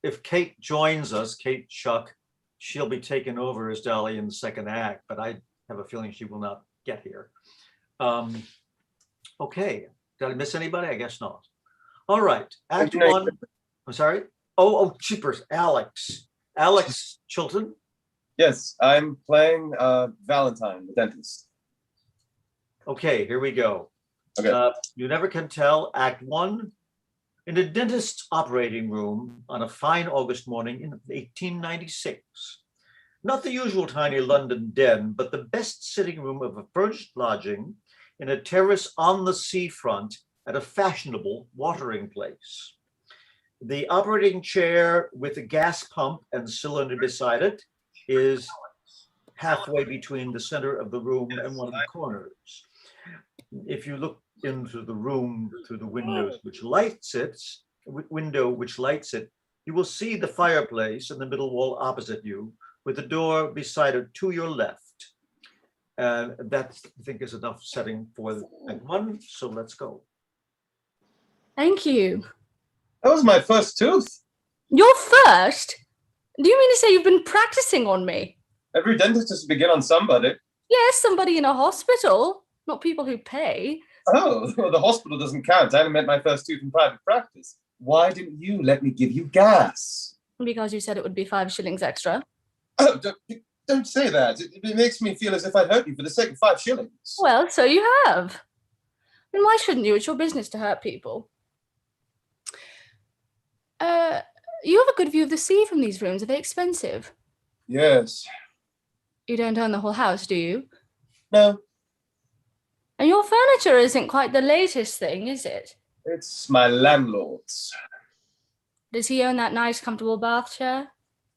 if Kate joins us, Kate Shuck, she'll be taken over as Dolly in the second act, but I have a feeling she will not get here. Okay, did I miss anybody? I guess not. All right, Act One. I'm sorry. Oh, cheapers, Alex. Alex Chilton. Yes, I'm playing Valentine, the dentist. Okay, here we go. Okay. You Never Can Tell, Act One. In a dentist's operating room on a fine August morning in 1896. Not the usual tiny London den, but the best sitting room of a furnished lodging in a terrace on the seafront at a fashionable watering place. The operating chair with a gas pump and cylinder beside it is halfway between the center of the room and one of the corners. If you look into the room through the window which lights it, you will see the fireplace in the middle wall opposite you, with the door beside it to your left. That, I think, is enough setting for Act One, so let's go. Thank you. That was my first tooth. Your first? Do you mean to say you've been practicing on me? Every dentist has to begin on somebody. Yes, somebody in a hospital, not people who pay. Oh, well, the hospital doesn't count. I only meant my first tooth in private practice. Why didn't you let me give you gas? Because you said it would be 5 shillings extra. Oh, don't say that. It makes me feel as if I'd hurt you for the sake of 5 shillings. Well, so you have. And why shouldn't you? It's your business to hurt people. You have a good view of the sea from these rooms. Are they expensive? Yes. You don't own the whole house, do you? No. And your furniture isn't quite the latest thing, is it? It's my landlord's. Does he own that nice, comfortable bath chair?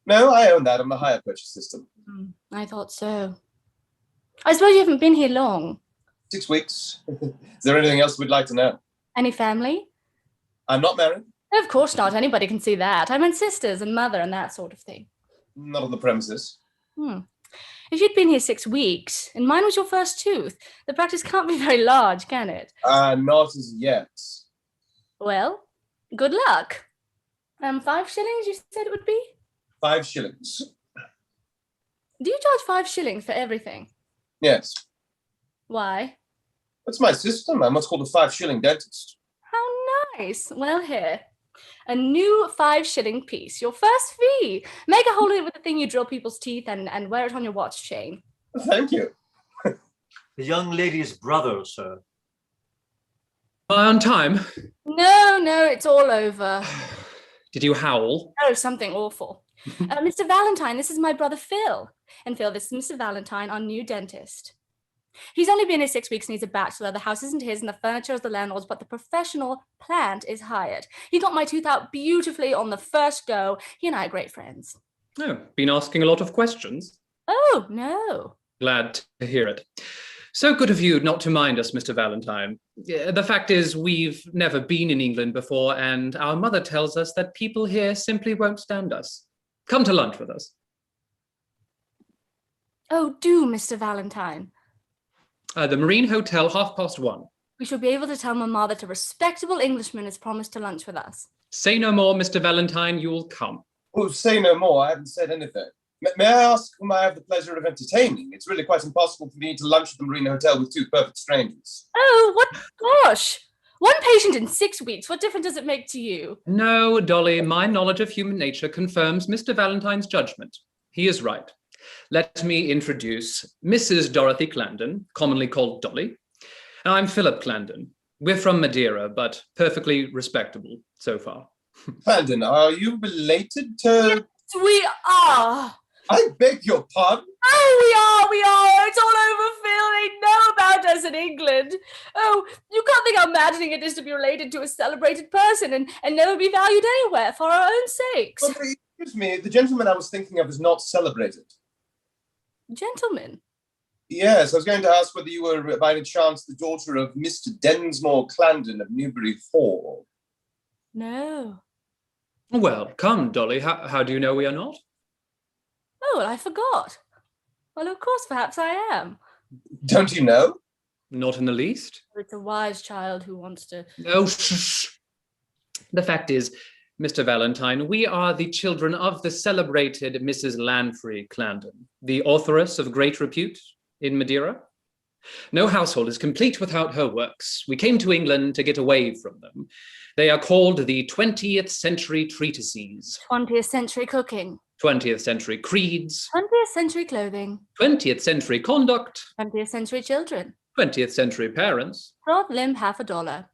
No, I own that on the hire purchase system. I thought so. I suppose you haven't been here long. 6 weeks. Is there anything else we'd like to know? Any family? I'm not married. Of course not. Anybody can see that. I meant sisters and mother and that sort of thing. Not on the premises. If you'd been here 6 weeks, and mine was your first tooth, the practice can't be very large, can it? Not as yet. Well, good luck. 5 shillings, you said it would be? 5 shillings. Do you charge 5 shillings for everything? Yes. Why? That's my system. I'm what's called a 5 shilling dentist. How nice. Well, here. A new 5 shilling piece. Your first fee. Make a hole in it with the thing you drill people's teeth and wear it on your watch chain. Thank you. The young lady's brother, sir. Am I on time? No, it's all over. Did you howl? Oh, something awful. Mr. Valentine, this is my brother Phil. And Phil, this is Mr. Valentine, our new dentist. He's only been here 6 weeks and he's a bachelor. The house isn't his and the furniture is the landlord's, but the professional plant is hired. He got my tooth out beautifully on the first go. He and I are great friends. Oh, been asking a lot of questions? Oh, no. Glad to hear it. So good of you not to mind us, Mr. Valentine. The fact is, we've never been in England before, and our mother tells us that people here simply won't stand us. Come to lunch with us. Oh, do, Mr. Valentine. The Marine Hotel, 1:30. We shall be able to tell Mamma that a respectable Englishman has promised to lunch with us. Say no more, Mr. Valentine, you'll come. Oh, say no more. I haven't said anything. May I ask whom I have the pleasure of entertaining? It's really quite impossible for me to lunch at the Marine Hotel with 2 perfect strangers. Oh, what gosh! 1 patient in 6 weeks. What difference does it make to you? No, Dolly, my knowledge of human nature confirms Mr. Valentine's judgment. He is right. Let me introduce Mrs. Dorothy Clandon, commonly called Dolly. I'm Philip Clandon. We're from Madeira, but perfectly respectable so far. Clandon, are you related to... Yes, we are. I beg your pardon? Oh, we are. It's all over, Phil. They know about us in England. Oh, you can't think how maddening it is to be related to a celebrated person and never be valued anywhere for our own sakes. Well, excuse me, the gentleman I was thinking of is not celebrated. Gentlemen? Yes, I was going to ask whether you were, by any chance, the daughter of Mr. Densmore Clandon of Newbury Hall. No. Well, come, Dolly, how do you know we are not? Oh, well, I forgot. Well, of course, perhaps I am. Don't you know? Not in the least. It's a wise child who wants to... Oh, shh. The fact is, Mr. Valentine, we are the children of the celebrated Mrs. Lanfrey Clandon, the authoress of great repute in Madeira. No household is complete without her works. We came to England to get away from them. They are called the 20th century treatises. 20th century cooking. 20th century creeds. 20th century clothing. 20th century conduct. 20th century children. 20th century parents. Broad limb, $50.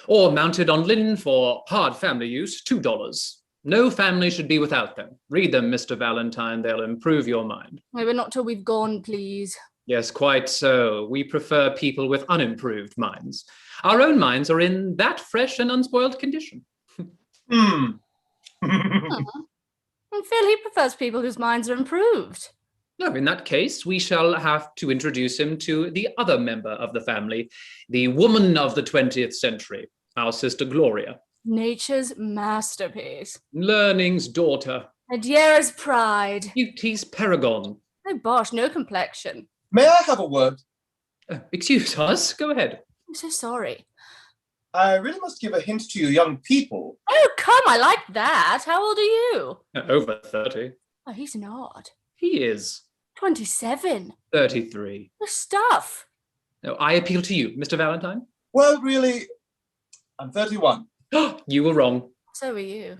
Or mounted on linen for hard family use, $2. No family should be without them. Read them, Mr. Valentine. They'll improve your mind. Maybe not till we've gone, please. Yes, quite so. We prefer people with unimproved minds. Our own minds are in that fresh and unspoiled condition. And Phil, he prefers people whose minds are improved. No, in that case, we shall have to introduce him to the other member of the family, the woman of the 20th century, our sister Gloria. Nature's masterpiece. Learning's daughter. Madeira's pride. Beauty's paragon. No bosh, no complexion. May I have a word? Excuse us, go ahead. I'm so sorry. I really must give a hint to you young people. Oh, come, I like that. How old are you? Over 30. Oh, he's not. He is 27. 33. The stuff. No, I appeal to you, Mr. Valentine. Well, really, I'm 31. You were wrong. So are you.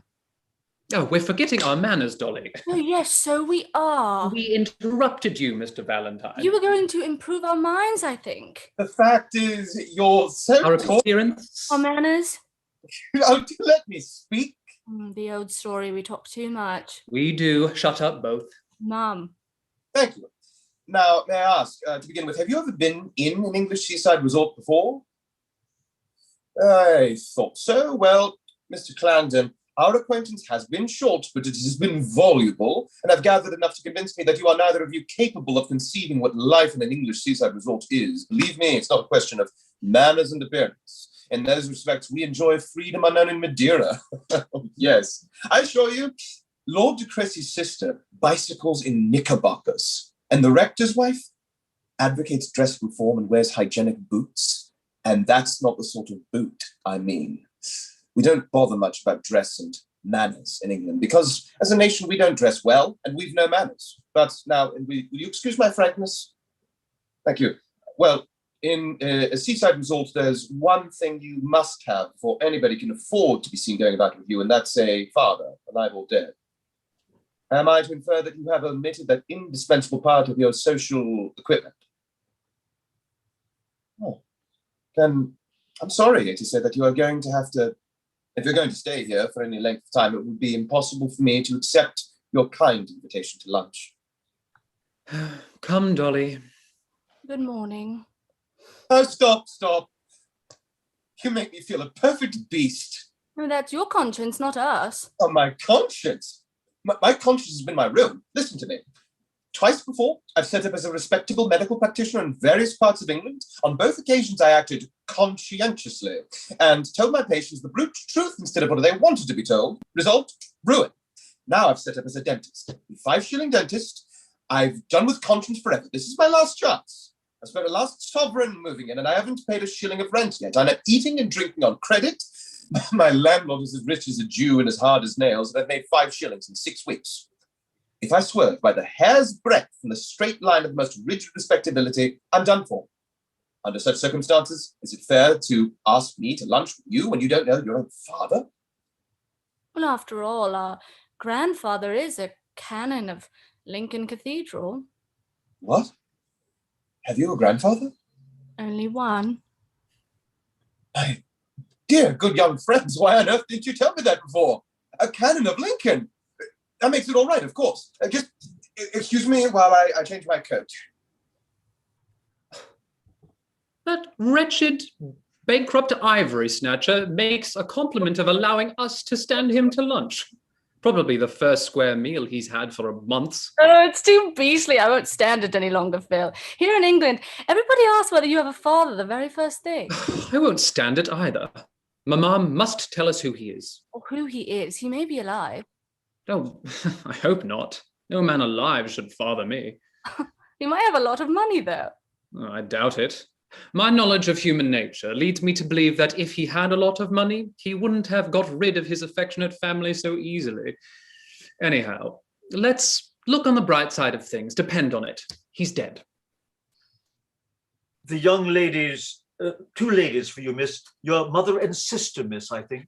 Oh, we're forgetting our manners, Dolly. Oh, yes, so we are. We interrupted you, Mr. Valentine. You were going to improve our minds, I think. The fact is, you're so Our tall. appearance. Our manners? Oh, do let me speak. The old story, we talk too much. We do. Shut up, both. Mum. Thank you. Now, may I ask, to begin with, have you ever been in an English seaside resort before? I thought so. Well, Mr. Clandon, our acquaintance has been short, but it has been voluble, and I've gathered enough to convince me that you are neither of you capable of conceiving what life in an English seaside resort is. Believe me, it's not a question of manners and appearance. In those respects, we enjoy freedom unknown in Madeira. Yes, I assure you, Lord de Cressy's sister bicycles in knickerbockers, and the rector's wife advocates dress reform and wears hygienic boots. And that's not the sort of boot I mean. We don't bother much about dress and manners in England because as a nation, we don't dress well and we've no manners. But now, will you excuse my frankness? Thank you. Well, in a seaside resort, there's one thing you must have before anybody can afford to be seen going about with you, and that's a father, alive or dead. Am I to infer that you have omitted that indispensable part of your social equipment? Oh, then I'm sorry to say that you are going to have to, if you're going to stay here for any length of time, it would be impossible for me to accept your kind invitation to lunch. Come, Dolly. Good morning. Oh, stop. You make me feel a perfect beast. No, that's your conscience, not us. Oh, my conscience. My conscience has been my ruin. Listen to me. Twice before, I've set up as a respectable medical practitioner in various parts of England. On both occasions, I acted conscientiously and told my patients the brute truth instead of what they wanted to be told. Result, ruin. Now I've set up as a dentist. A 5-shilling dentist. I've done with conscience forever. This is my last chance. I spent the last sovereign moving in, and I haven't paid a shilling of rent yet. I'm eating and drinking on credit. My landlord is as rich as a Jew and as hard as nails, and I've made 5 shillings in 6 weeks. If I swerve by the hair's breadth from the straight line of the most rigid respectability, I'm done for. Under such circumstances, is it fair to ask me to lunch with you when you don't know your own father? Well, after all, our grandfather is a canon of Lincoln Cathedral. What? Have you a grandfather? Only one. My dear, good young friends, why on earth didn't you tell me that before? A canon of Lincoln. That makes it all right, of course. Just excuse me while I change my coat. That wretched, bankrupt ivory snatcher makes a compliment of allowing us to stand him to lunch. Probably the first square meal he's had for months. Oh, it's too beastly. I won't stand it any longer, Phil. Here in England, everybody asks whether you have a father the very first thing. I won't stand it either. Mamma must tell us who he is. Or who he is. He may be alive. Oh, I hope not. No man alive should father me. He might have a lot of money, though. Oh, I doubt it. My knowledge of human nature leads me to believe that if he had a lot of money, he wouldn't have got rid of his affectionate family so easily. Anyhow, let's look on the bright side of things. Depend on it, he's dead. The young ladies, 2 ladies for you, miss. Your mother and sister, miss, I think.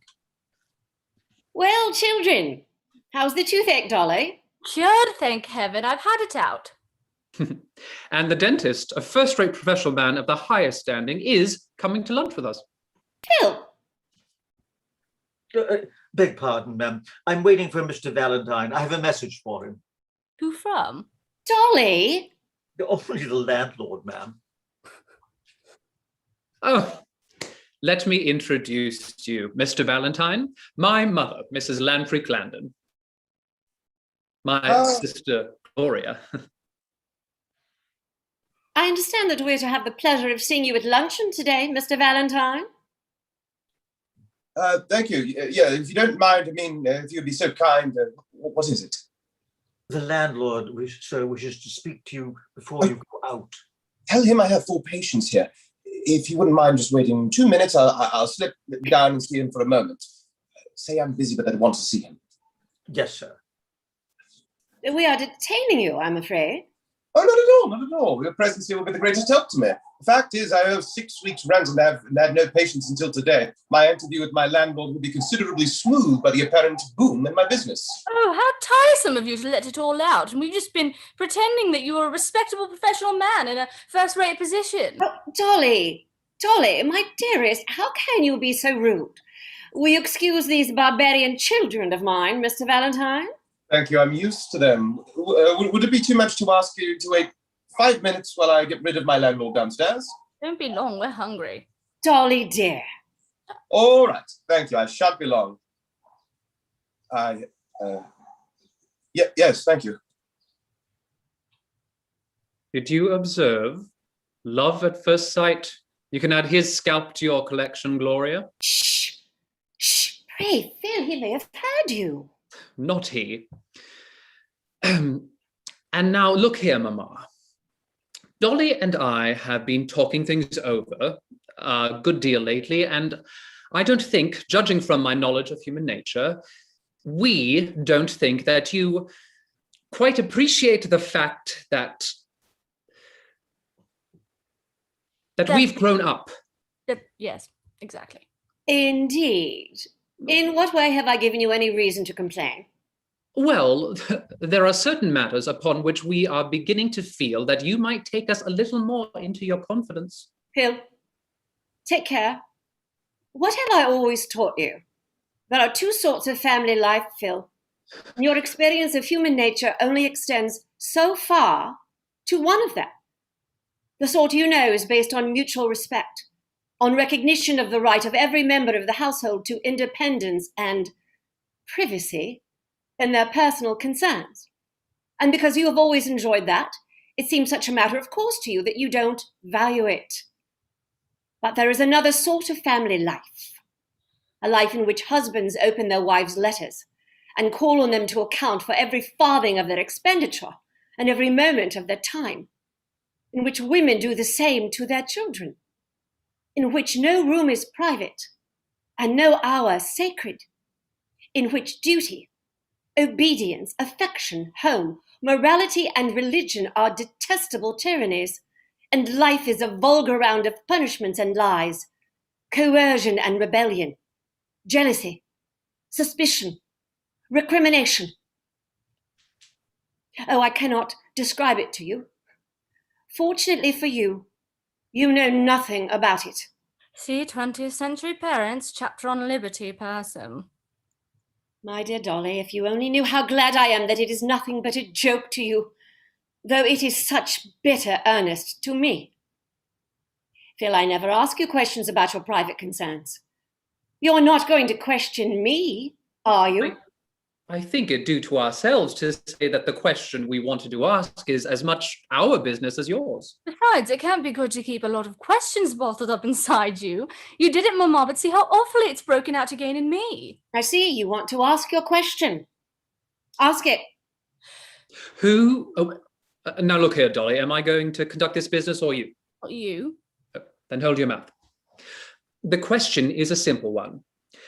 Well, children, how's the toothache, Dolly? Cured, thank heaven. I've had it out. And the dentist, a first-rate professional man of the highest standing, is coming to lunch with us. Phil, Beg pardon, ma'am. I'm waiting for Mr. Valentine. I have a message for him. Who from? Dolly. Only the landlord, ma'am. Oh, let me introduce you, Mr. Valentine, my mother, Mrs. Lantry Clandon. My sister, Gloria. I understand that we're to have the pleasure of seeing you at luncheon today, Mr. Valentine. Thank you. Yeah, if you don't mind, if you'd be so kind, what is it? The landlord, sir, wishes to speak to you before you go out. Tell him I have full patience here. If you wouldn't mind just waiting 2 minutes, I'll slip down and see him for a moment. Say I'm busy, but I want to see him. Yes, sir. We are detaining you, I'm afraid. Oh, not at all, not at all. Your presence here will be the greatest help to me. The fact is, I owe 6 weeks' rent and have had no patience until today. My interview with my landlord will be considerably smoothed by the apparent boom in my business. Oh, how tiresome of you to let it all out. And we've just been pretending that you were a respectable professional man in a first-rate position. Oh, Dolly, my dearest, how can you be so rude? Will you excuse these barbarian children of mine, Mr. Valentine? Thank you, I'm used to them. Would it be too much to ask you to wait 5 minutes while I get rid of my landlord downstairs? Don't be long, we're hungry. Dolly, dear. All right, thank you, I shan't be long. Yes, thank you. Did you observe love at first sight? You can add his scalp to your collection, Gloria. Shh. Pray, Phil, he may have heard you. Not he. And now look here, Mamma. Dolly and I have been talking things over a good deal lately, and I don't think, judging from my knowledge of human nature, we don't think that you quite appreciate the fact that we've grown up. Yes, exactly. Indeed. In what way have I given you any reason to complain? Well, there are certain matters upon which we are beginning to feel that you might take us a little more into your confidence. Phil, take care. What have I always taught you? There are 2 sorts of family life, Phil. And your experience of human nature only extends so far to one of them. The sort you know is based on mutual respect, on recognition of the right of every member of the household to independence and privacy in their personal concerns. And because you have always enjoyed that, it seems such a matter of course to you that you don't value it. But there is another sort of family life, a life in which husbands open their wives' letters and call on them to account for every farthing of their expenditure and every moment of their time, in which women do the same to their children, in which no room is private and no hour sacred, in which duty, obedience, affection, home, morality, and religion are detestable tyrannies, and life is a vulgar round of punishments and lies, coercion and rebellion, jealousy, suspicion, recrimination. Oh, I cannot describe it to you. Fortunately for you, you know nothing about it. See, 20th century parents, chapter on liberty, person. My dear Dolly, if you only knew how glad I am that it is nothing but a joke to you, though it is such bitter earnest to me. Phil, I never ask you questions about your private concerns. You're not going to question me, are you? I think it due to ourselves to say that the question we wanted to ask is as much our business as yours. Besides, it can't be good to keep a lot of questions bottled up inside you. You did it, Mamma, but see how awfully it's broken out again in me. I see you want to ask your question. Ask it. Who... Oh, now look here, Dolly, am I going to conduct this business or you? Not you. Then hold your mouth. The question is a simple one.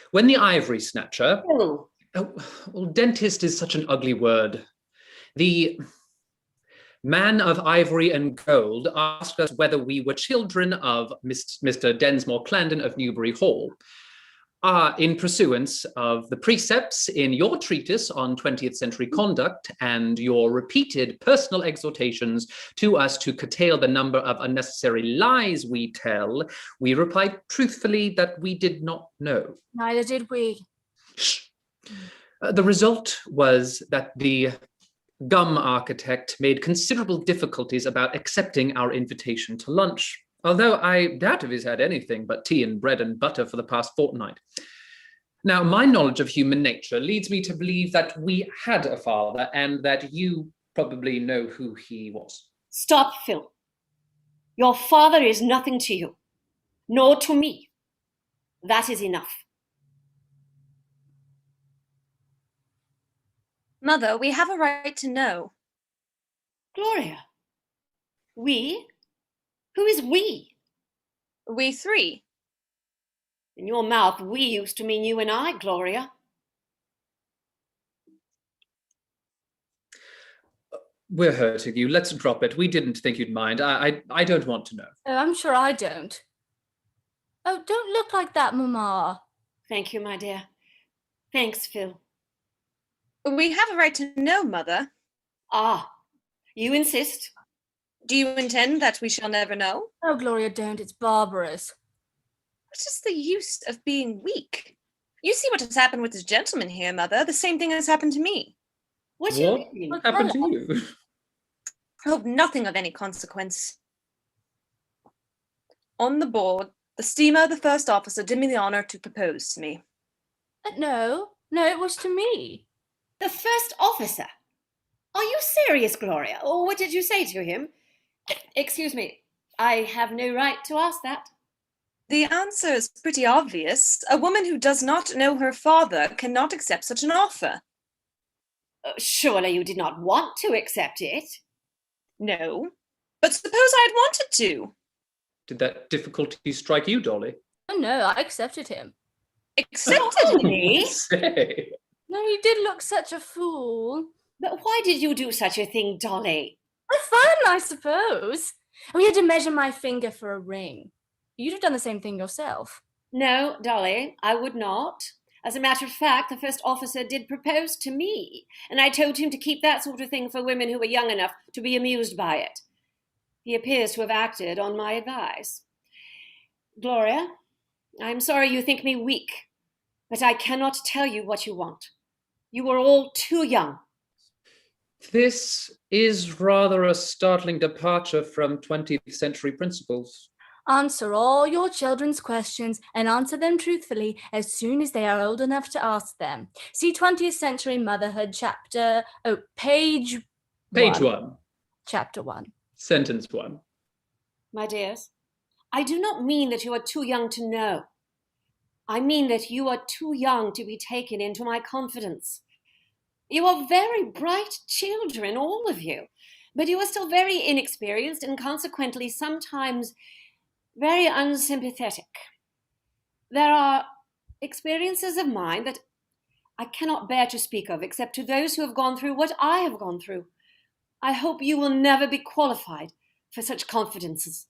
When the ivory snatcher... Oh, well, dentist is such an ugly word. The man of ivory and gold asked us whether we were children of Mr. Densmore Clandon of Newbury Hall. In pursuance of the precepts in your treatise on 20th century conduct and your repeated personal exhortations to us to curtail the number of unnecessary lies we tell, we replied truthfully that we did not know. Neither did we. Shh. The result was that the gum architect made considerable difficulties about accepting our invitation to lunch, although I doubt if he's had anything but tea and bread and butter for the past fortnight. Now, my knowledge of human nature leads me to believe that we had a father and that you probably know who he was. stop, Phil. Your father is nothing to you, nor to me. That is enough. Mother, we have a right to know. Gloria, we? Who is we? We three. In your mouth, we used to mean you and I, Gloria. We're hurting you. Let's drop it. We didn't think you'd mind. I don't want to know. Oh, I'm sure I don't. Oh, don't look like that, Mamma. Thank you, my dear. Thanks, Phil. We have a right to know, Mother. Ah, you insist? Do you intend that we shall never know? Oh, Gloria, don't. It's barbarous. What is the use of being weak? You see what has happened with this gentleman here, Mother. The same thing has happened to me. What do you mean? What happened to you? I hope nothing of any consequence. On the board, the steamer, the first officer, did me the honour to propose to me. No, it was to me. The first officer? Are you serious, Gloria? Or what did you say to him? Excuse me, I have no right to ask that. The answer is pretty obvious. A woman who does not know her father cannot accept such an offer. Surely you did not want to accept it. No. But suppose I had wanted to. Did that difficulty strike you, Dolly? Oh, no, I accepted him. Accepted me? Say. No, he did look such a fool. But why did you do such a thing, Dolly? For fun, I suppose. We had to measure my finger for a ring. You'd have done the same thing yourself. No, Dolly, I would not. As a matter of fact, the first officer did propose to me, and I told him to keep that sort of thing for women who were young enough to be amused by it. He appears to have acted on my advice. Gloria, I'm sorry you think me weak, but I cannot tell you what you want. You are all too young. This is rather a startling departure from 20th century principles. Answer all your children's questions and answer them truthfully as soon as they are old enough to ask them. See 20th Century Motherhood, page 1. Chapter 1. Sentence 1. My dears, I do not mean that you are too young to know. I mean that you are too young to be taken into my confidence. You are very bright children, all of you, but you are still very inexperienced and consequently sometimes very unsympathetic. There are experiences of mine that I cannot bear to speak of except to those who have gone through what I have gone through. I hope you will never be qualified for such confidences,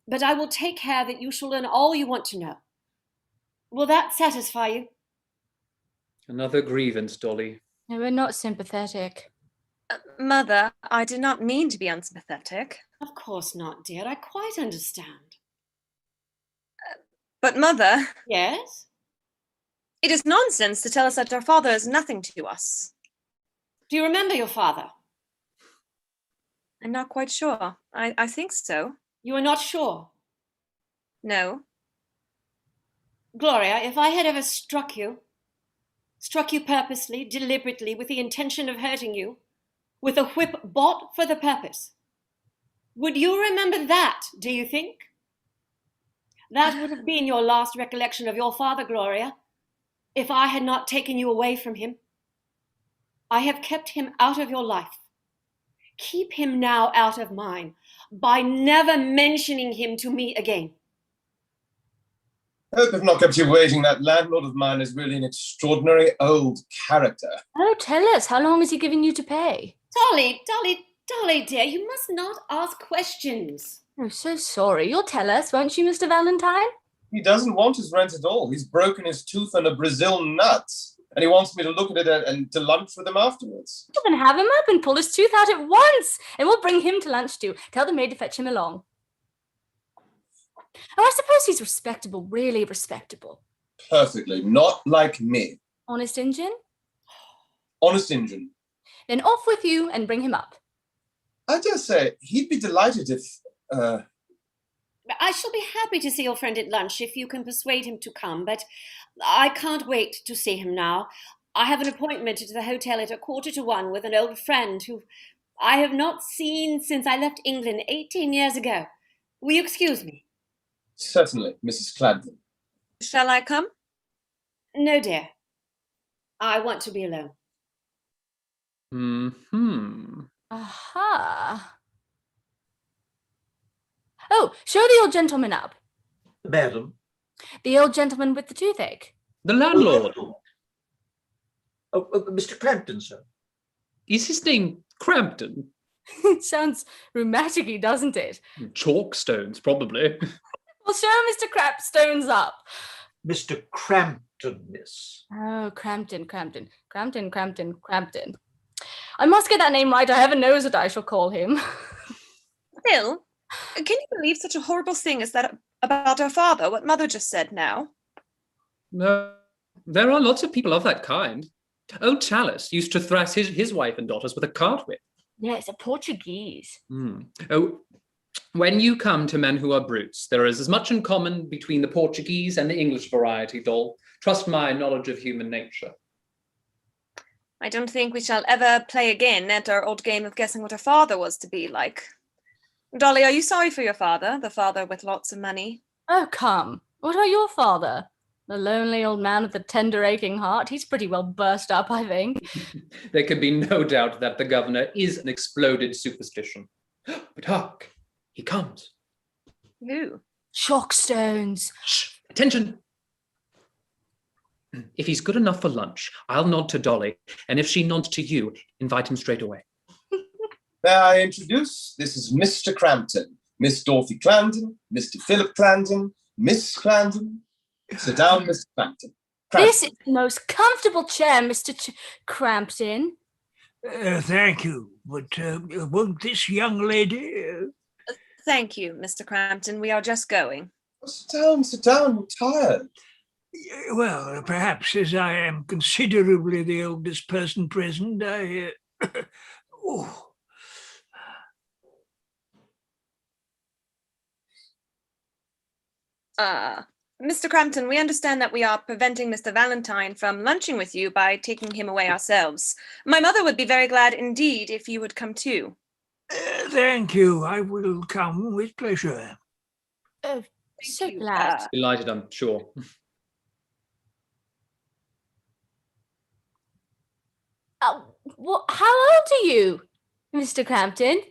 but I will take care that you shall learn all you want to know. Will that satisfy you? Another grievance, Dolly. No, we're not sympathetic. Mother, I did not mean to be unsympathetic. Of course not, dear. I quite understand. But Mother, Yes? it is nonsense to tell us that our father is nothing to us. Do you remember your father? I'm not quite sure. I think so. You are not sure? No. Gloria, if I had ever struck you purposely, deliberately, with the intention of hurting you, with a whip bought for the purpose, would you remember that, do you think? That would have been your last recollection of your father, Gloria, if I had not taken you away from him. I have kept him out of your life. keep him now out of mine by never mentioning him to me again. I hope I've not kept you waiting. That landlord of mine is really an extraordinary old character. Oh, tell us, how long is he giving you to pay? Dolly, dear, you must not ask questions. Oh, so sorry. You'll tell us, won't you, Mr. Valentine? He doesn't want his rent at all. He's broken his tooth on a Brazil nut, and he wants me to look at it and to lunch with him afterwards. You can have him up and pull his tooth out at once, and we'll bring him to lunch too. Tell the maid to fetch him along. Oh, I suppose he's respectable, really respectable. Perfectly. Not like me. Honest Injun? Honest Injun. Then off with you and bring him up. I dare say he'd be delighted if... I shall be happy to see your friend at lunch if you can persuade him to come, but I can't wait to see him now. I have an appointment at the hotel at 1:45 with an old friend who I have not seen since I left England 18 years ago. Will you excuse me? Certainly, Mrs. Clandon. Shall I come? No, dear. I want to be alone. Aha. Oh, show the old gentleman up. Madam. The old gentleman with the toothache. The landlord. Mr. Crampton, sir. Is his name Crampton? It sounds rheumatic-y, doesn't it? Chalkstones, probably. Well, show Mr. Crapstones up. Mr. Crampton, miss. Oh, Crampton. I must get that name right. I heaven knows what I shall call him. Phil, can you believe such a horrible thing as that about our father, what Mother just said now? No, there are lots of people of that kind. Old Chalice used to thrash his wife and daughters with a cart whip. Yes, a Portuguese. Oh, when you come to men who are brutes, there is as much in common between the Portuguese and the English variety, Doll. Trust my knowledge of human nature. I don't think we shall ever play again at our old game of guessing what our father was to be like. Dolly, are you sorry for your father, the father with lots of money? Oh, come. What about your father? The lonely old man with the tender aching heart. He's pretty well burst up, I think. There can be no doubt that the governor is an exploded superstition. But hark, he comes. Who? Chalkstones. Shh, attention. If he's good enough for lunch, I'll nod to Dolly, and if she nods to you, invite him straight away. May I introduce? This is Mr. Crampton, Miss Dorothy Clandon, Mr. Philip Clandon, Miss Clandon. Sit down, Mr. Crampton. This is the most comfortable chair, Mr. Crampton. Thank you, but won't this young lady... Thank you, Mr. Crampton. We are just going. Sit down, I'm tired. Well, perhaps as I am considerably the oldest person present, I... oh. Mr. Crampton, we understand that we are preventing Mr. Valentine from lunching with you by taking him away ourselves. My mother would be very glad indeed if you would come too. Thank you. I will come with pleasure. Oh, so glad. Delighted, I'm sure. How old are you, Mr. Crampton?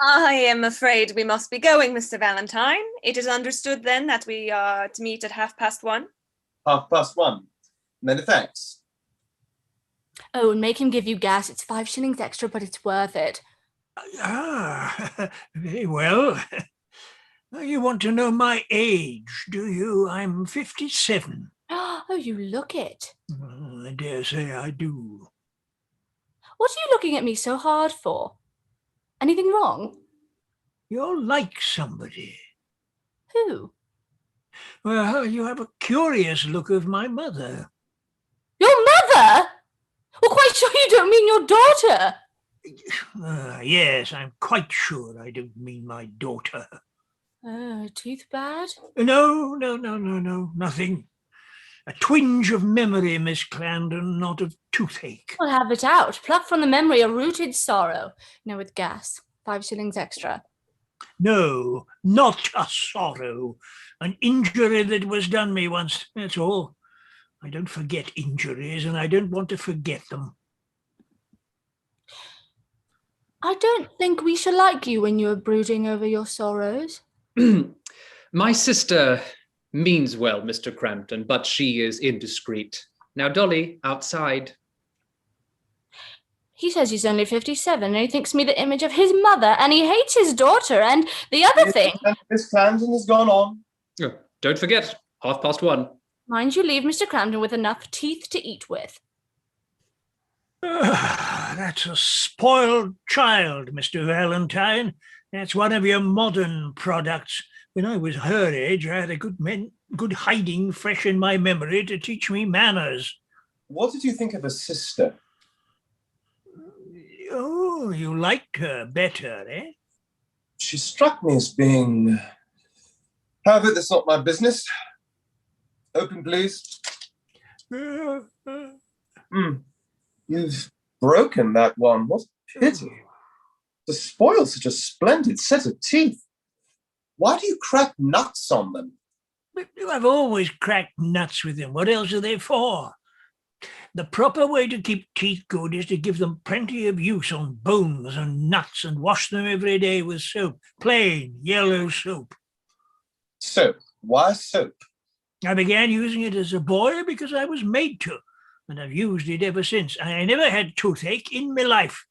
I am afraid we must be going, Mr. Valentine. It is understood then that we are to meet at 1:30. 1:30. Many thanks. Oh, and make him give you gas. It's 5 shillings extra, but it's worth it. Very well. You want to know my age, do you? I'm 57. Oh, you look it. I dare say I do. What are you looking at me so hard for? Anything wrong? You're like somebody. Who? Well, you have a curious look of my mother. Your mother? Well, quite sure you don't mean your daughter. Yes, I'm quite sure I don't mean my daughter. Oh, tooth bad? No, nothing. A twinge of memory, Miss Clandon, not of toothache. Well, have it out. Pluck from the memory a rooted sorrow. No, with gas. 5 shillings extra. No, not a sorrow. An injury that was done me once, that's all. I don't forget injuries, and I don't want to forget them. I I don't think we shall like you when you are brooding over your sorrows. My sister means well, Mr. Crampton, but she is indiscreet. Now, Dolly, outside. He says he's only 57 and he thinks me the image of his mother and he hates his daughter and the other thing. Miss Clandon has gone on. Oh, don't forget, 1:30. Mind you leave Mr. Crampton with enough teeth to eat with. That's a spoiled child, Mr. Valentine. That's one of your modern products. When I was her age, I had a good hiding fresh in my memory to teach me manners. What did you think of her sister? Oh, you liked her better, eh? She struck me as being... However, that's not my business. Open, please. You've broken that one. What a pity. To spoil such a splendid set of teeth. Why do you crack nuts on them? But I've always cracked nuts with them. What else are they for? The proper way to keep teeth good is to give them plenty of use on bones and nuts and wash them every day with soap. Plain yellow soap. Soap? Why soap? I began using it as a boy because I was made to, and I've used it ever since. I never had toothache in my life.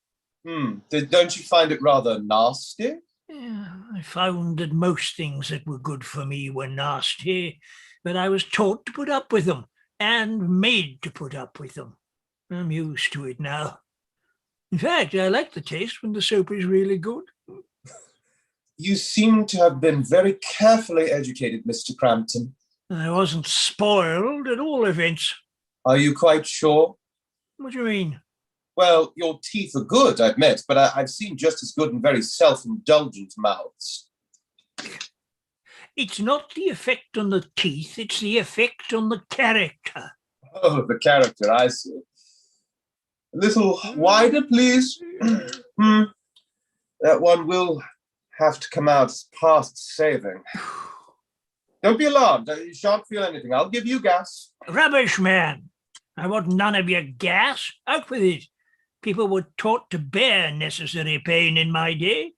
Don't you find it rather nasty? Yeah, I found that most things that were good for me were nasty, but I was taught to put up with them and made to put up with them. I'm used to it now. In fact, I like the taste when the soap is really good. You seem to have been very carefully educated, Mr. Crampton. I wasn't spoiled at all events. Are you quite sure? What do you mean? Well, your teeth are good, I admit, but I've seen just as good and very self-indulgent mouths. It's not the effect on the teeth, it's the effect on the character. Oh, the character, I see. A little wider, please. That one will have to come out past saving. Don't be alarmed. You shan't feel anything. I'll give you gas. Rubbish, man. I want none of your gas. Out with it. People were taught to bear necessary pain in my day.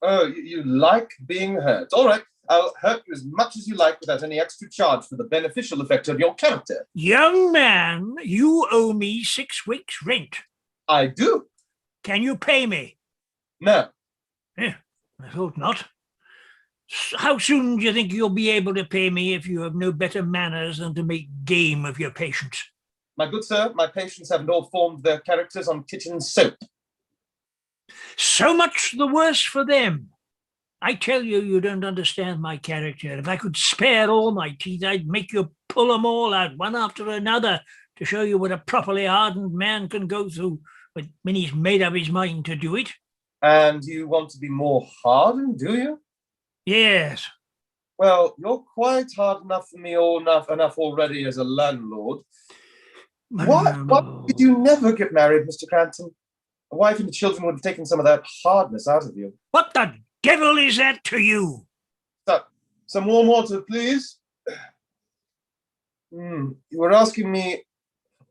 Oh, you like being hurt. All right. I'll hurt you as much as you like without any extra charge for the beneficial effect of your character. Young man, you owe me 6 weeks' rent. I do. Can you pay me? No. I thought not. How soon do you think you'll be able to pay me if you have no better manners than to make game of your patients? My good sir, my patients haven't all formed their characters on kitchen soap. So much the worse for them. I tell you, you don't understand my character. If I could spare all my teeth, I'd make you pull them all out, one after another, to show you what a properly hardened man can go through when he's made up his mind to do it. And you want to be more hardened, do you? Yes. Well, you're quite hard enough for me enough already as a landlord. Why did you never get married, Mr. Crampton? A wife and children would have taken some of that hardness out of you. What the devil is that to you? So, some warm water, please. You were asking me,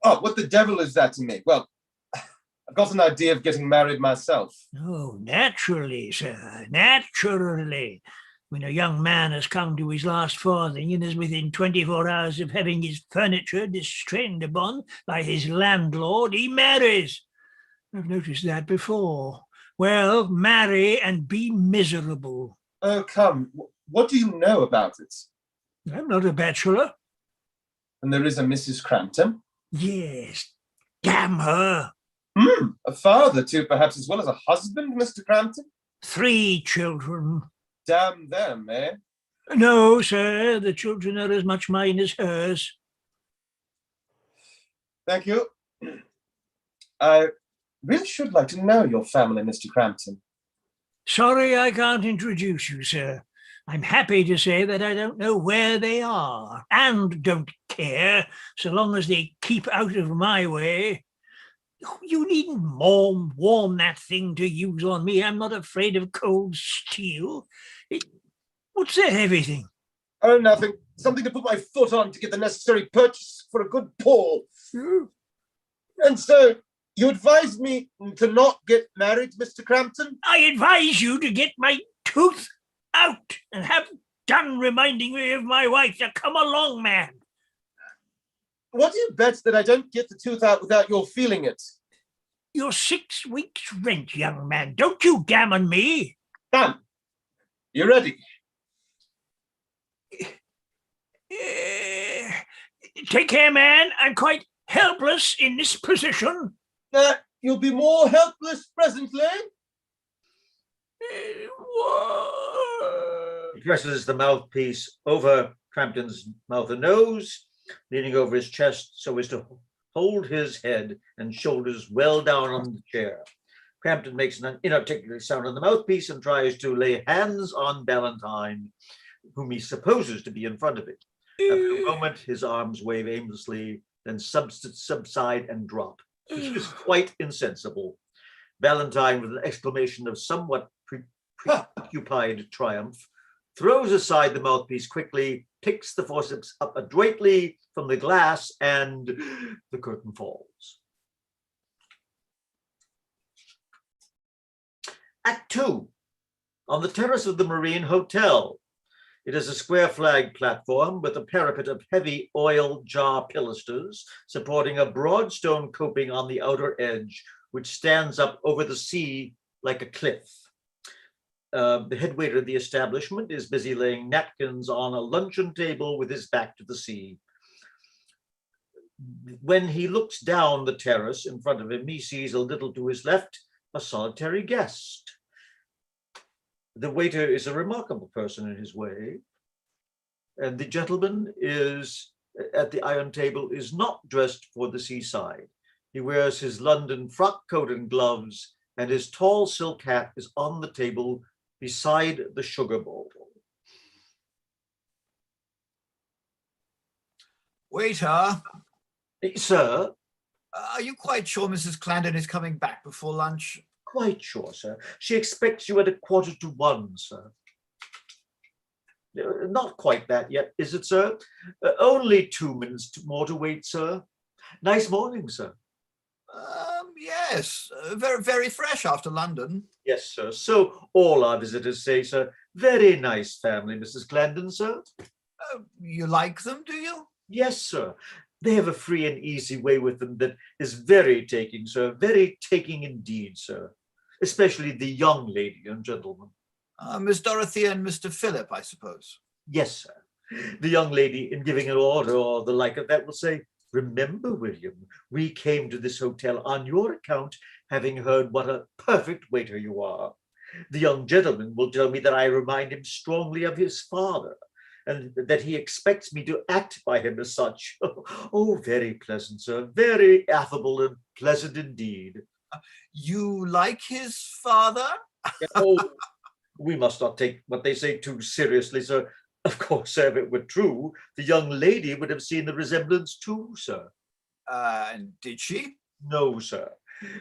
what the devil is that to me? Well, I've got an idea of getting married myself. Oh, naturally, sir, naturally. When a young man has come to his last farthing and is within 24 hours of having his furniture distrained upon by his landlord, he marries. I've noticed that before. Well, marry and be miserable. Oh, come. What do you know about it? I'm not a bachelor. And there is a Mrs. Crampton? Yes. Damn her. A father, too, perhaps, as well as a husband, Mr. Crampton? 3 children. Damn them, eh? No, sir. The children are as much mine as hers. Thank you. I really should like to know your family, Mr. Crampton. Sorry I can't introduce you, sir. I'm happy to say that I don't know where they are, and don't care, so long as they keep out of my way. You needn't warm that thing to use on me. I'm not afraid of cold steel. What's that heavy thing? Oh, nothing. Something to put my foot on to get the necessary purchase for a good pull. And so, You advised me to not get married, Mr. Crampton? I advise you to get my tooth out and have done reminding me of my wife. Now come along, man. What do you bet that I don't get the tooth out without your feeling it? Your 6 weeks' rent, young man. Don't you gammon me. Done. You ready? Take care, man. I'm quite helpless in this position. You'll be more helpless presently. He presses the mouthpiece over Crampton's mouth and nose, leaning over his chest so as to hold his head and shoulders well down on the chair. Crampton makes an inarticulate sound on the mouthpiece and tries to lay hands on Valentine, whom he supposes to be in front of it. After a moment, his arms wave aimlessly, then subside and drop, which is quite insensible. Valentine, with an exclamation of somewhat preoccupied triumph, throws aside the mouthpiece quickly, picks the forceps up adroitly from the glass, and the curtain falls. Act 2. On the terrace of the Marine Hotel. It is a square flag platform with a parapet of heavy oil jar pilasters supporting a broad stone coping on the outer edge, which stands up over the sea like a cliff. The head waiter of the establishment is busy laying napkins on a luncheon table with his back to the sea. When he looks down the terrace in front of him, he sees a little to his left a solitary guest. The waiter is a remarkable person in his way, and the gentleman is at the iron table is not dressed for the seaside. He wears his London frock coat and gloves, and his tall silk hat is on the table beside the sugar bowl. Waiter. Sir? Are you quite sure Mrs. Clandon is coming back before lunch? Quite sure, sir. She expects you at 1:45, sir. Not quite that yet, is it, sir? Only 2 minutes more to wait, sir. Nice morning, sir. Yes, very, very fresh after London. Yes, sir. So all our visitors say, sir. Very nice family, Mrs. Clandon, sir. You like them, do you? Yes, sir. They have a free and easy way with them that is very taking, sir. Very taking indeed, sir. Especially the young lady and gentleman. Miss Dorothy and Mr. Philip, I suppose. Yes, sir. The young lady, in giving an order or the like of that, will say, "Remember, William, we came to this hotel on your account, having heard what a perfect waiter you are." The young gentleman will tell me that I remind him strongly of his father, and that he expects me to act by him as such. Oh, very pleasant, sir. Very affable and pleasant indeed. You like his father? Oh, we must not take what they say too seriously, sir. Of course, sir, if it were true, the young lady would have seen the resemblance too, sir. And did she? No, sir.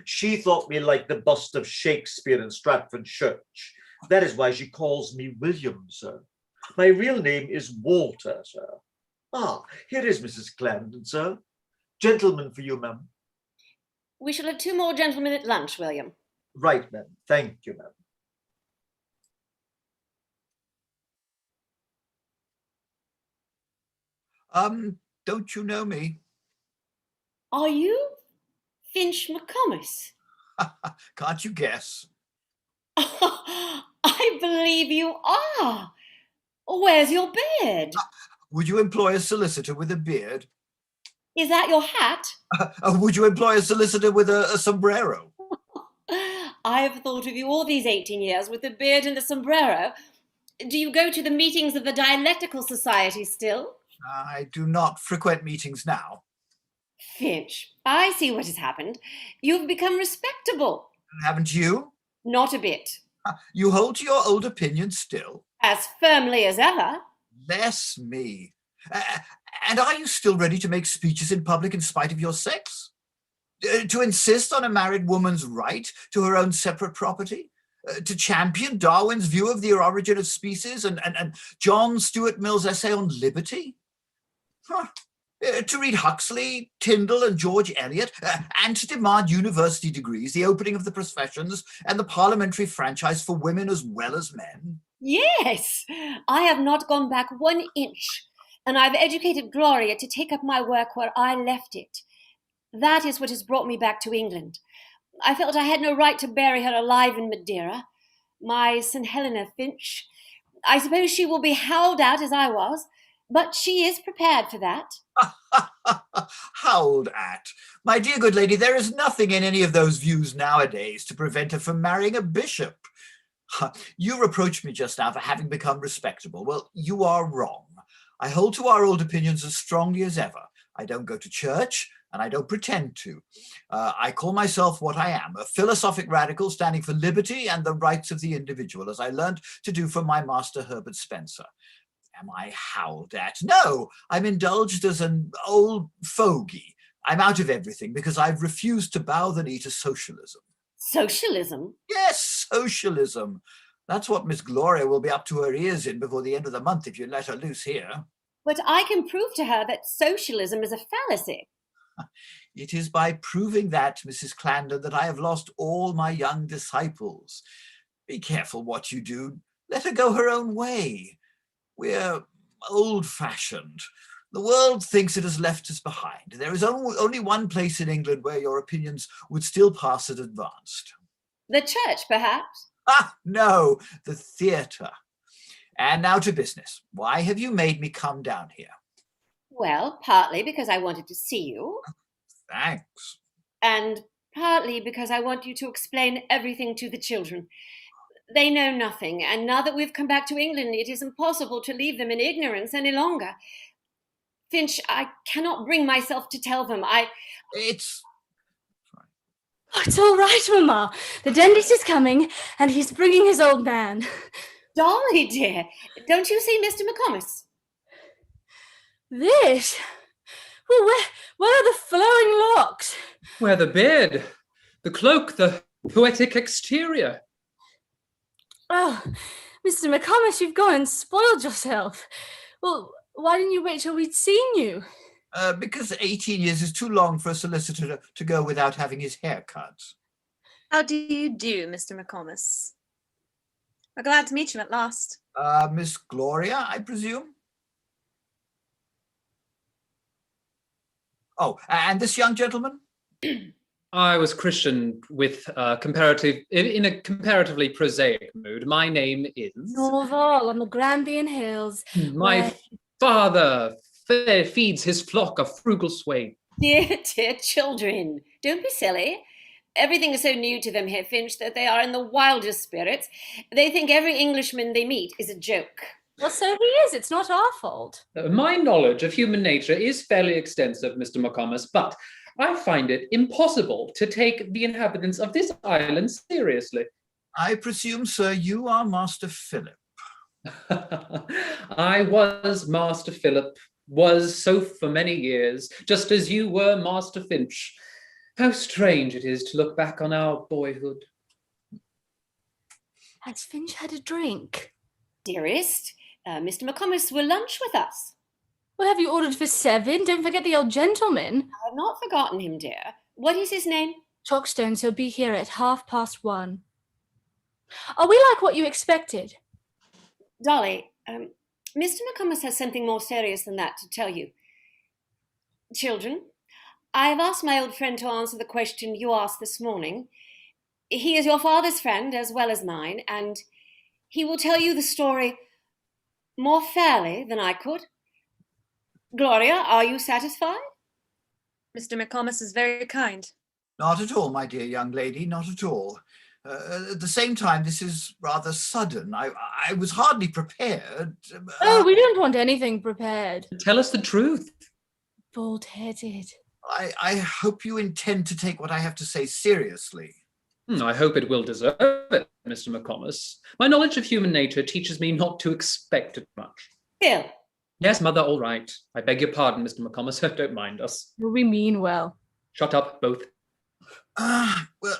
She thought me like the bust of Shakespeare in Stratford Church. That is why she calls me William, sir. My real name is Walter, sir. Ah, here is Mrs. Clandon, sir. Gentlemen for you, ma'am. We shall have 2 more gentlemen at lunch, William. Right, ma'am. Thank you, ma'am. Don't you know me? Are you Finch McComas? Can't you guess? I believe you are. Where's your beard? Would you employ a solicitor with a beard? Is that your hat? Would you employ a solicitor with a sombrero? I've thought of you all these 18 years with the beard and the sombrero. Do you go to the meetings of the Dialectical Society still? I do not frequent meetings now. Finch, I see what has happened. You've become respectable. Haven't you? Not a bit. You hold to your old opinions still? As firmly as ever. Bless me. And are you still ready to make speeches in public in spite of your sex? To insist on a married woman's right to her own separate property? To champion Darwin's view of the origin of species and John Stuart Mill's essay on liberty? Huh. To read Huxley, Tyndall, and George Eliot, and to demand university degrees, the opening of the professions, and the parliamentary franchise for women as well as men. Yes, I have not gone back 1 inch, and I've educated Gloria to take up my work where I left it. That is what has brought me back to England. I felt I had no right to bury her alive in Madeira. My St. Helena Finch. I suppose she will be howled at as I was, but she is prepared for that. Howled at. My dear good lady, there is nothing in any of those views nowadays to prevent her from marrying a bishop. You reproached me just now for having become respectable. Well, you are wrong. I hold to our old opinions as strongly as ever. I don't go to church, and I don't pretend to. I call myself what I am, a philosophic radical standing for liberty and the rights of the individual, as I learned to do from my master Herbert Spencer. Am I howled at? No, I'm indulged as an old fogey. I'm out of everything because I've refused to bow the knee to socialism. Socialism? Yes, socialism. That's what Miss Gloria will be up to her ears in before the end of the month if you let her loose here. But I can prove to her that socialism is a fallacy. It is by proving that, Mrs. Clandon, that I have lost all my young disciples. Be careful what you do. Let her go her own way. We're old-fashioned. The world thinks it has left us behind. There is only one place in England where your opinions would still pass as advanced. The church, perhaps? Ah, no, the theatre. And now to business. Why have you made me come down here? Well, partly because I wanted to see you. Thanks. And partly because I want you to explain everything to the children. They know nothing, and now that we've come back to England, it is impossible to leave them in ignorance any longer. Finch, I cannot bring myself to tell them. It's Oh, it's all right, Mamma. The dentist is coming, and he's bringing his old man. Dolly, dear, don't you see Mr. McComas? This? Well, where are the flowing locks? Where the beard, the cloak, the poetic exterior. Oh, Mr. McComas, you've gone and spoiled yourself. Well, why didn't you wait till we'd seen you? Because 18 years is too long for a solicitor to go without having his hair cut. How do you do, Mr. McComas? We're glad to meet you at last. Miss Gloria, I presume? Oh, and this young gentleman? I was christened with in a comparatively prosaic mood. My name is... Norval on the Grampian Hills. My father feeds his flock of frugal swain. Dear children, don't be silly. Everything is so new to them here, Finch, that they are in the wildest spirits. They think every Englishman they meet is a joke. Well, so he is. It's not our fault. My knowledge of human nature is fairly extensive, Mr. McComas, but I find it impossible to take the inhabitants of this island seriously. I presume, sir, you are Master Philip. I was Master Philip, was so for many years, just as you were Master Finch. How strange it is to look back on our boyhood. Has Finch had a drink? Dearest, Mr. McComas will lunch with us. Well, have you ordered for 7? Don't forget the old gentleman. I have not forgotten him, dear. What is his name? Chalkstones, he'll be here at 1:30. Are we like what you expected? Dolly, Mr. McComas has something more serious than that to tell you. Children, I have asked my old friend to answer the question you asked this morning. He is your father's friend as well as mine, and he will tell you the story more fairly than I could. Gloria, are you satisfied? Mr. McComas is very kind. Not at all, my dear young lady, not at all. At the same time, this is rather sudden. I was hardly prepared. Oh, we don't want anything prepared. Tell us the truth. Bald-headed. I hope you intend to take what I have to say seriously. I hope it will deserve it, Mr. McComas. My knowledge of human nature teaches me not to expect it much. Phil. Yes, Mother, all right. I beg your pardon, Mr. McComas. Don't mind us. We mean well. Shut up, both. Well,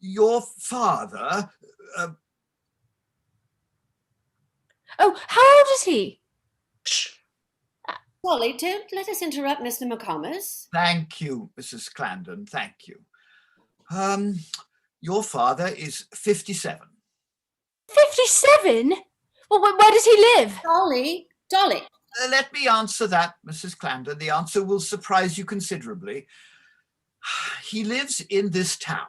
your father... Oh, how old is he? Shh. Dolly, don't let us interrupt Mr. McComas. Thank you, Mrs. Clandon, thank you. Your father is 57. 57? Well, where does he live? Dolly. Let me answer that, Mrs. Clandon. The answer will surprise you considerably. He lives in this town.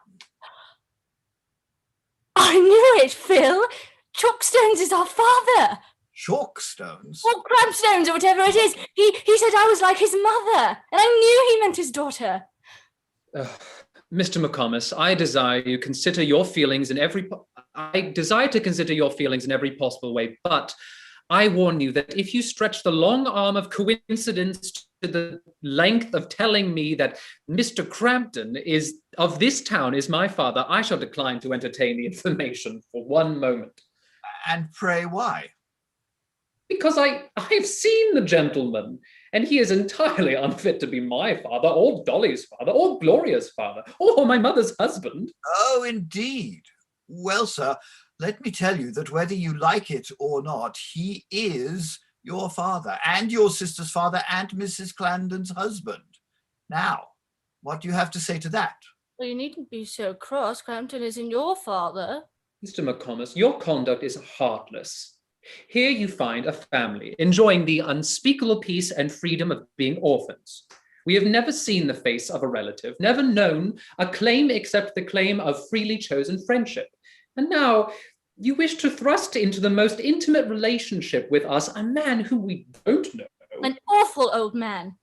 I knew it, Phil. Chalkstones is our father. Chalkstones? Or Crampstones, or whatever it is. He said I was like his mother, and I knew he meant his daughter. Mr. McComas, I desire to consider your feelings in every possible way, but I warn you that if you stretch the long arm of coincidence to the length of telling me that Mr. Crampton of this town is my father, I shall decline to entertain the information for one moment. And pray why? Because I've seen the gentleman, and he is entirely unfit to be my father, or Dolly's father, or Gloria's father, or my mother's husband. Oh, indeed. Well, sir, let me tell you that whether you like it or not, he is your father, and your sister's father, and Mrs. Clandon's husband. Now, what do you have to say to that? Well, you needn't be so cross. Crampton isn't your father. Mr. McComas, your conduct is heartless. Here you find a family enjoying the unspeakable peace and freedom of being orphans. We have never seen the face of a relative, never known a claim except the claim of freely chosen friendship. And now you wish to thrust into the most intimate relationship with us a man whom we don't know. An awful old man.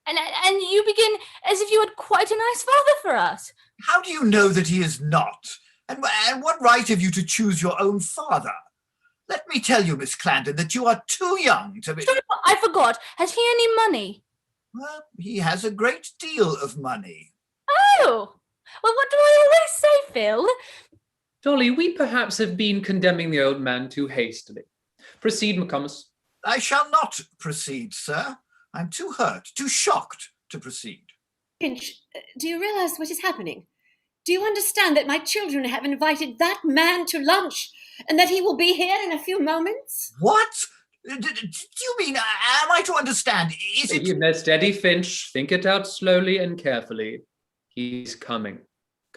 And you begin as if you had quite a nice father for us. How do you know that he is not? And what right have you to choose your own father? Let me tell you, Miss Clandon, that you are too young to be... I forgot. Has he any money? Well, he has a great deal of money. Oh! Well, what do I always say, Phil? Dolly, we perhaps have been condemning the old man too hastily. Proceed, McComas. I shall not proceed, sir. I'm too hurt, too shocked to proceed. Finch, do you realize what is happening? Do you understand that my children have invited that man to lunch and that he will be here in a few moments? What? Do you mean, am I to understand? Is it... You steady, Finch. Think it out slowly and carefully. He's coming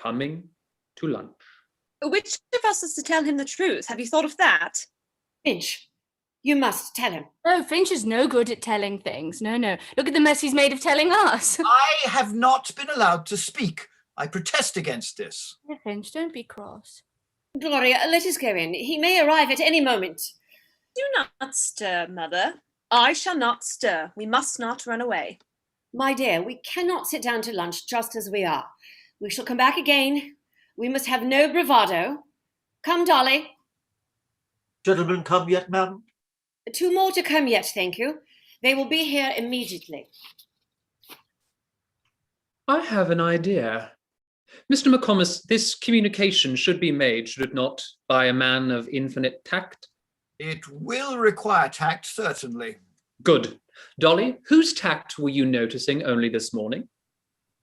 to lunch. Which of us is to tell him the truth? Have you thought of that? Finch, you must tell him. No, Finch is no good at telling things. No. Look at the mess he's made of telling us. I have not been allowed to speak. I protest against this. No, Finch, don't be cross. Gloria, let us go in. He may arrive at any moment. Do not stir, Mother. I shall not stir. We must not run away. My dear, we cannot sit down to lunch just as we are. We shall come back again. We must have no bravado. Come, Dolly. Gentlemen come yet, ma'am? 2 more to come yet, thank you. They will be here immediately. I have an idea. Mr. McComas, this communication should be made, should it not, by a man of infinite tact? It will require tact, certainly. Good. Dolly, whose tact were you noticing only this morning?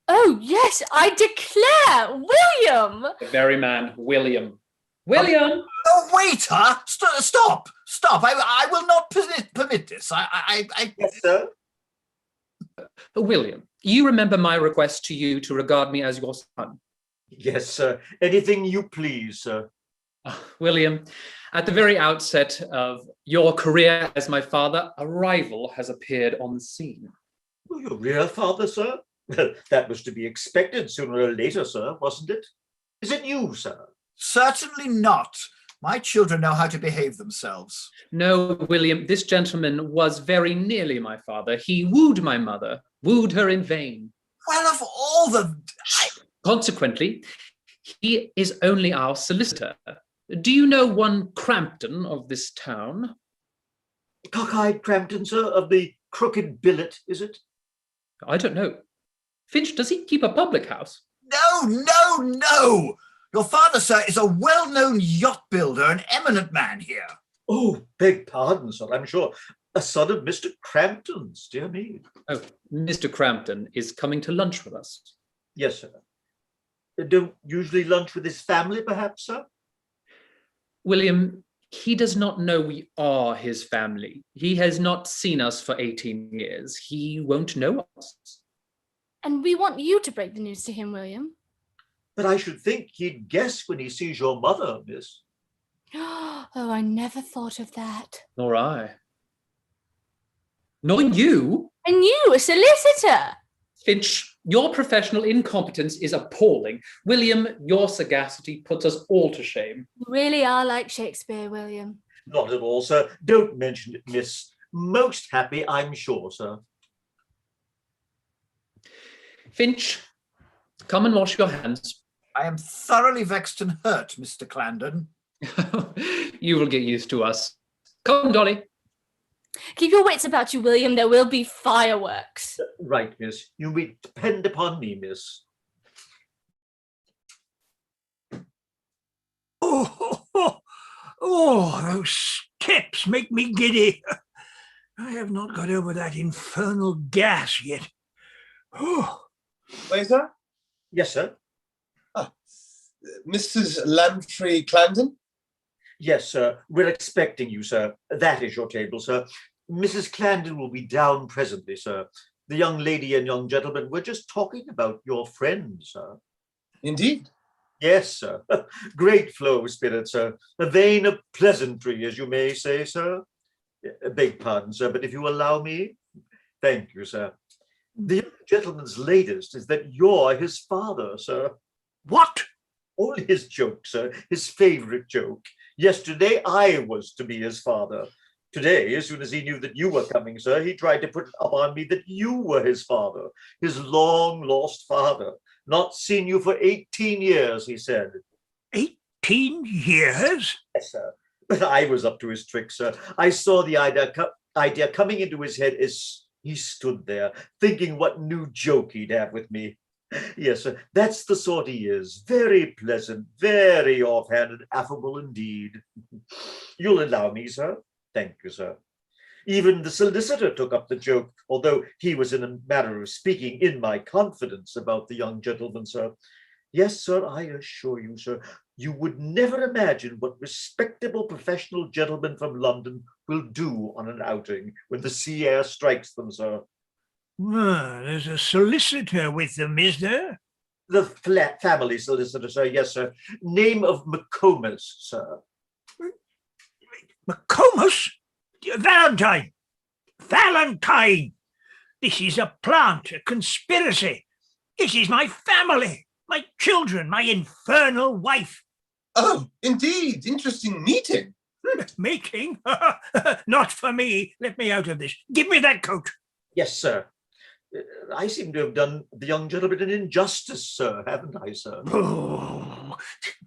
Oh, yes, I declare, William! The very man, William. William! Oh, waiter! Stop! I will not permit this. Yes, sir. William, you remember my request to you to regard me as your son? Yes, sir. Anything you please, sir. William, at the very outset of your career as my father, a rival has appeared on the scene. Oh, your real father, sir? Well, that was to be expected sooner or later, sir, wasn't it? Is it you, sir? Certainly not. My children know how to behave themselves. No, William, this gentleman was very nearly my father. He wooed my mother, wooed her in vain. Well, of all the... Consequently, he is only our solicitor. Do you know one Crampton of this town? Cockeyed Crampton, sir, of the Crooked Billet, is it? I don't know. Finch, does he keep a public house? No! Your father, sir, is a well-known yacht builder, an eminent man here. Oh, beg pardon, sir, I'm sure. A son of Mr. Crampton's, dear me. Oh, Mr. Crampton is coming to lunch with us. Yes, sir. Don't usually lunch with his family, perhaps, sir? William, He does not know we are his family. He has not seen us for 18 years. He won't know us. And we want you to break the news to him, William. But I should think he'd guess when he sees your mother, miss. Oh, I never thought of that. Nor I. Nor you. And you, a solicitor. Finch, your professional incompetence is appalling. William, your sagacity puts us all to shame. You really are like Shakespeare, William. Not at all, sir. Don't mention it, miss. Most happy, I'm sure, sir. Finch, come and wash your hands. I am thoroughly vexed and hurt, Mr. Clandon. You will get used to us. Come, Dolly. Keep your wits about you, William. There will be fireworks. Right, miss. You may depend upon me, miss. Those steps make me giddy. I have not got over that infernal gas yet. Oh. Waiter? Yes, sir. Mrs. Lamprey Clandon? Yes, sir. We're expecting you, sir. That is your table, sir. Mrs. Clandon will be down presently, sir. The young lady and young gentleman were just talking about your friend, sir. Indeed. Yes, sir. Great flow of spirit, sir. A vein of pleasantry, as you may say, sir. Beg pardon, sir, but if you allow me. Thank you, sir. The young gentleman's latest is that you're his father, sir. What? Only his joke, sir. His favorite joke. Yesterday, I was to be his father. Today, as soon as he knew that you were coming, sir, he tried to put it up on me that you were his father, his long-lost father. Not seen you for 18 years, he said. 18 years? Yes, sir. But I was up to his trick, sir. I saw the idea coming into his head as he stood there, thinking what new joke he'd have with me. Yes, sir, that's the sort he is. Very pleasant, very offhand and affable indeed. You'll allow me, sir? Thank you, sir. Even the solicitor took up the joke, although he was in a manner of speaking in my confidence about the young gentleman, sir. Yes, sir, I assure you, sir, you would never imagine what respectable professional gentlemen from London will do on an outing when the sea air strikes them, sir. There's a solicitor with them, is there? The family solicitor, sir. Yes, sir. Name of McComas, sir. McComas? Valentine! Valentine! This is a plant, a conspiracy. This is my family, my children, my infernal wife. Oh, indeed. Interesting meeting. Meeting? Not for me. Let me out of this. Give me that coat. Yes, sir. I seem to have done the young gentleman an injustice, sir, haven't I, sir? Oh,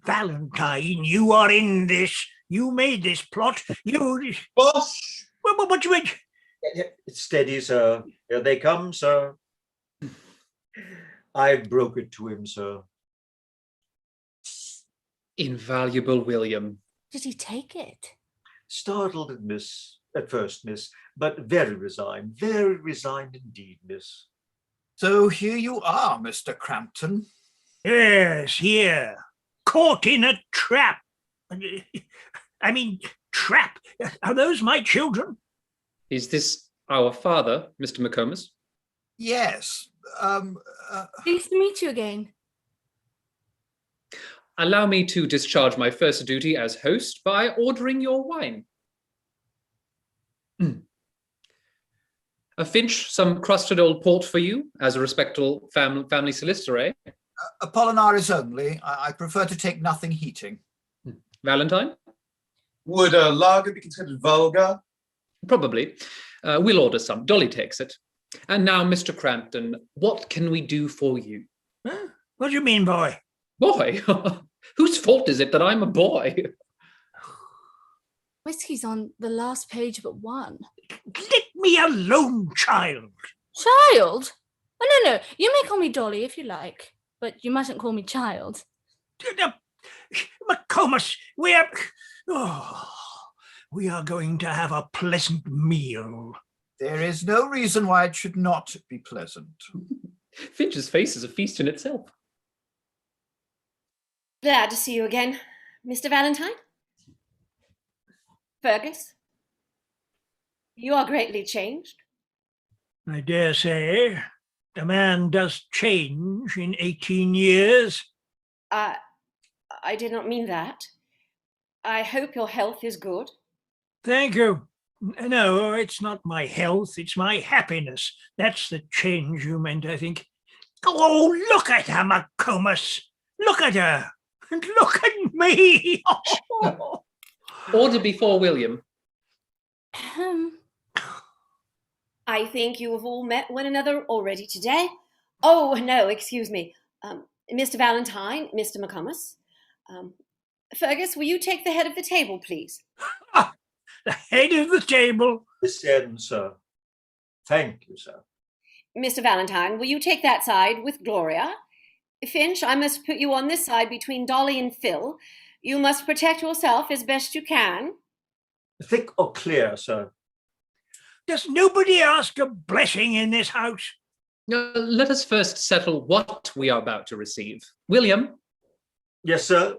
Valentine, you are in this. You made this plot. You... Bosh! What do you mean? It's steady, sir. Here they come, sir. I broke it to him, sir. Invaluable William. Did he take it? Startled at first, miss, but very resigned indeed, miss. So here you are, Mr. Crampton. Yes, here. Caught in a trap. I mean, trap. Are those my children? Is this our father, Mr. McComas? Yes. Pleased to meet you again. Allow me to discharge my first duty as host by ordering your wine. Finch, some crusted old port for you, as a respectable family solicitor, eh? Apollinaris only. I prefer to take nothing heating. Valentine? Would a lager be considered vulgar? Probably. We'll order some. Dolly takes it. And now, Mr. Crampton, what can we do for you? Huh? What do you mean, boy? Boy? Whose fault is it that I'm a boy? Whiskey's on the last page but one. Let me alone, child. Child? Oh, no. You may call me Dolly if you like, but you mustn't call me child. McComas, we are going to have a pleasant meal. There is no reason why it should not be pleasant. Finch's face is a feast in itself. Glad to see you again, Mr. Valentine. Fergus, you are greatly changed. I dare say a man does change in 18 years. I did not mean that. I hope your health is good. Thank you. No, it's not my health, it's my happiness. That's the change you meant, I think. Oh, look at her, McComas. Look at her. And look at me. Order before William. I think you have all met one another already today. Oh, no, excuse me. Mr. Valentine, Mr. McComas. Fergus, will you take the head of the table, please? The head of the table. This end, sir. Thank you, sir. Mr. Valentine, will you take that side with Gloria? Finch, I must put you on this side between Dolly and Phil. You must protect yourself as best you can. Thick or clear, sir? Does nobody ask a blessing in this house? Let us first settle what we are about to receive. William? Yes, sir.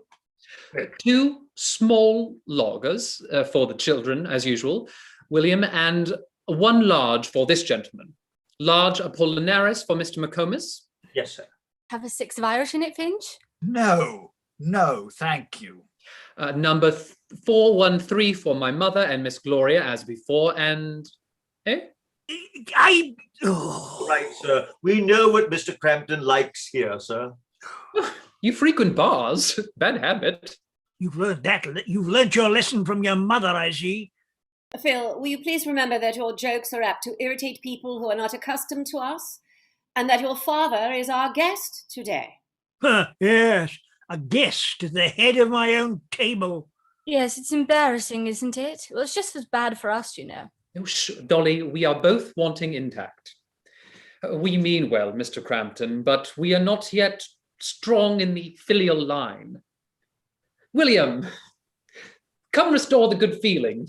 2 small lagers for the children, as usual, William, and 1 large for this gentleman. Large Apollinaris for Mr. McComas. Yes, sir. Have a 6 of Irish in it, Finch? No, thank you. Number 413 for my mother and Miss Gloria, as before, and... Right, sir. We know what Mr. Crampton likes here, sir. You frequent bars. Bad habit. You've learnt your lesson from your mother, I see. Phil, will you please remember that your jokes are apt to irritate people who are not accustomed to us, and that your father is our guest today? Yes, a guest at the head of my own table. Yes, it's embarrassing, isn't it? Well, it's just as bad for us, you know. Oh, Dolly, we are both wanting intact. We mean well, Mr. Crampton, but we are not yet strong in the filial line. William, come restore the good feeling.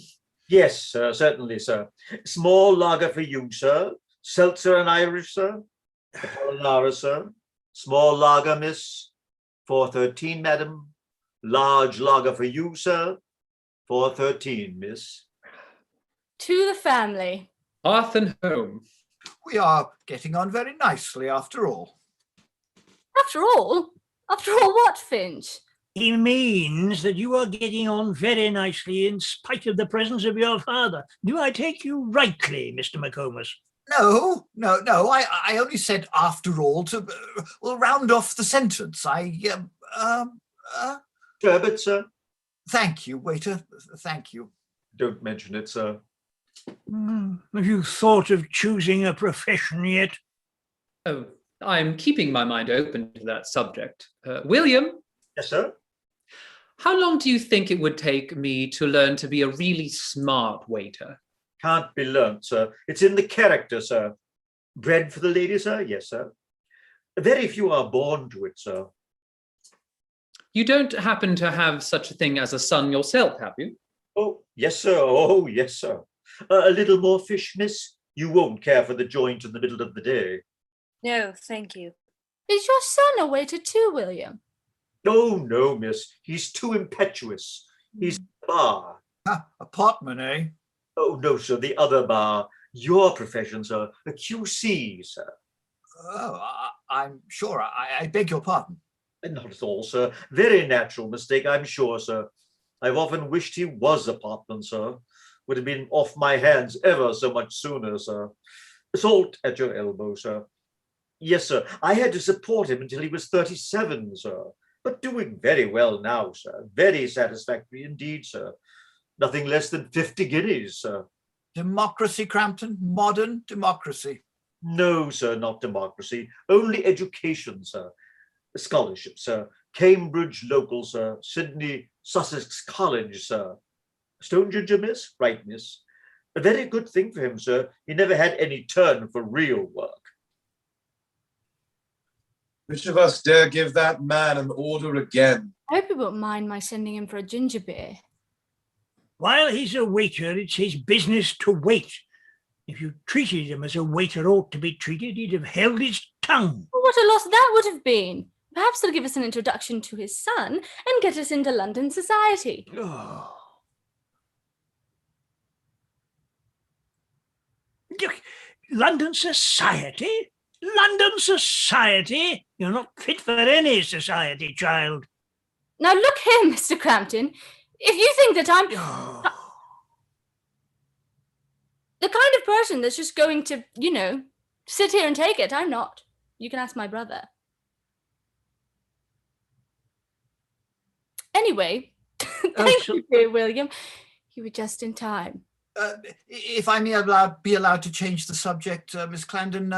Yes, sir, certainly, sir. Small lager for you, sir. Seltzer and Irish, sir. Apollinaris, sir. Small lager, miss. 413, madam. Large lager for you, sir. 413, miss. To the family. Hearth and home. We are getting on very nicely after all. After all? After all what, Finch? He means that you are getting on very nicely in spite of the presence of your father. Do I take you rightly, Mr. McComas? No. I only said after all to round off the sentence. Sherbet, sir. Thank you, waiter. Thank you. Don't mention it, sir. Have you thought of choosing a profession yet? Oh, I'm keeping my mind open to that subject. William? Yes, sir. How long do you think it would take me to learn to be a really smart waiter? Can't be learnt, sir. It's in the character, sir. Bread for the lady, sir? Yes, sir. Very few are born to it, sir. You don't happen to have such a thing as a son yourself, have you? Oh, yes, sir. Oh, yes, sir. A little more fish, miss? You won't care for the joint in the middle of the day. No, thank you. Is your son a waiter too, William? Oh, no, miss. He's too impetuous. He's a bar. A potman, eh? Oh, no, sir. The other bar. Your profession, sir. A QC, sir. Oh, I'm sure. I beg your pardon. Not at all, sir. Very natural mistake, I'm sure, sir. I've often wished he was a potman, sir. Would have been off my hands ever so much sooner, sir. Salt at your elbow, sir. Yes, sir. I had to support him until he was 37, sir. But doing very well now, sir. Very satisfactory indeed, sir. Nothing less than 50 guineas, sir. Democracy, Crampton? Modern democracy? No, sir, not democracy. Only education, sir. Scholarship, sir. Cambridge local, sir. Sydney, Sussex College, sir. Stone ginger, miss? Right, miss. A very good thing for him, sir. He never had any turn for real work. Which of us dare give that man an order again? I hope you won't mind my sending him for a ginger beer. While he's a waiter, it's his business to wait. If you treated him as a waiter ought to be treated, he'd have held his tongue. Well, what a loss that would have been. Perhaps he'll give us an introduction to his son and get us into London society. Oh. London society? London society? You're not fit for any society, child. Now look here, Mr. Crampton. If you think that I'm the kind of person that's just going to, sit here and take it, I'm not. You can ask my brother. Anyway, thank you, dear William. You were just in time. If I may be allowed to change the subject, Miss Clandon,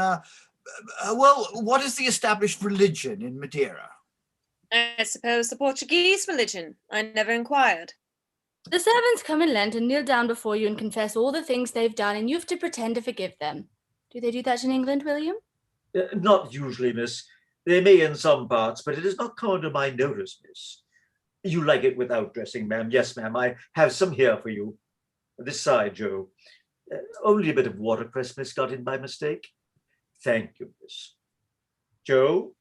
well, what is the established religion in Madeira? I suppose the Portuguese religion. I never inquired. The servants come in Lent and kneel down before you and confess all the things they've done, and you have to pretend to forgive them. Do they do that in England, William? Not usually, miss. They may in some parts, but it has not come under my notice, miss. You like it without dressing, ma'am? Yes, ma'am. I have some here for you. This side, Joe. Only a bit of watercress, miss, got in by mistake. Thank you, miss. Joe,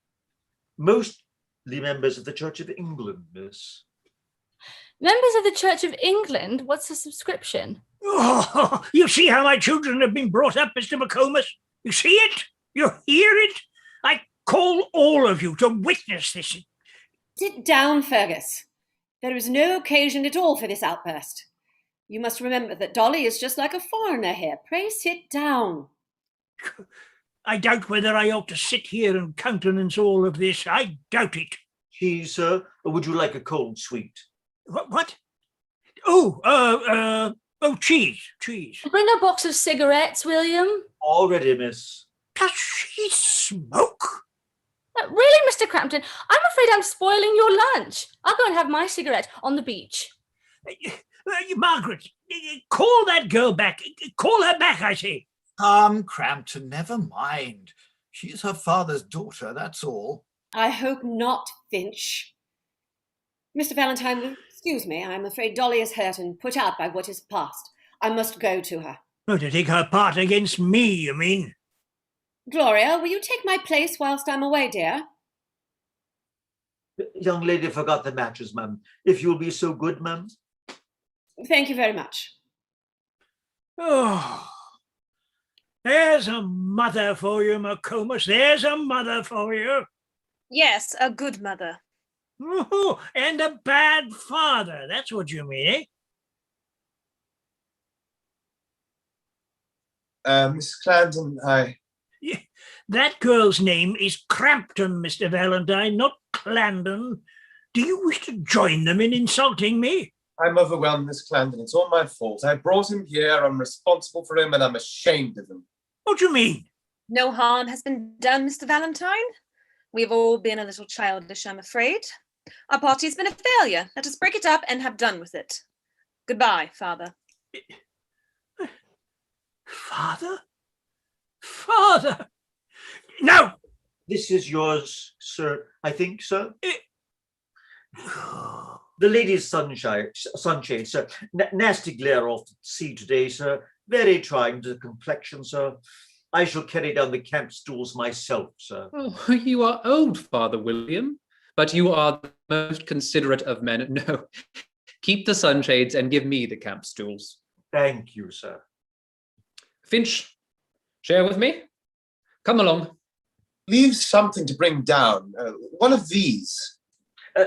mostly members of the Church of England, miss. Members of the Church of England? What's the subscription? Oh, you see how my children have been brought up, Mr. McComas? You see it? You hear it? I call all of you to witness this. Sit down, Fergus. There is no occasion at all for this outburst. You must remember that Dolly is just like a foreigner here. Pray sit down. I doubt whether I ought to sit here and countenance all of this. I doubt it. Cheese, sir, or would you like a cold sweet? What? Oh, cheese. Bring a box of cigarettes, William. Already, miss. Does she smoke? Really, Mr. Crampton? I'm afraid I'm spoiling your lunch. I'll go and have my cigarette on the beach. Margaret, call that girl back. Call her back, I say. Crampton, never mind. She's her father's daughter, that's all. I hope not, Finch. Mr. Valentine, excuse me. I'm afraid Dolly is hurt and put out by what has passed. I must go to her. Oh, to take her part against me, you mean? Gloria, will you take my place whilst I'm away, dear? The young lady forgot the matches, ma'am. If you'll be so good, ma'am. Thank you very much. Oh, there's a mother for you, McComas. There's a mother for you. Yes, a good mother. Oh, and a bad father. That's what you mean, eh? Miss Clandon, That girl's name is Crampton, Mr. Valentine, not Clandon. Do you wish to join them in insulting me? I'm overwhelmed, Miss Clandon. It's all my fault. I brought him here, I'm responsible for him, and I'm ashamed of him. What do you mean? No harm has been done, Mr. Valentine. We've all been a little childish, I'm afraid. Our party's been a failure. Let us break it up and have done with it. Goodbye, Father. Father? No! This is yours, sir, I think, sir. The lady's sunshade, sir. Nasty glare off the sea today, sir. Very trying to the complexion, sir. I shall carry down the camp stools myself, sir. Oh, you are old, Father William, but you are the most considerate of men. No, keep the sunshades and give me the camp stools. Thank you, sir. Finch, share with me. Come along. Leave something to bring down. One of these.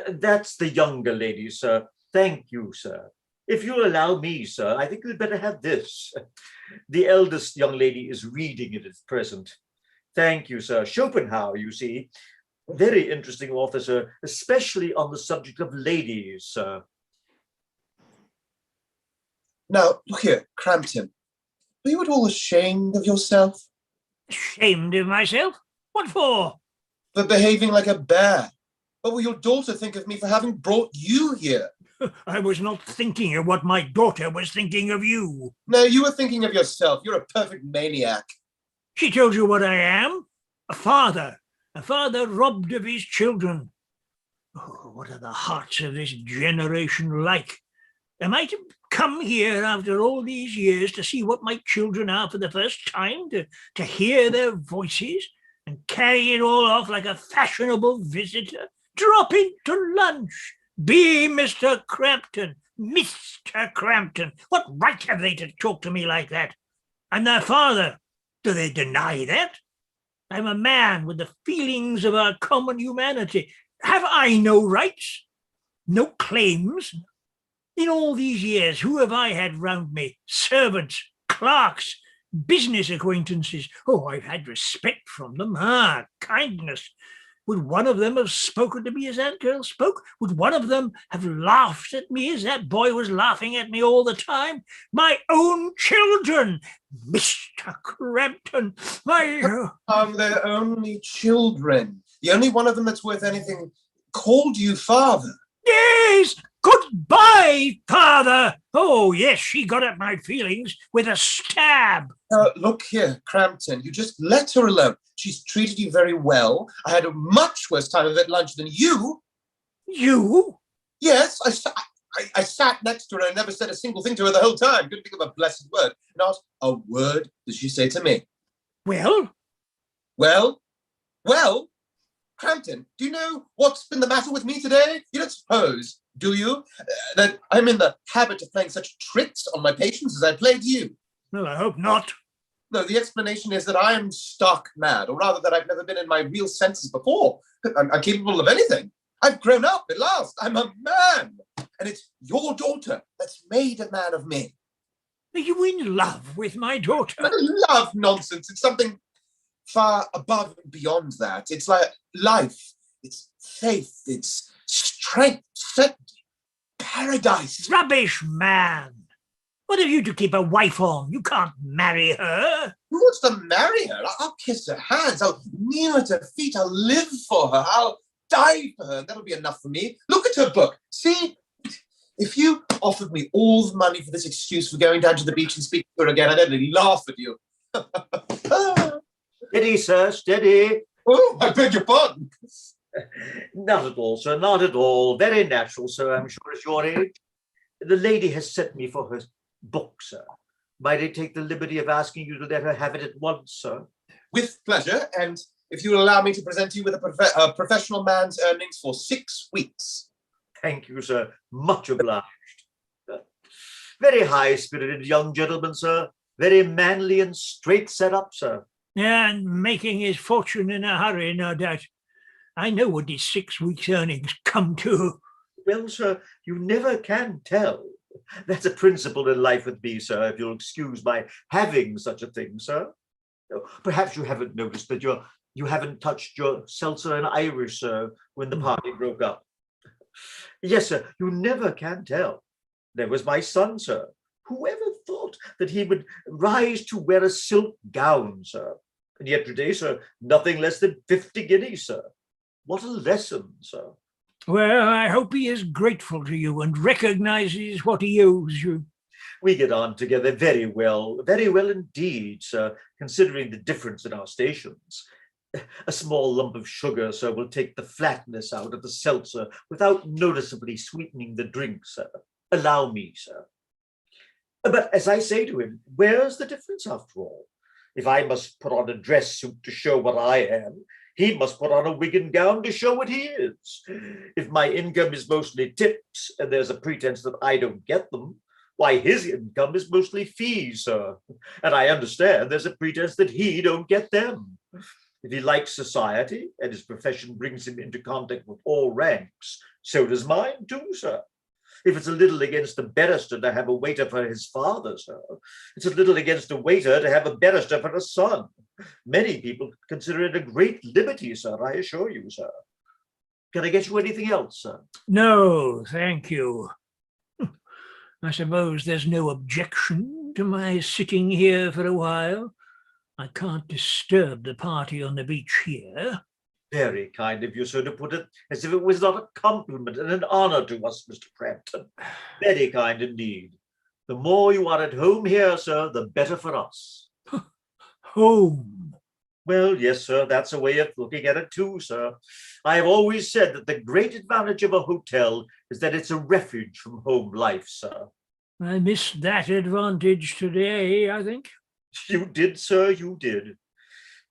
That's the younger lady, sir. Thank you, sir. If you'll allow me, sir, I think you'd better have this. The eldest young lady is reading it at present. Thank you, sir. Schopenhauer, you see. Very interesting author, sir, especially on the subject of ladies, sir. Now, look here, Crampton. Are you at all ashamed of yourself? Ashamed of myself? What for? For behaving like a bear. What will your daughter think of me for having brought you here? I was not thinking of what my daughter was thinking of you. No, you were thinking of yourself. You're a perfect maniac. She told you what I am? A father robbed of his children. Oh, what are the hearts of this generation like? Am I to come here after all these years to see what my children are for the first time, to hear their voices and carry it all off like a fashionable visitor? Drop in to lunch. Be Mr. Crampton. Mr. Crampton. What right have they to talk to me like that? I'm their father. Do they deny that? I'm a man with the feelings of our common humanity. Have I no rights? No claims? In all these years, who have I had round me? Servants, clerks, business acquaintances. Oh, I've had respect from them. Kindness. Would one of them have spoken to me as that girl spoke? Would one of them have laughed at me as that boy was laughing at me all the time? My own children, Mr. Crampton, my... Their only children. The only one of them that's worth anything called you father. Yes! Goodbye, father! Oh, yes, she got at my feelings with a stab. Look here, Crampton, you just let her alone. She's treated you very well. I had a much worse time of it at lunch than you. You? Yes, I sat next to her and never said a single thing to her the whole time. Couldn't think of a blessed word. Not a word did she say to me. Well? Well? Crampton, do you know what's been the matter with me today? You don't suppose, do you, that I'm in the habit of playing such tricks on my patients as I played you? Well, I hope not. No, the explanation is that I am stark mad, or rather that I've never been in my real senses before. I'm capable of anything. I've grown up at last. I'm a man. And it's your daughter that's made a man of me. Are you in love with my daughter? Love nonsense. It's something far above and beyond that. It's like life. It's faith. It's strength, certainty, paradise. Rubbish, man. What have you to keep a wife on? You can't marry her. Who wants to marry her? I'll kiss her hands. I'll kneel at her feet. I'll live for her. I'll die for her. That'll be enough for me. Look at her book. See? If you offered me all the money for this excuse for going down to the beach and speaking to her again, I'd only laugh at you. Steady, sir, steady. Oh, I beg your pardon. Not at all, sir, not at all. Very natural, sir, I'm sure, at your age. The lady has sent me for her book, sir. Might I take the liberty of asking you to let her have it at once, sir? With pleasure, and if you will allow me to present you with a professional man's earnings for 6 weeks. Thank you, sir. Much obliged. Very high-spirited young gentleman, sir. Very manly and straight set up, sir. And making his fortune in a hurry, no doubt. I know what his 6 weeks' earnings come to. Well, sir, you never can tell. That's a principle in life with me, sir, if you'll excuse my having such a thing, sir. Perhaps you haven't noticed that you haven't touched your seltzer and Irish, sir, when the party broke up. Yes, sir, you never can tell. There was my son, sir. Whoever thought that he would rise to wear a silk gown, sir? And yet today, sir, nothing less than 50 guineas, sir. What a lesson, sir. Well, I hope he is grateful to you and recognizes what he owes you. We get on together very well indeed, sir, considering the difference in our stations. A small lump of sugar, sir, will take the flatness out of the seltzer without noticeably sweetening the drink, sir. Allow me, sir. But as I say to him, where's the difference after all? If I must put on a dress suit to show what I am, he must put on a wig and gown to show what he is. If my income is mostly tips and there's a pretense that I don't get them, why, his income is mostly fees, sir. And I understand there's a pretense that he don't get them. If he likes society and his profession brings him into contact with all ranks, so does mine too, sir. If it's a little against a barrister to have a waiter for his father, sir, it's a little against a waiter to have a barrister for a son. Many people consider it a great liberty, sir, I assure you, sir. Can I get you anything else, sir? No, thank you. I suppose there's no objection to my sitting here for a while. I can't disturb the party on the beach here. Very kind of you, sir, to put it as if it was not a compliment and an honor to us, Mr. Crampton. Very kind indeed. The more you are at home here, sir, the better for us. Home? Well, yes, sir, that's a way of looking at it too, sir. I have always said that the great advantage of a hotel is that it's a refuge from home life, sir. I missed that advantage today, I think. You did, sir, you did.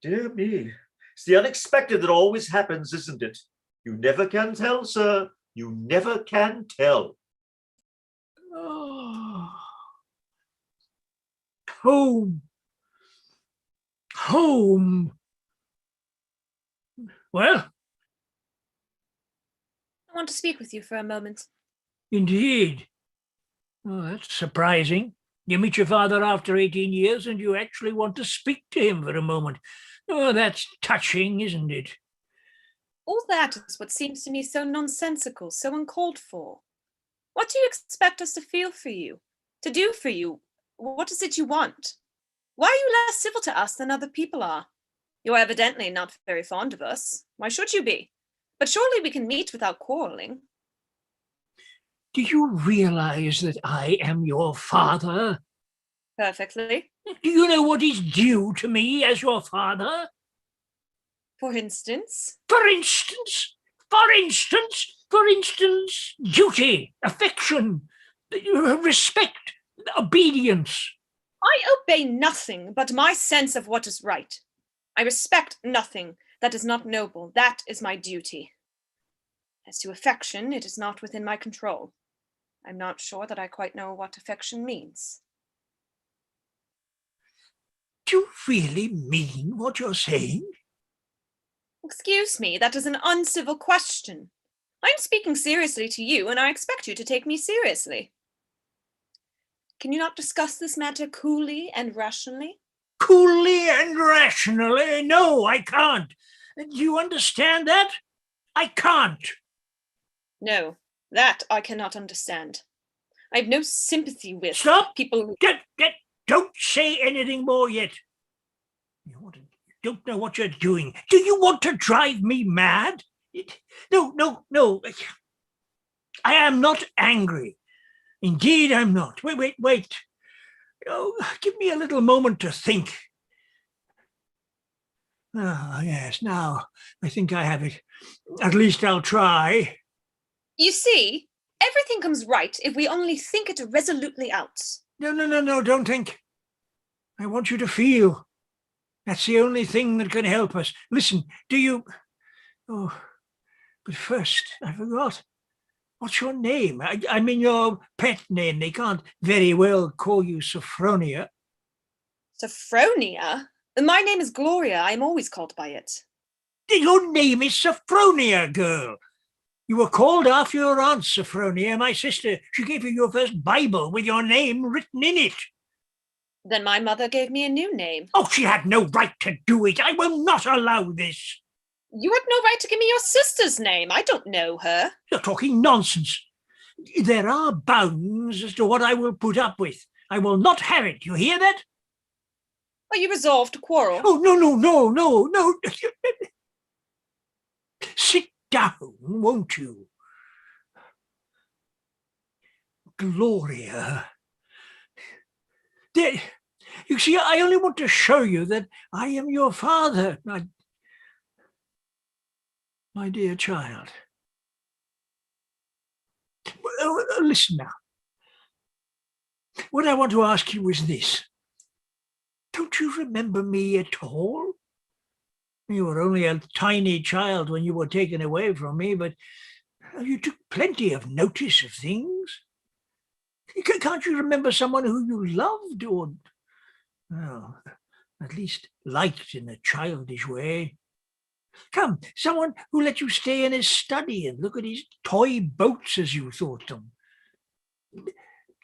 Dear me. It's the unexpected that always happens, isn't it? You never can tell, sir. You never can tell. Oh. Home. Home. Well, I want to speak with you for a moment. indeed. Oh, that's surprising. You meet your father after 18 years and you actually want to speak to him for a moment. Oh, that's touching, isn't it? All that is what seems to me so nonsensical, so uncalled for. What do you expect us to feel for you? To do for you? What is it you want? Why are you less civil to us than other people are? You are evidently not very fond of us. Why should you be? But surely we can meet without quarrelling. Do you realize that I am your father? Perfectly. Do you know what is due to me as your father? For instance? For instance, duty, affection, respect, obedience. I obey nothing but my sense of what is right. I respect nothing that is not noble. That is my duty. As to affection, it is not within my control. I'm not sure that I quite know what affection means. Do you really mean what you're saying? Excuse me, that is an uncivil question. I'm speaking seriously to you, and I expect you to take me seriously. Can you not discuss this matter coolly and rationally? Coolly and rationally? No, I can't. Do you understand that? I can't. No, that I cannot understand. I have no sympathy with Stop! people who... Don't say anything more yet. You don't know what you're doing. Do you want to drive me mad? No. I am not angry. Indeed, I'm not. Wait. Oh, give me a little moment to think. Ah, yes, now I think I have it. At least I'll try. You see, everything comes right if we only think it resolutely out. No, don't think. I want you to feel. That's the only thing that can help us. Listen, do you... Oh, but first, I forgot. What's your name? I mean your pet name. They can't very well call you Sophronia. Sophronia? My name is Gloria. I'm always called by it. Your name is Sophronia, girl. You were called after your aunt, Sophronia, my sister. She gave you your first Bible with your name written in it. Then my mother gave me a new name. Oh, she had no right to do it. I will not allow this. You had no right to give me your sister's name. I don't know her. You're talking nonsense. There are bounds as to what I will put up with. I will not have it. You hear that? Are you resolved to quarrel? Oh, no. Sit down, won't you? Gloria. There, you see, I only want to show you that I am your father, my dear child. Listen now. What I want to ask you is this. Don't you remember me at all? You were only a tiny child when you were taken away from me, but you took plenty of notice of things. Can't you remember someone who you loved or, well, at least liked in a childish way? Come, someone who let you stay in his study and look at his toy boats as you thought them.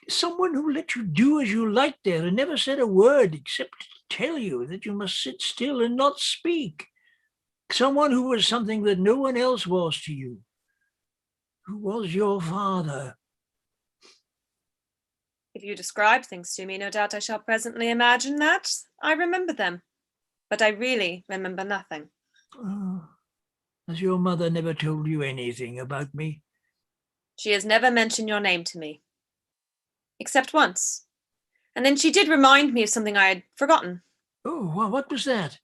Someone who let you do as you liked there and never said a word except to tell you that you must sit still and not speak. Someone who was something that no one else was to you. Who was your father. If you describe things to me, no doubt I shall presently imagine that I remember them. But I really remember nothing. Oh, has your mother never told you anything about me? She has never mentioned your name to me. Except once. And then she did remind me of something I had forgotten. Oh, well, what was that?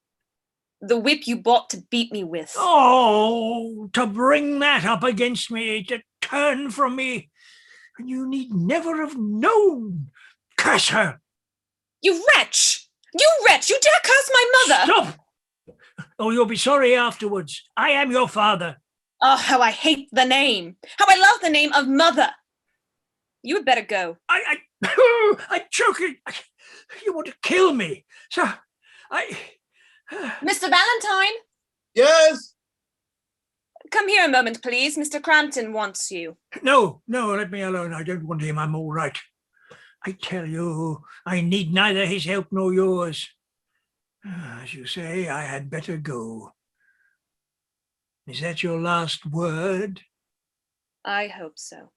The whip you bought to beat me with. Oh, to bring that up against me, to turn from me. And you need never have known. Curse her! You wretch! You wretch! You dare curse my mother! Stop! Oh, you'll be sorry afterwards. I am your father. Oh, how I hate the name. How I love the name of mother. You had better go. I'm choking. You want to kill me. So, Mr. Valentine, Yes? come here a moment, please. Mr. Crampton wants you. No, let me alone. I don't want him. I'm all right. I tell you, I need neither his help nor yours. As you say, I had better go. Is that your last word? I hope so.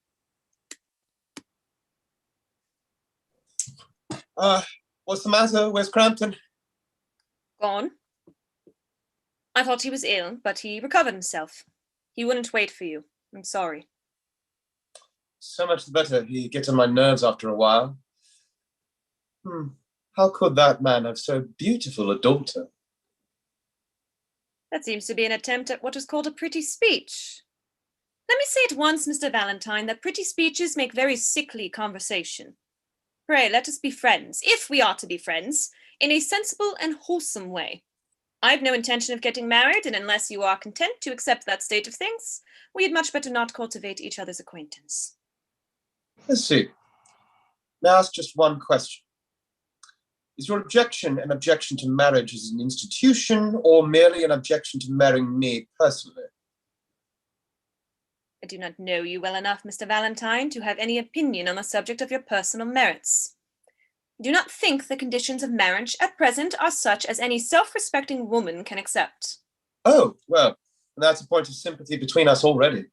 What's the matter? Where's Crampton? Gone. I thought he was ill, but he recovered himself. He wouldn't wait for you. I'm sorry. So much the better. He gets on my nerves after a while. How could that man have so beautiful a daughter? That seems to be an attempt at what is called a pretty speech. Let me say at once, Mr. Valentine, that pretty speeches make very sickly conversation. Pray, let us be friends, if we are to be friends, in a sensible and wholesome way. I've no intention of getting married, and unless you are content to accept that state of things, we had much better not cultivate each other's acquaintance. Let's see. May I ask just one question? Is your objection an objection to marriage as an institution, or merely an objection to marrying me personally? I do not know you well enough, Mr. Valentine, to have any opinion on the subject of your personal merits. I do not think the conditions of marriage at present are such as any self-respecting woman can accept. Oh, well, that's a point of sympathy between us already.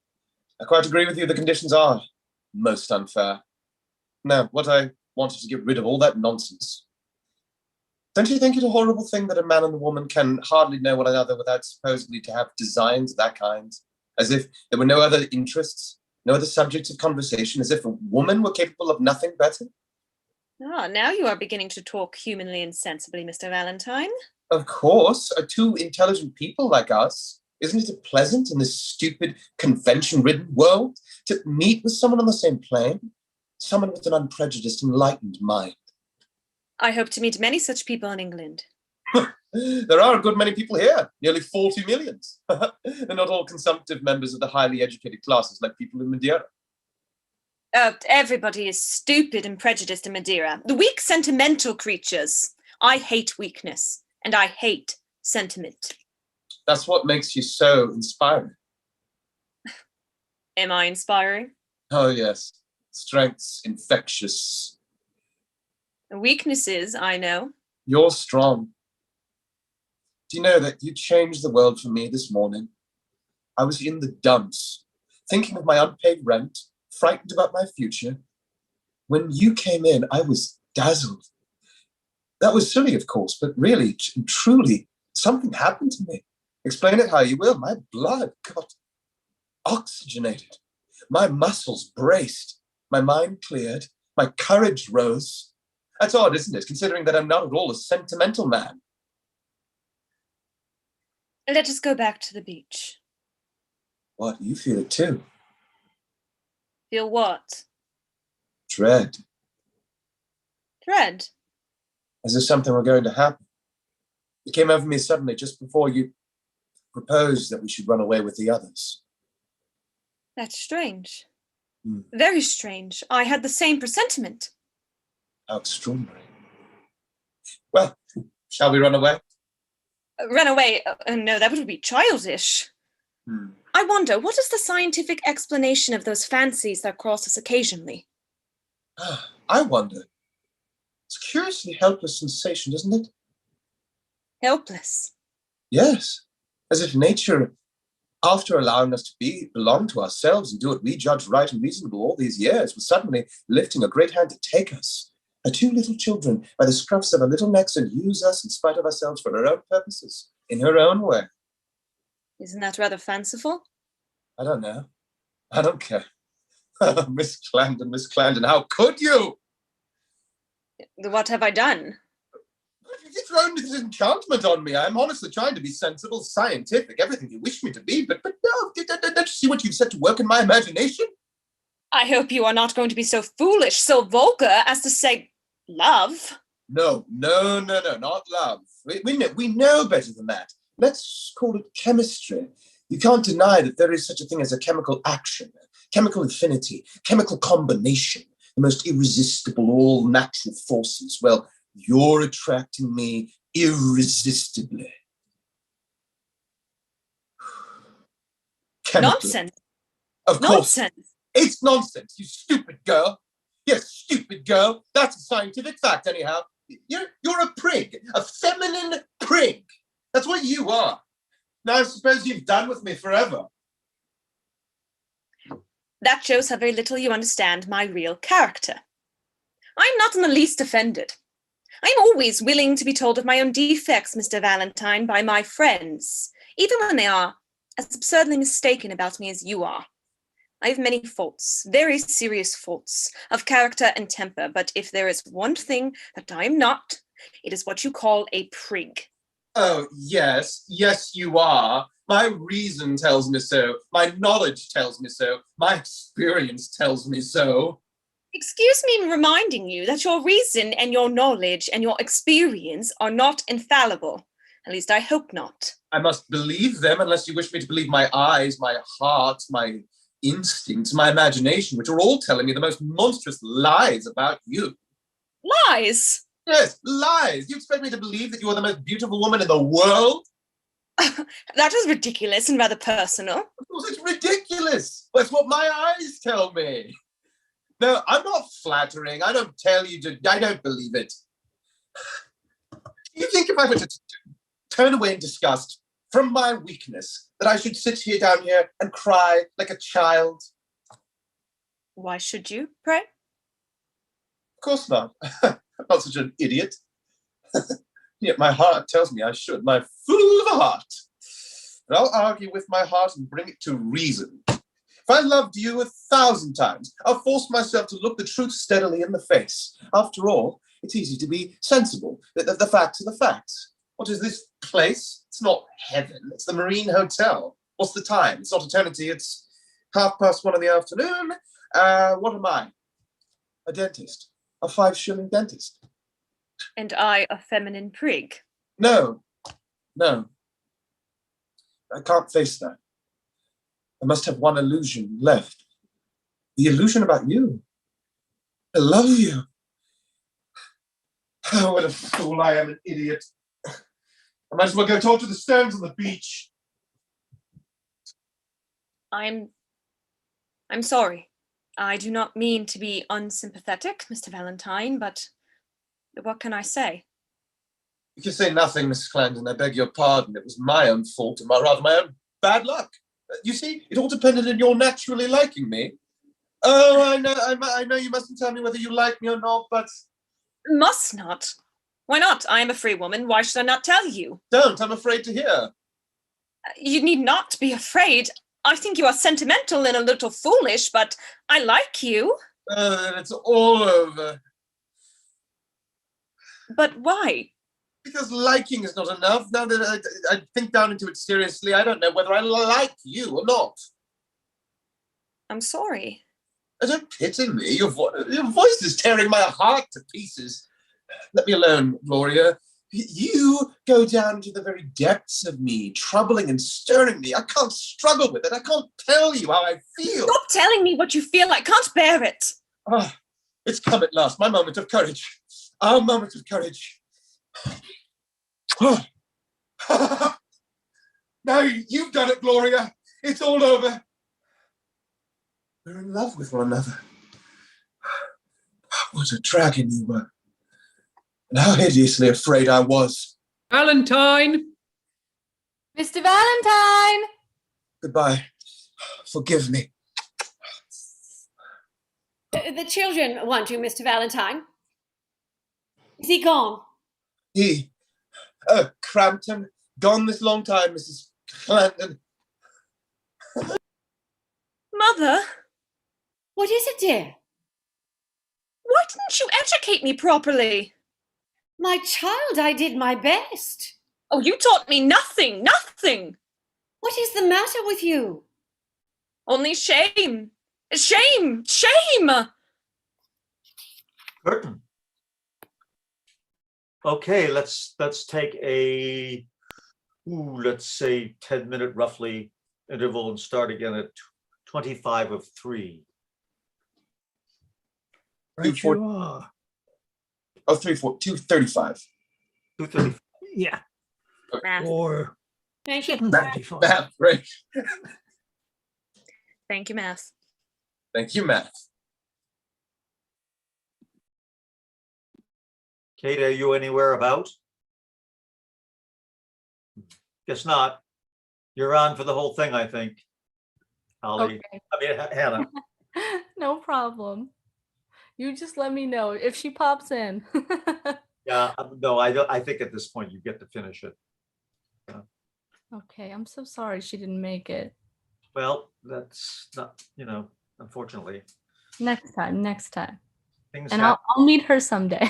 I quite agree with you, the conditions are most unfair. Now, what I wanted to get rid of all that nonsense. Don't you think it a horrible thing that a man and a woman can hardly know one another without supposedly to have designs of that kind? As if there were no other interests, no other subjects of conversation, as if a woman were capable of nothing better? Ah, now you are beginning to talk humanly and sensibly, Mr. Valentine. Of course, two intelligent people like us. Isn't it pleasant in this stupid, convention-ridden world to meet with someone on the same plane? Someone with an unprejudiced, enlightened mind. I hope to meet many such people in England. There are a good many people here, nearly 40 millions. They're not all consumptive members of the highly educated classes like people in Madeira. Everybody is stupid and prejudiced in Madeira. The weak, sentimental creatures. I hate weakness, and I hate sentiment. That's what makes you so inspiring. Am I inspiring? Oh, yes. Strength's infectious. Weaknesses, I know. You're strong. Do you know that you changed the world for me this morning? I was in the dumps, thinking of my unpaid rent, frightened about my future. When you came in, I was dazzled. That was silly, of course, but really, truly, something happened to me. Explain it how you will. My blood got oxygenated. My muscles braced. My mind cleared. My courage rose. That's odd, isn't it, considering that I'm not at all a sentimental man? Let us go back to the beach. What, you feel it too? Feel what? Dread. Dread? As if something were going to happen. It came over me suddenly just before you proposed that we should run away with the others. That's strange. Very strange. I had the same presentiment. How extraordinary. Well, shall we run away? Run away? No, that would be childish. I wonder, what is the scientific explanation of those fancies that cross us occasionally? I wonder. It's a curiously helpless sensation, isn't it? Helpless? Yes. As if nature, after allowing us to belong to ourselves and do what we judge right and reasonable all these years, was suddenly lifting a great hand to take us, our two little children, by the scruffs of our little necks and use us in spite of ourselves for her own purposes, in her own way. Isn't that rather fanciful? I don't know. I don't care. Miss Clandon, how could you? What have I done? You've thrown this enchantment on me. I'm honestly trying to be sensible, scientific, everything you wish me to be, but no, don't you see what you've set to work in my imagination? I hope you are not going to be so foolish, so vulgar as to say love. No, not love. We know better than that. Let's call it chemistry. You can't deny that there is such a thing as a chemical action, chemical affinity, chemical combination, the most irresistible of all natural forces. Well, you're attracting me irresistibly. chemically. Nonsense. Of course. Nonsense. It's nonsense, you stupid girl. Yes, stupid girl. That's a scientific fact, anyhow. You're a prig, a feminine prig. That's what you are. Now I suppose you've done with me forever. That shows how very little you understand my real character. I'm not in the least offended. I'm always willing to be told of my own defects, Mr. Valentine, by my friends, even when they are as absurdly mistaken about me as you are. I have many faults, very serious faults, of character and temper, but if there is one thing that I am not, it is what you call a prig. Oh, yes, you are. My reason tells me so. My knowledge tells me so. My experience tells me so. Excuse me in reminding you that your reason and your knowledge and your experience are not infallible. At least I hope not. I must believe them unless you wish me to believe my eyes, my heart, my instincts, my imagination, which are all telling me the most monstrous lies about you. Lies? Yes, lies. You expect me to believe that you are the most beautiful woman in the world? That is ridiculous and rather personal. Of course, it's ridiculous. That's what my eyes tell me. No, I'm not flattering. I don't tell you to. I don't believe it. You think if I were to turn away in disgust from my weakness, that I should sit here down here and cry like a child? Why should you, pray? Of course not. I'm not such an idiot. Yet my heart tells me I should. My fool of a heart. But I'll argue with my heart and bring it to reason. If I loved you 1,000 times, I'll force myself to look the truth steadily in the face. After all, it's easy to be sensible. The facts are the facts. What is this place? It's not heaven. It's the Marine Hotel. What's the time? It's not eternity. It's 1:30 in the afternoon. What am I? A dentist. A 5-shilling dentist. And I a feminine prig. No. I can't face that. I must have one illusion left. The illusion about you. I love you. Oh, what a fool I am, an idiot. I might as well go talk to the stones on the beach. I'm sorry. I do not mean to be unsympathetic, Mr. Valentine, but what can I say? You can say nothing, Mrs. Clandon. I beg your pardon. It was my own fault, and rather my own bad luck. You see, it all depended on your naturally liking me. Oh, I know you mustn't tell me whether you like me or not, but... Must not? Why not? I am a free woman. Why should I not tell you? Don't. I'm afraid to hear. You need not be afraid. I think you are sentimental and a little foolish, but I like you. Then it's all over. But why? Because liking is not enough. Now that I think down into it seriously, I don't know whether I like you or not. I'm sorry. Don't pity me. Your voice is tearing my heart to pieces. Let me alone, Gloria. You go down to the very depths of me, troubling and stirring me. I can't struggle with it. I can't tell you how I feel. Stop telling me what you feel. I can't bear it. Ah, it's come at last. My moment of courage. Our moment of courage. Now you've done it, Gloria. It's all over. We're in love with one another. What a dragon you were. And how hideously afraid I was. Valentine! Mr. Valentine! Goodbye. Forgive me. The children want you, Mr. Valentine. Is he gone? Crampton. Gone this long time, Mrs. Clandon. Mother, What is it, dear? why didn't you educate me properly? My child, I did my best. Oh, you taught me nothing. What is the matter with you? Only shame. Shame. Curtain. Okay, let's take a, let's say 10-minute roughly interval and start again at 25 of 3. Right you are. Oh, 2:35. 2:30. Yeah. Math. Or Thank you. 7:35. Math, right. Thank you, Math. Thank you, Matt. Kate, are you anywhere about? Guess not. You're on for the whole thing, I think. Holly, Okay. I mean, Hannah. No problem. You just let me know if she pops in. Yeah, no, I don't. I think at this point you get to finish it. Okay, I'm so sorry she didn't make it. Well, that's not, unfortunately, Next time, next time. things And happen. I'll meet her someday.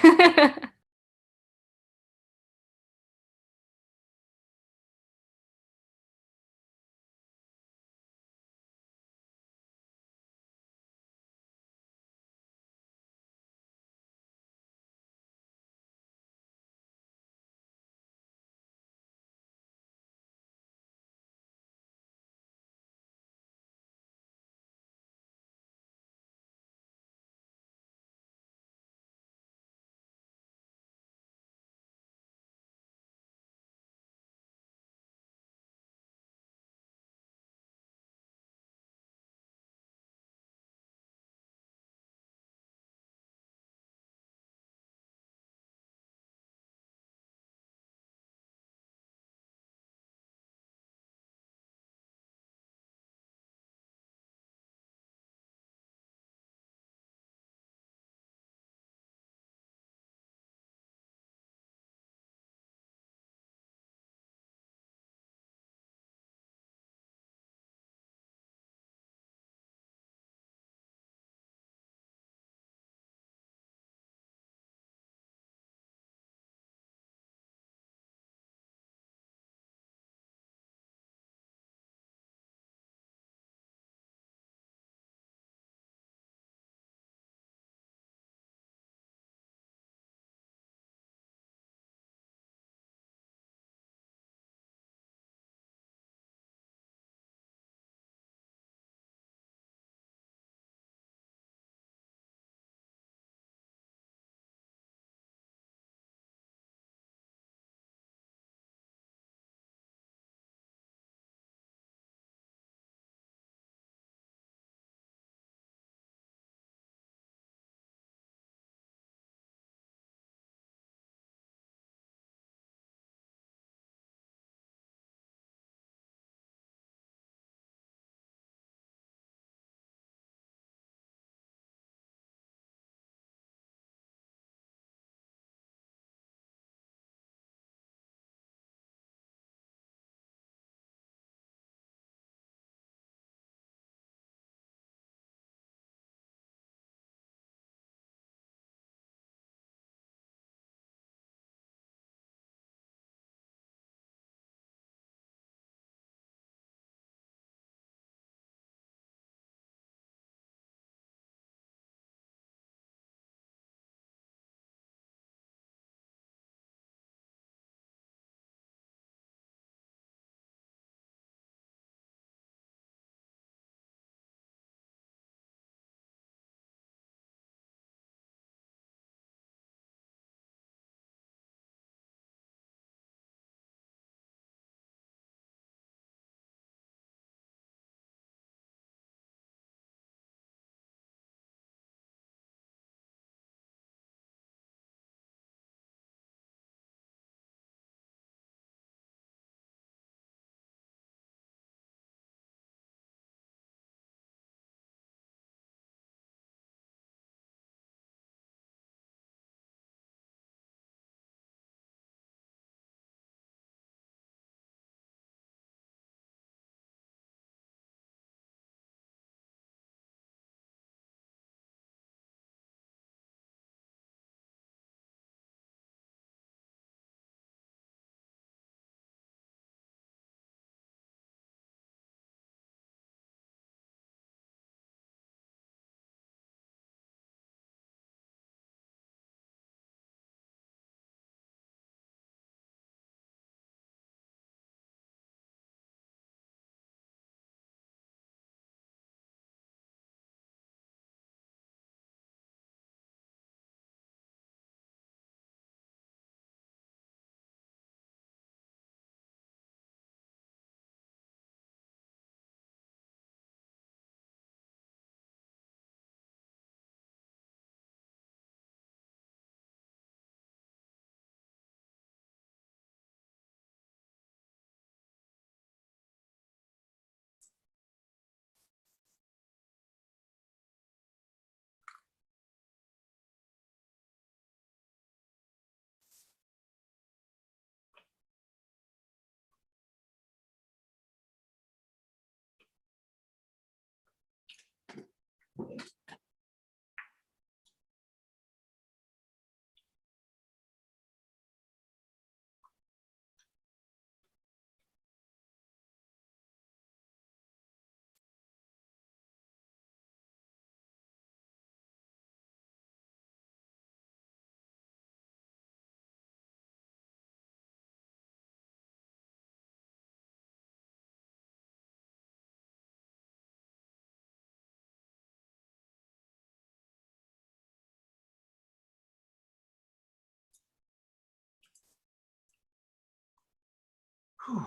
Whew.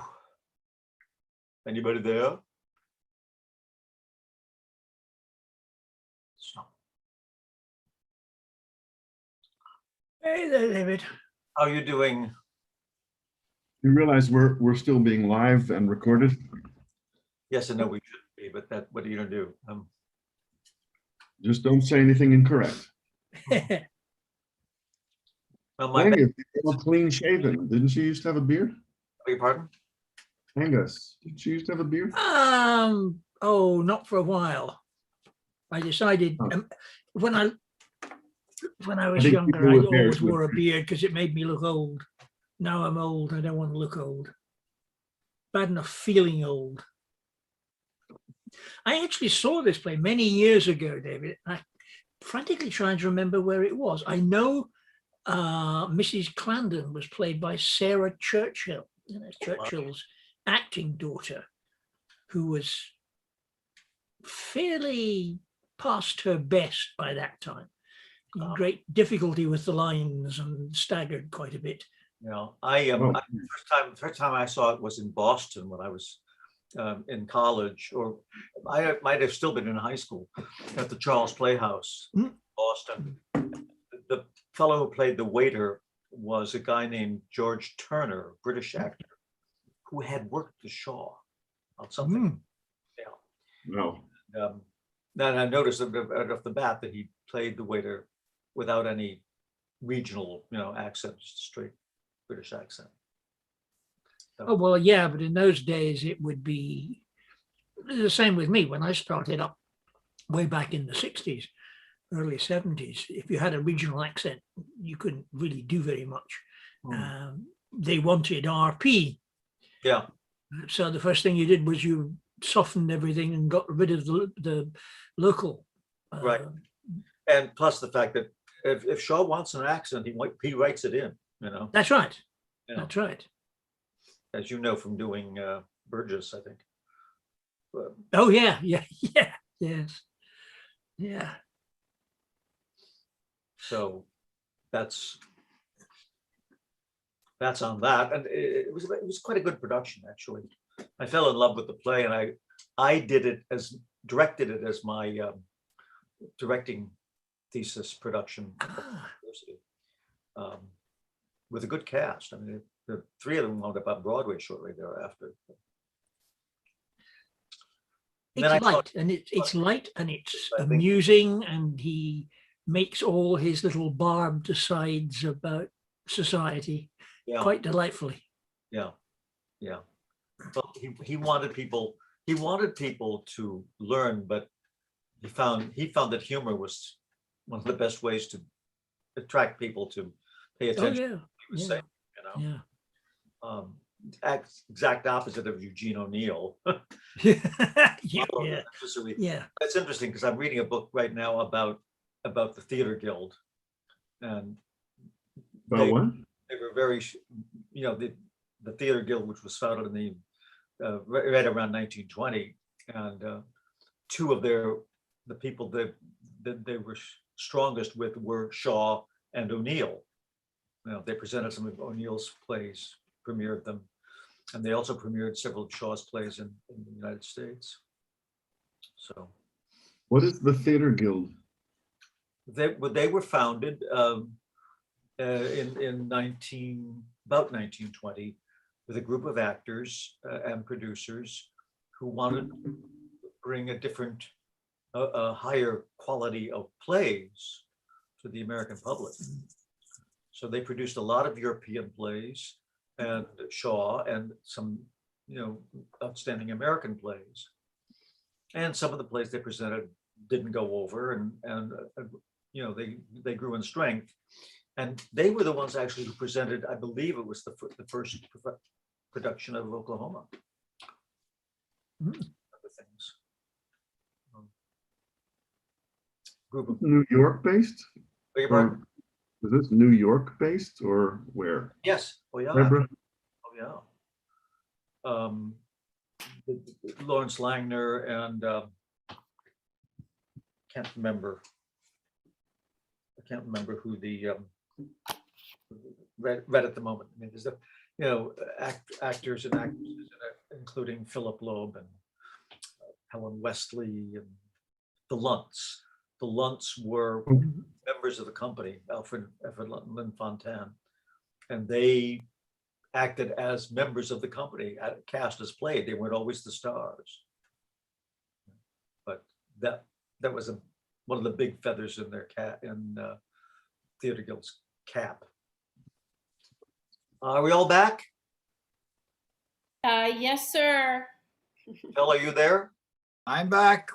Anybody there? So, Hey there, David. how are you doing? You realize we're still being live and recorded? Yes, I know we should be, but what are you gonna do? Just don't say anything incorrect. Well, my Angus, you're all clean shaven. Didn't she used to have a beard? beg your pardon? Angus, did she used to have a beard? Oh, not for a while. I decided Oh. when I was think younger, people I with beards always would wore a appreciate beard because it made me look old. Now I'm old. I don't want to look old. Bad enough feeling old. I actually saw this play many years ago, David. I'm frantically trying to remember where it was. I know Mrs. Clandon was played by Sarah Churchill, Churchill's acting daughter, who was fairly past her best by that time. In great difficulty with the lines and staggered quite a bit. You know, I Oh. first time I saw it was in Boston when I was in college, or I might have still been in high school at the Charles Playhouse, Boston. The fellow who played the waiter was a guy named George Turner, British actor, who had worked with Shaw on something. No. Then I noticed right off the bat that he played the waiter without any regional, accent, just a straight British accent. Oh, well, yeah, but in those days it would be the same with me when I started up way back in the 60s, early 70s. If you had a regional accent, you couldn't really do very much. They wanted RP. Yeah. So the first thing you did was you softened everything and got rid of the local. Right. And plus the fact that if Shaw wants an accent, he writes it in, That's right. Yeah. That's right. As you know from doing Burgess, I think. But, Oh, yeah. Yes. Yeah. so that's on that. And it was quite a good production, actually. I fell in love with the play, and I directed it as my directing thesis production at the university, with a good cast. I mean, the three of them wound up on Broadway shortly thereafter. It's light, and it's light, and it's amusing, and he makes all his little barbed asides about society quite delightfully. Yeah. Well, he wanted people to learn, but he found that humor was one of the best ways to attract people to pay attention to what he was saying. Exact opposite of Eugene O'Neill. Yeah. That's interesting because I'm reading a book right now about the Theater Guild, and About what? they were very, the Theater Guild, which was founded in the right around 1920, and two of the people that they were strongest with were Shaw and O'Neill. They presented some of O'Neill's plays, premiered them, and they also premiered several of Shaw's plays in the United States. So, what is the Theater Guild? They were founded in about 1920 with a group of actors and producers who wanted to bring a higher quality of plays to the American public. So they produced a lot of European plays and Shaw and some, outstanding American plays. And some of the plays they presented didn't go over, and they grew in strength. And they were the ones actually who presented, I believe it was the first production of Oklahoma. Other things. Group of New York based? Beg your pardon? Is this New York based or where? Yes. Oh yeah. Debra? Oh yeah. Lawrence Langner and I can't remember who the read at the moment. I mean, there's actors and actresses, including Philip Loeb and Helen Wesley and the Lunts. The Lunts were members of the company, Alfred Lynn Fontaine, and they acted as members of the company, cast as played. They weren't always the stars, but that was one of the big feathers in their cap, in Theatre Guild's cap. Are we all back? Yes, sir. Phil, are you there? I'm back.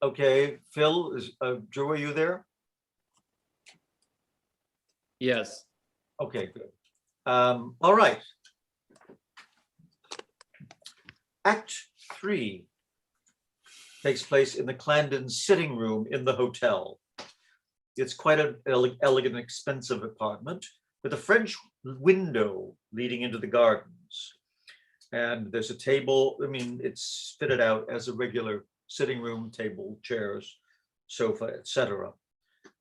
Okay, Phil, Drew, are you there? Yes. Okay, good. All right. Act 3 takes place in the Clandon sitting room in the hotel. It's quite an elegant and expensive apartment with a French window leading into the gardens. And there's a table. I mean, it's fitted out as a regular sitting room, table, chairs, sofa, etc.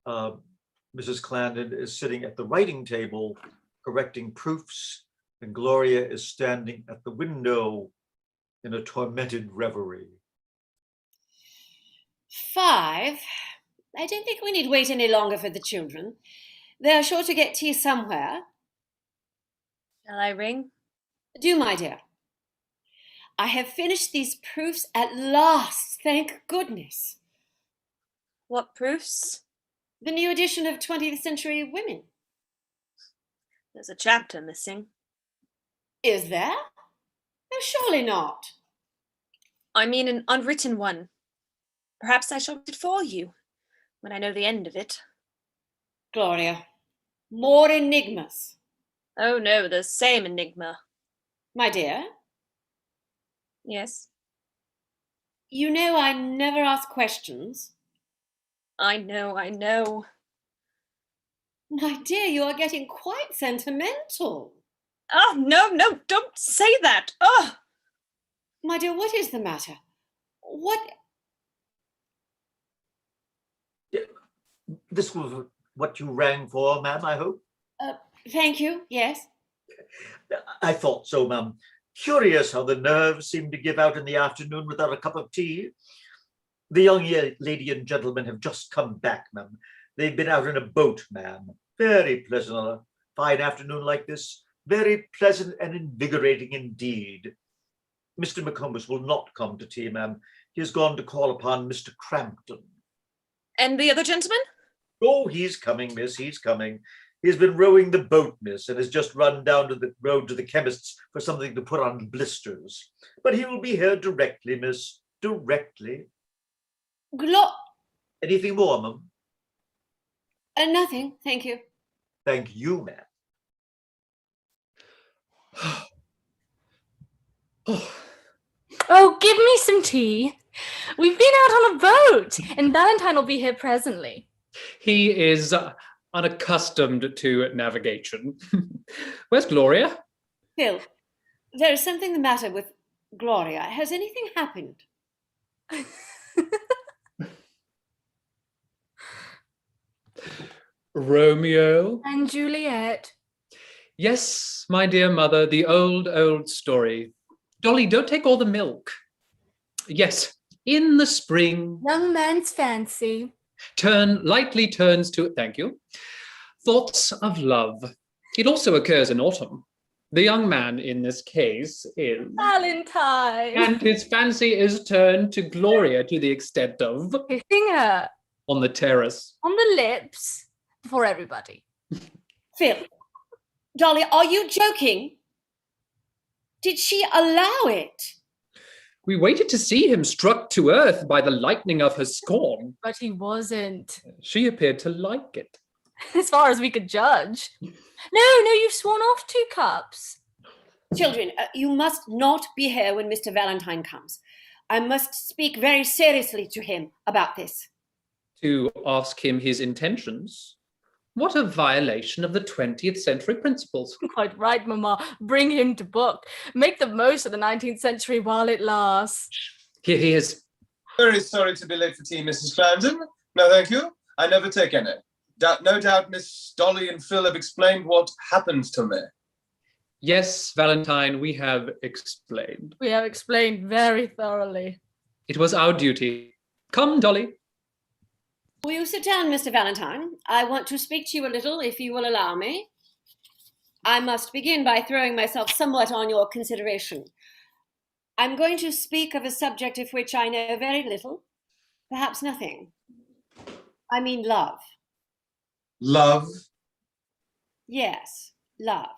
Mrs. Clandon is sitting at the writing table, correcting proofs, and Gloria is standing at the window in a tormented reverie. 5. I don't think we need wait any longer for the children. They're sure to get tea somewhere. Shall I ring? Do, my dear. I have finished these proofs at last, thank goodness. What proofs? The new edition of 20th Century Women. There's a chapter missing. Is there? No, surely not. I mean an unwritten one. Perhaps I shall read it for you when I know the end of it. Gloria, more enigmas. Oh no, the same enigma. My dear, Yes, you know I never ask questions. I know. My dear, you are getting quite sentimental. Oh, no, don't say that. Oh, My dear, what is the matter? What? This was what you rang for, ma'am, I hope? Thank you, yes. I thought so, ma'am. Curious how the nerves seem to give out in the afternoon without a cup of tea. The young lady and gentleman have just come back, ma'am. They've been out in a boat, ma'am. Very pleasant on a fine afternoon like this. Very pleasant and invigorating indeed. Mr. McComas will not come to tea, ma'am. He has gone to call upon Mr. Crampton. and the other gentleman? Oh, he's coming, miss, he's coming. He's been rowing the boat, miss, and has just run down to the road to the chemist's for something to put on blisters. But he will be here directly, miss, directly. Anything more, ma'am? Nothing, thank you. Thank you, ma'am. Oh, give me some tea. We've been out on a boat, and Valentine will be here presently. He is unaccustomed to navigation. Where's Gloria? Phil, there is something the matter with Gloria. Has anything happened? Romeo? And Juliet. Yes, my dear mother, the old story. Dolly, don't take all the milk. Yes, in the spring. Young man's fancy. Lightly turns to, thank you, thoughts of love. It also occurs in autumn. The young man in this case is Valentine. and his fancy is turned to Gloria to the extent of Kissing her. on the terrace. On the lips. For everybody. Phil, Dolly, are you joking? Did she allow it? We waited to see him struck to earth by the lightning of her scorn. But he wasn't. She appeared to like it. As far as we could judge. No, you've sworn off 2 cups. Children, you must not be here when Mr. Valentine comes. I must speak very seriously to him about this. To ask him his intentions. What a violation of the 20th century principles. Quite right, Mamma. Bring him to book. Make the most of the 19th century while it lasts. Here he is. Very sorry to be late for tea, Mrs. Clandon. No, thank you. I never take any. No doubt Miss Dolly and Phil have explained what happened to me. Yes, Valentine, we have explained. We have explained very thoroughly. It was our duty. Come, Dolly. Will you sit down, Mr. Valentine? I want to speak to you a little, if you will allow me. I must begin by throwing myself somewhat on your consideration. I'm going to speak of a subject of which I know very little, perhaps nothing. I mean love. Love? Yes, love.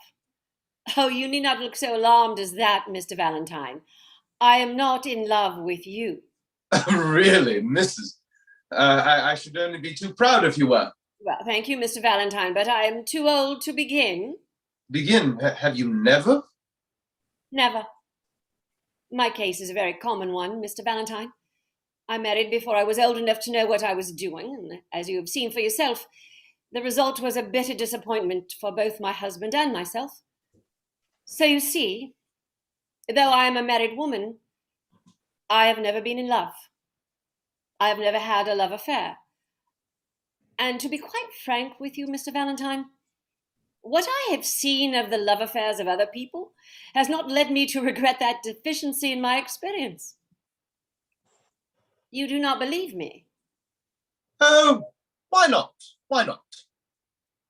Oh, you need not look so alarmed as that, Mr. Valentine. I am not in love with you. Really, Mrs. I should only be too proud if you were. Well, thank you, Mr. Valentine, but I am too old to begin. Begin? Have you never? Never. My case is a very common one, Mr. Valentine. I married before I was old enough to know what I was doing, and as you have seen for yourself, the result was a bitter disappointment for both my husband and myself. So you see, though I am a married woman, I have never been in love. I have never had a love affair. And to be quite frank with you, Mr. Valentine, what I have seen of the love affairs of other people has not led me to regret that deficiency in my experience. You do not believe me? Oh, why not? Why not?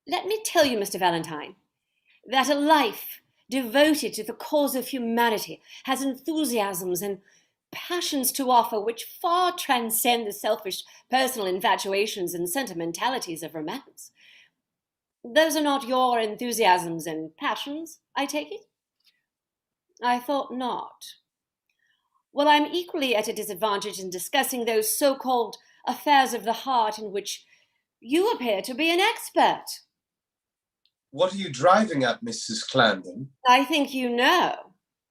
Let me tell you, Mr. Valentine, that a life devoted to the cause of humanity has enthusiasms and passions to offer which far transcend the selfish personal infatuations and sentimentalities of romance. Those are not your enthusiasms and passions, I take it? I thought not. Well, I'm equally at a disadvantage in discussing those so-called affairs of the heart in which you appear to be an expert. What are you driving at, Mrs. Clandon? I think you know.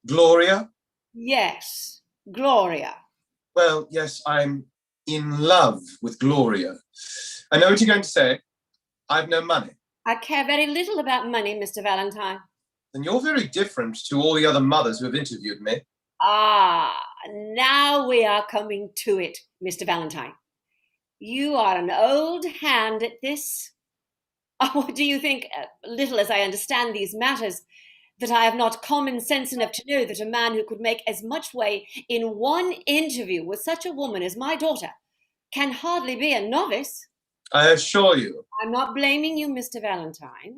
Gloria? Yes, Gloria. Well, yes, I'm in love with Gloria. I know what you're going to say. I've no money. I care very little about money, Mr. Valentine. Then you're very different to all the other mothers who have interviewed me. Ah, now we are coming to it, Mr. Valentine. You are an old hand at this. Oh, do you think, little as I understand these matters, that I have not common sense enough to know that a man who could make as much way in one interview with such a woman as my daughter can hardly be a novice? I assure you. I'm not blaming you, Mr. Valentine.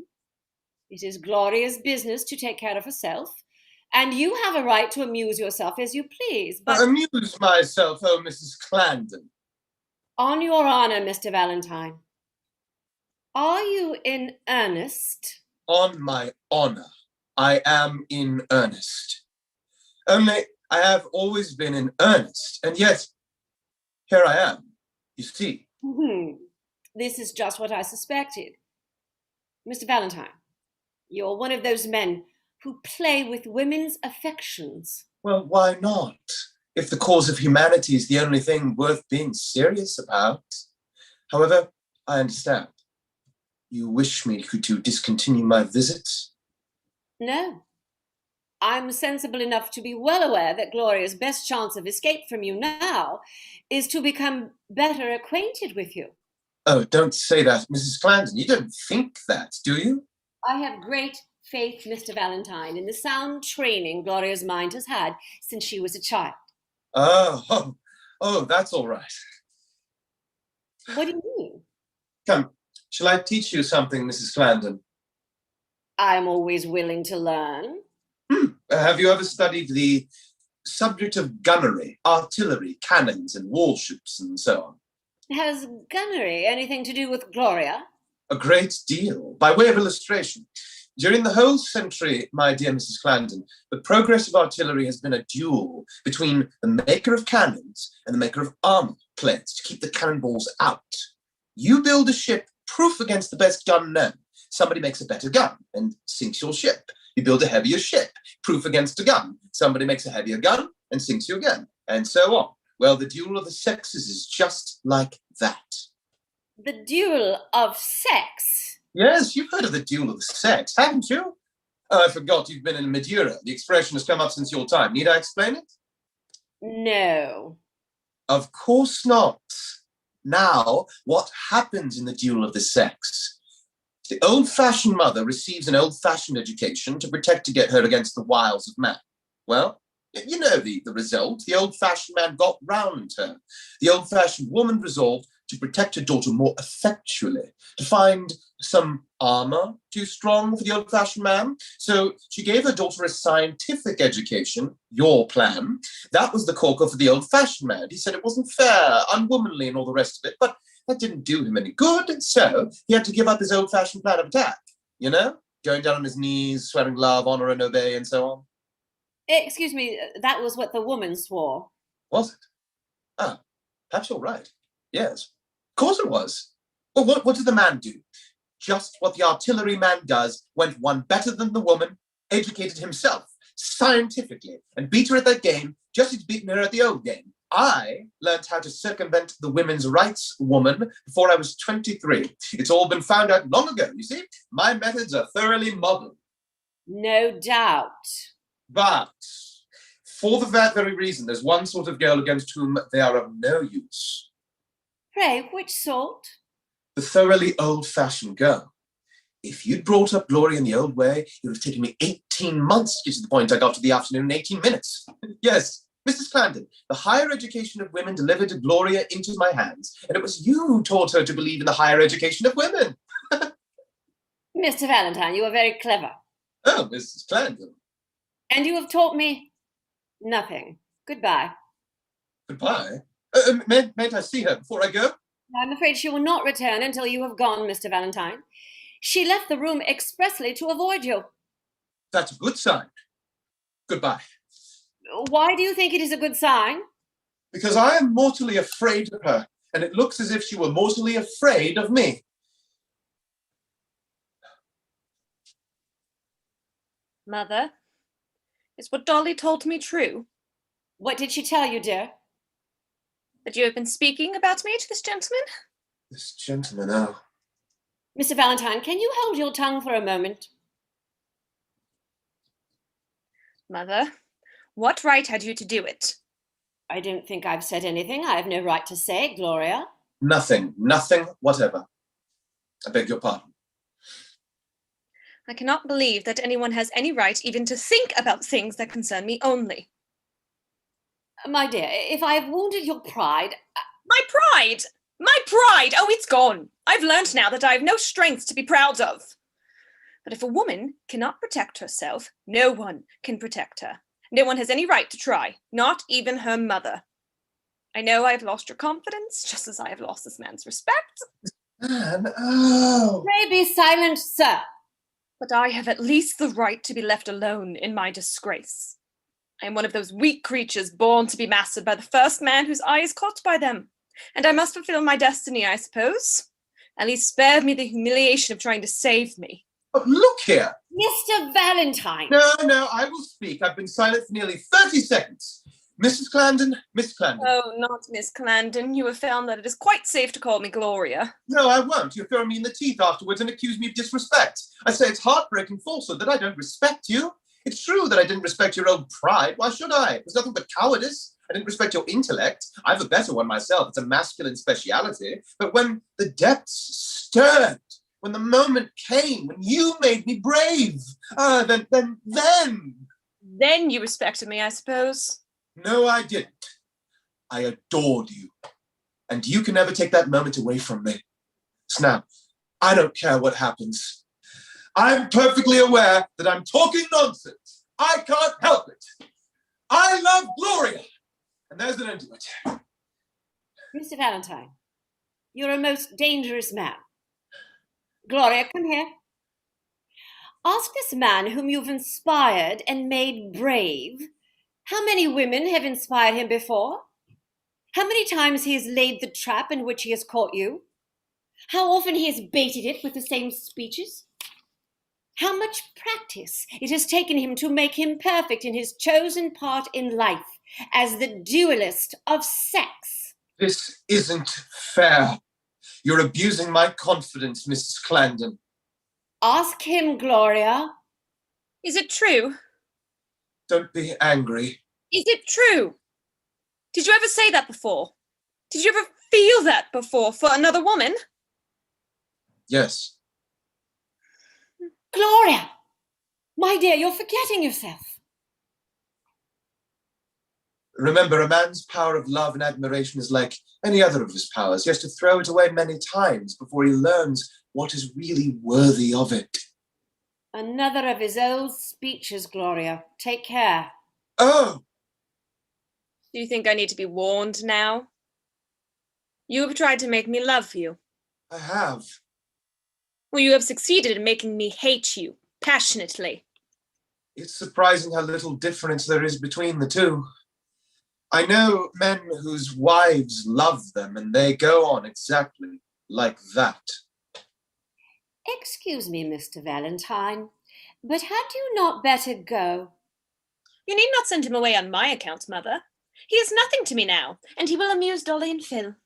It is Gloria's business to take care of herself, and you have a right to amuse yourself as you please, but... Amuse myself, oh, Mrs. Clandon. On your honor, Mr. Valentine, are you in earnest? On my honor, I am in earnest. Only I have always been in earnest, and yet here I am, you see. This is just what I suspected. Mr. Valentine, you're one of those men who play with women's affections. Well, why not? If the cause of humanity is the only thing worth being serious about. However, I understand. You wish me to discontinue my visits? No. I'm sensible enough to be well aware that Gloria's best chance of escape from you now is to become better acquainted with you. Oh, don't say that, Mrs. Clandon. You don't think that, do you? I have great faith, Mr. Valentine, in the sound training Gloria's mind has had since she was a child. Oh, that's all right. What do you mean? Come, shall I teach you something, Mrs. Clandon? I'm always willing to learn. Have you ever studied the subject of gunnery, artillery, cannons, and warships, and so on? Has gunnery anything to do with Gloria? A great deal. By way of illustration, during the whole century, my dear Mrs. Clandon, the progress of artillery has been a duel between the maker of cannons and the maker of armor plates to keep the cannonballs out. You build a ship proof against the best gun known. Somebody makes a better gun and sinks your ship. You build a heavier ship, proof against a gun. Somebody makes a heavier gun and sinks you again, and so on. Well, the duel of the sexes is just like that. The duel of sex? Yes, you've heard of the duel of the sex, haven't you? Oh, I forgot you've been in Madeira. The expression has come up since your time. Need I explain it? No. Of course not. Now, what happens in the Duel of the Sex? The old-fashioned mother receives an old-fashioned education to protect to get her against the wiles of man. Well, you know the result. The old-fashioned man got round her. The old-fashioned woman resolved to protect her daughter more effectually, to find some armor too strong for the old-fashioned man. So she gave her daughter a scientific education, your plan. That was the corker for the old-fashioned man. He said it wasn't fair, unwomanly, and all the rest of it, but that didn't do him any good, so he had to give up his old-fashioned plan of attack, you know? Going down on his knees, swearing love, honor, and obey, and so on. Excuse me, that was what the woman swore. Was it? Ah, perhaps you're right. Yes. Of course it was. Well, what did the man do? Just what the artillery man does, went one better than the woman, educated himself, scientifically, and beat her at that game, just as he'd beaten her at the old game. I learned how to circumvent the women's rights woman before I was 23. It's all been found out long ago, you see? My methods are thoroughly modern. No doubt. But for that very reason, there's one sort of girl against whom they are of no use. Pray, which sort? The thoroughly old-fashioned girl. If you'd brought up Gloria in the old way, it would have taken me 18 months to get to the point I got to the afternoon in 18 minutes. Yes, Mrs. Clandon, the higher education of women delivered Gloria into my hands, and it was you who taught her to believe in the higher education of women. Mr. Valentine, you are very clever. Oh, Mrs. Clandon. And you have taught me nothing. Goodbye. Goodbye? Mayn't I see her before I go? I'm afraid she will not return until you have gone, Mr. Valentine. She left the room expressly to avoid you. That's a good sign. Goodbye. Why do you think it is a good sign? Because I am mortally afraid of her, and it looks as if she were mortally afraid of me. Mother, is what Dolly told me true? What did she tell you, dear? That you have been speaking about me to this gentleman? This gentleman, oh. Mr. Valentine, can you hold your tongue for a moment? Mother, what right had you to do it? I don't think I've said anything I have no right to say, Gloria. Nothing whatever. I beg your pardon. I cannot believe that anyone has any right even to think about things that concern me only. My dear, if I have wounded your pride... My pride! My pride! Oh, it's gone. I've learned now that I have no strength to be proud of. But if a woman cannot protect herself, no one can protect her. No one has any right to try, not even her mother. I know I have lost your confidence, just as I have lost this man's respect. Man, oh. Pray be silent, sir. But I have at least the right to be left alone in my disgrace. I am one of those weak creatures born to be mastered by the first man whose eye is caught by them. And I must fulfill my destiny, I suppose. At least spare me the humiliation of trying to save me. Oh, look here. Mr. Valentine. No, I will speak. I've been silent for nearly 30 seconds. Mrs. Clandon, Miss Clandon. Oh, not Miss Clandon. You have found that it is quite safe to call me Gloria. No, I won't. You'll throw me in the teeth afterwards and accuse me of disrespect. I say it's heartbreaking falsehood that I don't respect you. It's true that I didn't respect your old pride. Why should I? It was nothing but cowardice. I didn't respect your intellect. I have a better one myself. It's a masculine speciality. But when the depths stirred, when the moment came, when you made me brave, then... Then you respected me, I suppose. No, I didn't. I adored you. And you can never take that moment away from me. So now, I don't care what happens. I'm perfectly aware that I'm talking nonsense. I can't help it. I love Gloria. And there's an end to it. Mr. Valentine, you're a most dangerous man. Gloria, come here. Ask this man whom you've inspired and made brave, how many women have inspired him before? How many times he has laid the trap in which he has caught you? How often he has baited it with the same speeches? How much practice it has taken him to make him perfect in his chosen part in life as the duelist of sex. This isn't fair. You're abusing my confidence, Mrs. Clandon. Ask him, Gloria. Is it true? Don't be angry. Is it true? Did you ever say that before? Did you ever feel that before for another woman? Yes. Gloria! My dear, you're forgetting yourself. Remember, a man's power of love and admiration is like any other of his powers. He has to throw it away many times before he learns what is really worthy of it. Another of his old speeches, Gloria. Take care. Oh! Do you think I need to be warned now? You have tried to make me love you. I have. Well, you have succeeded in making me hate you passionately. It's surprising how little difference there is between the two. I know men whose wives love them, and they go on exactly like that. Excuse me, Mr. Valentine, but had you not better go? You need not send him away on my account, Mother. He is nothing to me now, and he will amuse Dolly and Phil.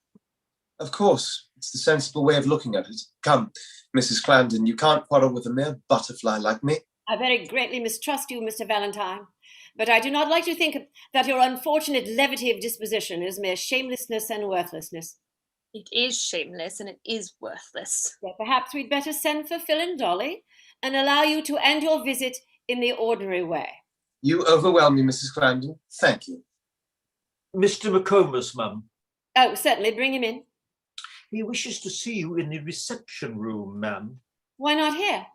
Of course, it's the sensible way of looking at it. Come, Mrs. Clandon, you can't quarrel with a mere butterfly like me. I very greatly mistrust you, Mr. Valentine, but I do not like to think that your unfortunate levity of disposition is mere shamelessness and worthlessness. It is shameless and it is worthless. Yet perhaps we'd better send for Phil and Dolly and allow you to end your visit in the ordinary way. You overwhelm me, Mrs. Clandon. Thank you. Mr. McComas, ma'am. Oh, certainly, bring him in. He wishes to see you in the reception room, ma'am. Why not here?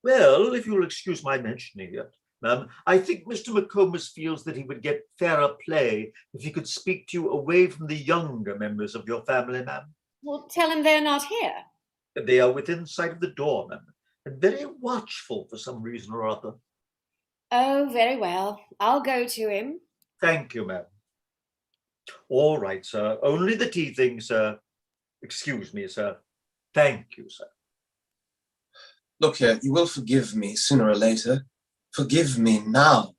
Well, if you'll excuse my mentioning it, ma'am, I think Mr. McComas feels that he would get fairer play if he could speak to you away from the younger members of your family, ma'am. Well, tell him they're not here. They are within sight of the door, ma'am, and very watchful for some reason or other. Oh, very well. I'll go to him. Thank you, ma'am. All right, sir. Only the tea thing, sir. Excuse me, sir. Thank you, sir. Look here, you will forgive me sooner or later. Forgive me now.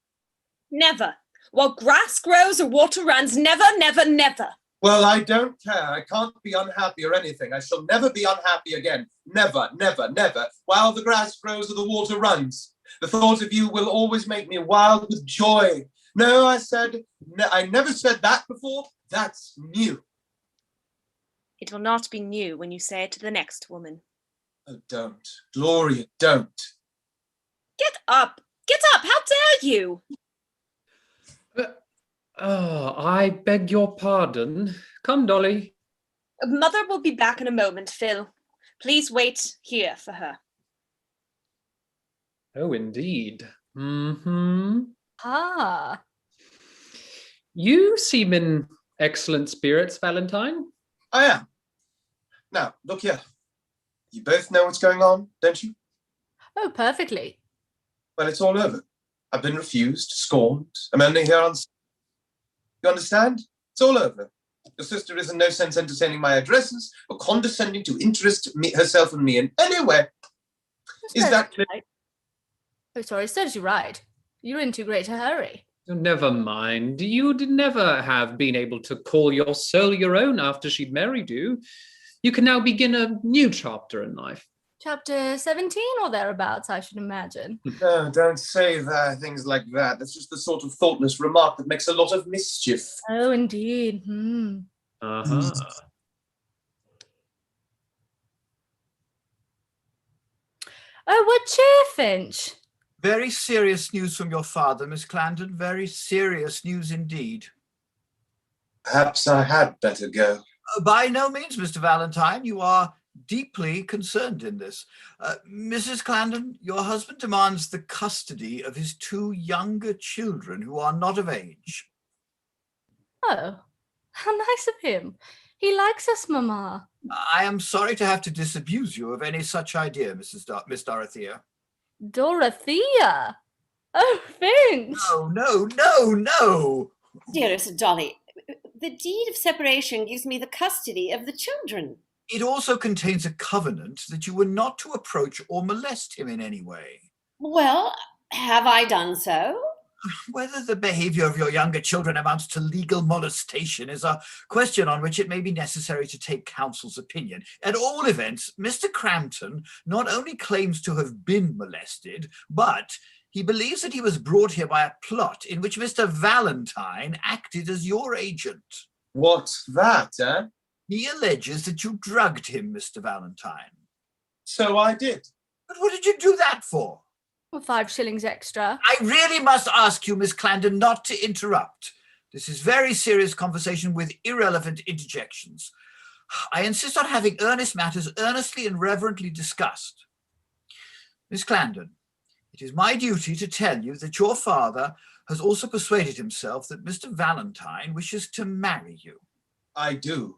Never. While grass grows or water runs, never, never, never. Well, I don't care. I can't be unhappy or anything. I shall never be unhappy again. Never, never, never. While the grass grows or the water runs. The thought of you will always make me wild with joy. No, I never said that before. That's new. It will not be new when you say it to the next woman. Oh, don't. Gloria, don't. Get up! Get up! How dare you! I beg your pardon. Come, Dolly. Mother will be back in a moment, Phil. Please wait here for her. Oh, indeed. Mm-hmm. Ah. You seem in excellent spirits, Valentine. I am. Now, look here. You both know what's going on, don't you? Oh, perfectly. Well, it's all over. I've been refused, scorned. I'm only here on... You understand? It's all over. Your sister is in no sense entertaining my addresses or condescending to interest herself in me in any way. Is that clear? Right. Oh, sorry, serves you right. You're in too great a hurry. Oh, never mind. You'd never have been able to call your soul your own after she'd married you. You can now begin a new chapter in life. Chapter 17 or thereabouts, I should imagine. No, don't say that, things like that. That's just the sort of thoughtless remark that makes a lot of mischief. Oh, indeed. Uh-huh. Oh, what cheer, Finch? Very serious news from your father, Miss Clandon. Very serious news indeed. Perhaps I had better go. By no means, Mr. Valentine. You are deeply concerned in this. Mrs. Clandon, your husband demands the custody of his 2 younger children who are not of age. Oh, how nice of him. He likes us, Mamma. I am sorry to have to disabuse you of any such idea, Miss Dorothea. Dorothea? Oh, Finch! No. Dearest Dolly, the deed of separation gives me the custody of the children. It also contains a covenant that you were not to approach or molest him in any way. Well, have I done so? Whether the behavior of your younger children amounts to legal molestation is a question on which it may be necessary to take counsel's opinion. At all events, Mr. Crampton not only claims to have been molested, but he believes that he was brought here by a plot in which Mr. Valentine acted as your agent. What's that, eh? He alleges that you drugged him, Mr. Valentine. So I did. But what did you do that for? Well, 5 shillings extra. I really must ask you, Miss Clandon, not to interrupt. This is very serious conversation with irrelevant interjections. I insist on having earnest matters earnestly and reverently discussed. Miss Clandon, it is my duty to tell you that your father has also persuaded himself that Mr. Valentine wishes to marry you. I do.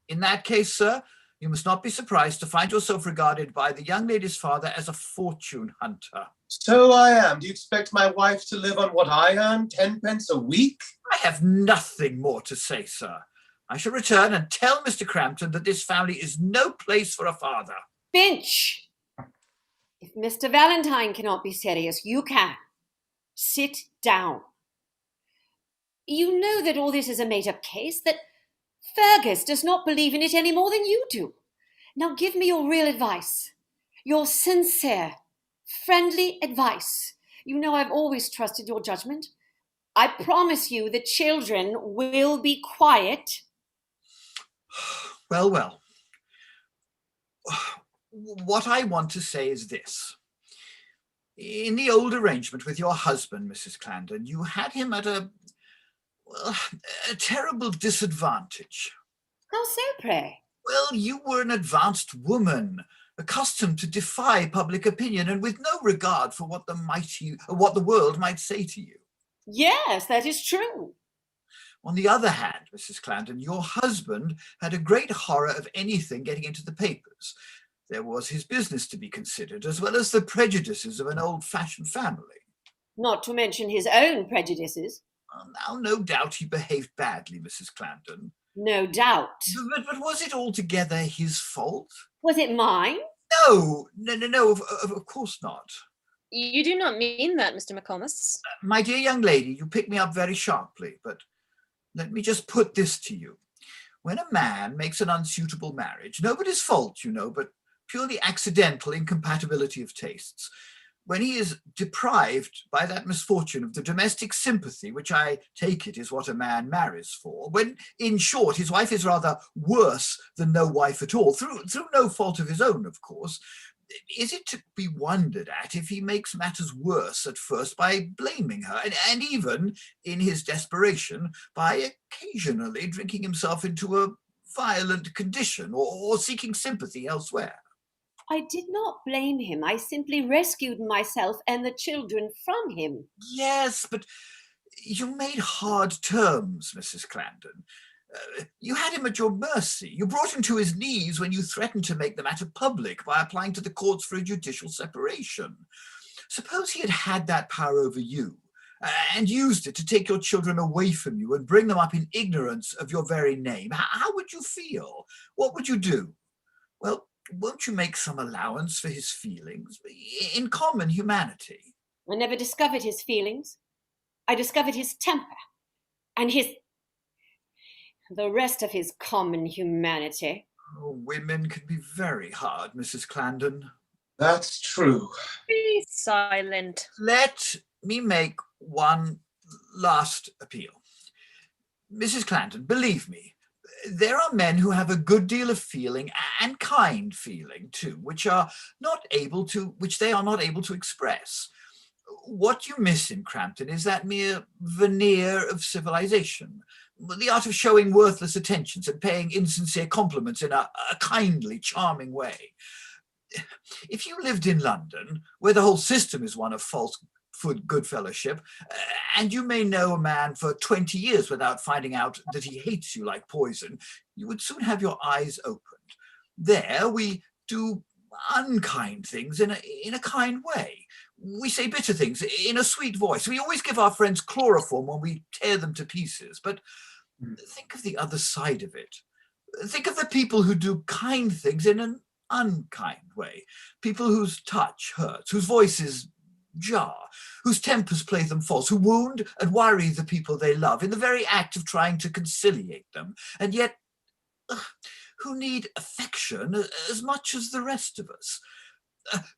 In that case, sir, you must not be surprised to find yourself regarded by the young lady's father as a fortune hunter. So I am. Do you expect my wife to live on what I earn, 10 pence a week? I have nothing more to say, sir. I shall return and tell Mr. Crampton that this family is no place for a father. Finch! If Mr. Valentine cannot be serious, you can. Sit down. You know that all this is a made-up case, that Fergus does not believe in it any more than you do. Now give me your real advice. Your sincere, friendly advice. You know I've always trusted your judgment. I promise you the children will be quiet. Well, well. What I want to say is this. In the old arrangement with your husband, Mrs. Clandon, you had him at a terrible disadvantage. How so, pray? Well, you were an advanced woman, accustomed to defy public opinion and with no regard for what the world might say to you. Yes, that is true. On the other hand, Mrs. Clandon, your husband had a great horror of anything getting into the papers. There was his business to be considered, as well as the prejudices of an old-fashioned family. Not to mention his own prejudices. Now, no doubt he behaved badly, Mrs. Clandon. No doubt. But was it altogether his fault? Was it mine? No, of course not. You do not mean that, Mr. McComas. My dear young lady, you pick me up very sharply, but let me just put this to you. When a man makes an unsuitable marriage, nobody's fault, you know, but purely accidental incompatibility of tastes, when he is deprived by that misfortune of the domestic sympathy, which I take it is what a man marries for, when, in short, his wife is rather worse than no wife at all, through no fault of his own, of course, is it to be wondered at if he makes matters worse at first by blaming her, and even, in his desperation, by occasionally drinking himself into a violent condition or seeking sympathy elsewhere? I did not blame him. I simply rescued myself and the children from him. Yes, but you made hard terms, Mrs. Clandon. You had him at your mercy. You brought him to his knees when you threatened to make the matter public by applying to the courts for a judicial separation. Suppose he had that power over you and used it to take your children away from you and bring them up in ignorance of your very name. How would you feel? What would you do? Well, won't you make some allowance for his feelings? In common humanity. I never discovered his feelings. I discovered his temper and the rest of his common humanity. Oh, women can be very hard, Mrs. Clandon. That's true. Be silent. Let me make one last appeal. Mrs. Clandon, believe me, there are men who have a good deal of feeling, and kind feeling too, which they are not able to express. What you miss in Crampton is that mere veneer of civilization, the art of showing worthless attentions and paying insincere compliments in a kindly, charming way. If you lived in London, where the whole system is one of false good fellowship, and you may know a man for 20 years without finding out that he hates you like poison, you would soon have your eyes opened. There we do unkind things in a kind way. We say bitter things in a sweet voice. We always give our friends chloroform when we tear them to pieces. But think of the other side of it. Think of the people who do kind things in an unkind way. People whose touch hurts, whose voices jar, whose tempers play them false, who wound and worry the people they love in the very act of trying to conciliate them, and yet who need affection as much as the rest of us.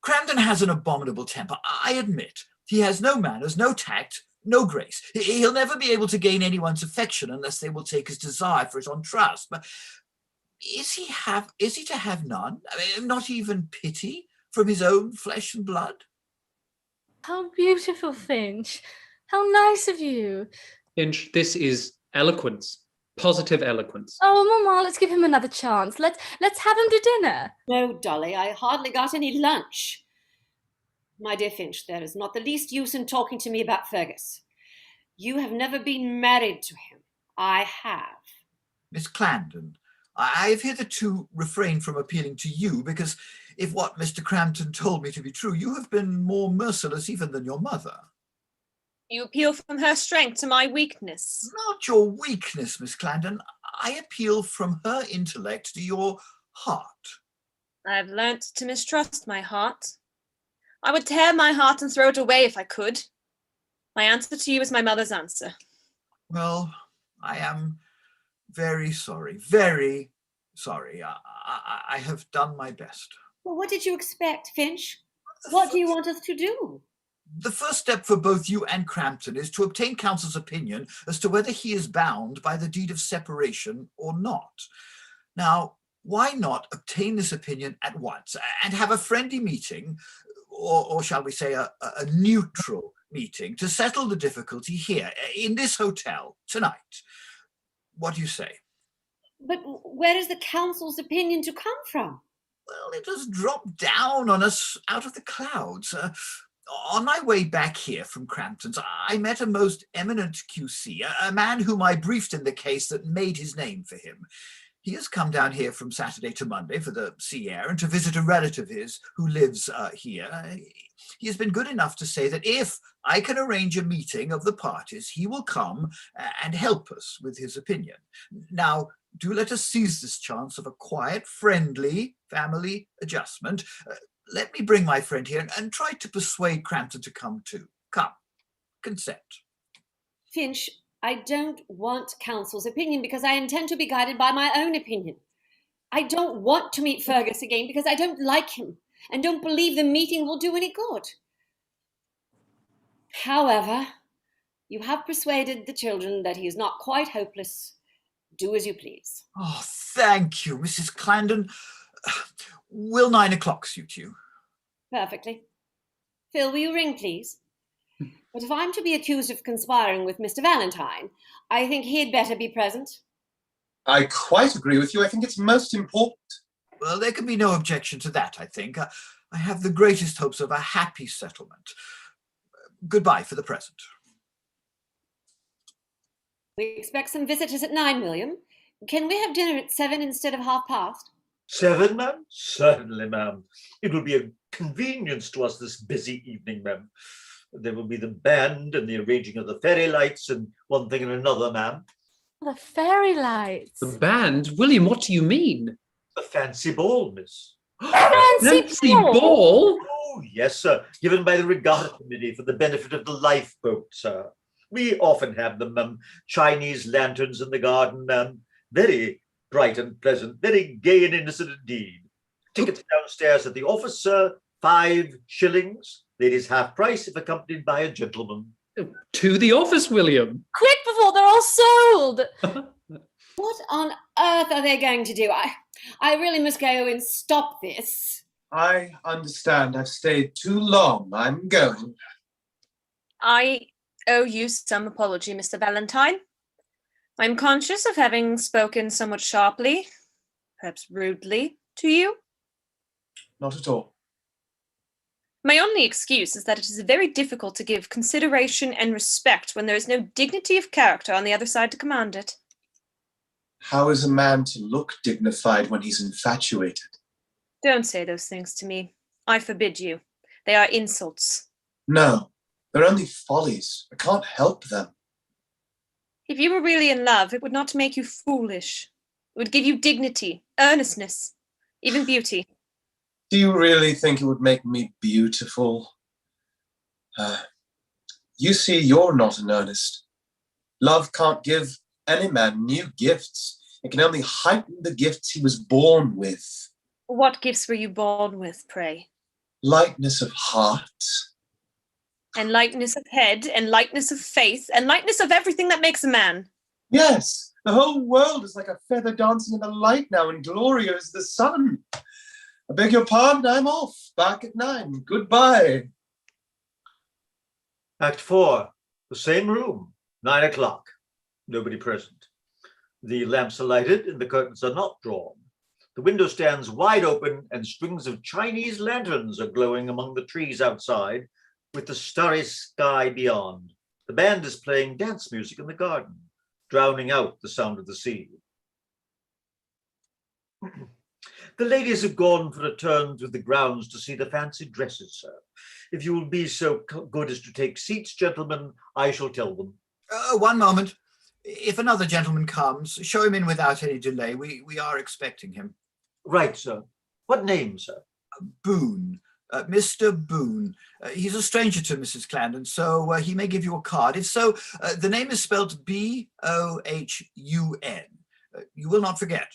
Crampton has an abominable temper, I admit. He has no manners, no tact, No grace. He'll never be able to gain anyone's affection unless they will take his desire for it on trust. But is he to have none? I mean, not even pity from his own flesh and blood? How beautiful, Finch. How nice of you. Finch, this is eloquence, positive eloquence. Oh, Mama, let's give him another chance. Let's have him to dinner. No, Dolly, I hardly got any lunch. My dear Finch, there is not the least use in talking to me about Fergus. You have never been married to him. I have. Miss Clandon, I have hitherto refrained from appealing to you because if what Mr. Crampton told me to be true, you have been more merciless even than your mother. You appeal from her strength to my weakness. Not your weakness, Miss Clandon. I appeal from her intellect to your heart. I've learnt to mistrust my heart. I would tear my heart and throw it away if I could. My answer to you is my mother's answer. Well, I am very sorry, very sorry. I have done my best. Well, what did you expect, Finch? What do you want us to do? The first step for both you and Crampton is to obtain counsel's opinion as to whether he is bound by the deed of separation or not. Now, why not obtain this opinion at once and have a friendly meeting, or shall we say a neutral meeting, to settle the difficulty here in this hotel tonight? What do you say? But where is the council's opinion to come from? Well, it has dropped down on us out of the clouds. On my way back here from Crampton's, I met a most eminent QC, a man whom I briefed in the case that made his name for him. He has come down here from Saturday to Monday for the sea air and to visit a relative of his who lives here. He has been good enough to say that if I can arrange a meeting of the parties, he will come and help us with his opinion. Now, do let us seize this chance of a quiet, friendly family adjustment. Let me bring my friend here and try to persuade Crampton to come too. Come, consent. Finch, I don't want counsel's opinion because I intend to be guided by my own opinion. I don't want to meet Fergus again because I don't like him and don't believe the meeting will do any good. However, you have persuaded the children that he is not quite hopeless. Do as you please. Oh, thank you, Mrs. Clandon. Will 9 o'clock suit you? Perfectly. Phil, will you ring, please? But if I'm to be accused of conspiring with Mr. Valentine, I think he'd better be present. I quite agree with you. I think it's most important. Well, there can be no objection to that, I think. I have the greatest hopes of a happy settlement. Goodbye for the present. We expect some visitors at 9, William. Can we have dinner at 7 instead of 7:30? 7, ma'am? Certainly, ma'am. It will be a convenience to us this busy evening, ma'am. There will be the band and the arranging of the fairy lights and one thing and another, ma'am. The fairy lights. The band? William, what do you mean? A fancy ball, miss. Fancy ball? Oh, yes, sir. Given by the Regatta Committee for the benefit of the lifeboat, sir. We often have them, ma'am. Chinese lanterns in the garden, ma'am. Very bright and pleasant, very gay and innocent indeed. Tickets downstairs at the office, sir. 5 shillings. Ladies half price if accompanied by a gentleman. To the office, William. Quick before they're all sold. What on earth are they going to do? I really must go and stop this. I understand. I've stayed too long. I'm going. I owe you some apology, Mr. Valentine. I'm conscious of having spoken somewhat sharply, perhaps rudely, to you. Not at all. My only excuse is that it is very difficult to give consideration and respect when there is no dignity of character on the other side to command it. How is a man to look dignified when he's infatuated? Don't say those things to me. I forbid you. They are insults. No, they're only follies. I can't help them. If you were really in love, it would not make you foolish. It would give you dignity, earnestness, even beauty. Do you really think it would make me beautiful? You see, you're not in earnest. Love can't give any man new gifts. It can only heighten the gifts he was born with. What gifts were you born with, pray? Lightness of heart, and lightness of head, and lightness of face, and lightness of everything that makes a man. Yes, the whole world is like a feather dancing in the light now, and Gloria is the sun. I beg your pardon, I'm off. Back at 9. Goodbye. Act 4, the same room, 9 o'clock. Nobody present. The lamps are lighted and the curtains are not drawn. The window stands wide open and strings of Chinese lanterns are glowing among the trees outside with the starry sky beyond. The band is playing dance music in the garden, drowning out the sound of the sea. The ladies have gone for a turn through the grounds to see the fancy dresses, sir. If you will be so good as to take seats, gentlemen, I shall tell them. One moment. If another gentleman comes, show him in without any delay. We are expecting him. Right, sir. What name, sir? Bohun. Mr. Bohun. He's a stranger to Mrs. Clandon, so he may give you a card. If so, the name is spelled B-O-H-U-N. You will not forget.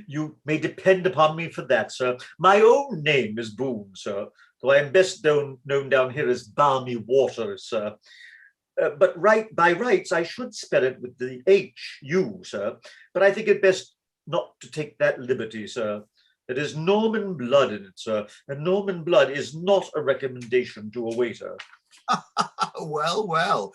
You may depend upon me for that, sir. My own name is Bohun, sir, though I am best known down here as Balmy Water, sir. But by rights, I should spell it with the H-U, sir, but I think it best not to take that liberty, sir. It is Norman blood in it, sir, and Norman blood is not a recommendation to a waiter. Well, well.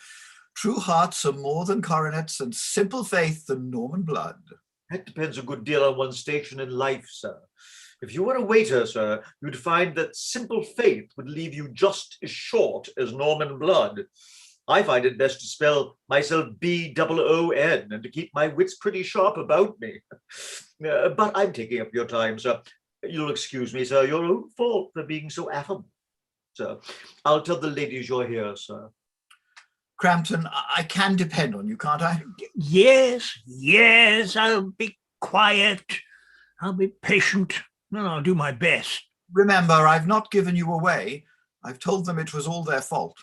True hearts are more than coronets, and simple faith than Norman blood. That depends a good deal on one's station in life, sir. If you were a waiter, sir, you'd find that simple faith would leave you just as short as Norman blood. I find it best to spell myself B-O-O-N and to keep my wits pretty sharp about me. But I'm taking up your time, sir. You'll excuse me, sir, your own fault for being so affable, sir. I'll tell the ladies you're here, sir. Crampton, I can depend on you, can't I? Yes, I'll be quiet. I'll be patient, and I'll do my best. Remember, I've not given you away. I've told them it was all their fault.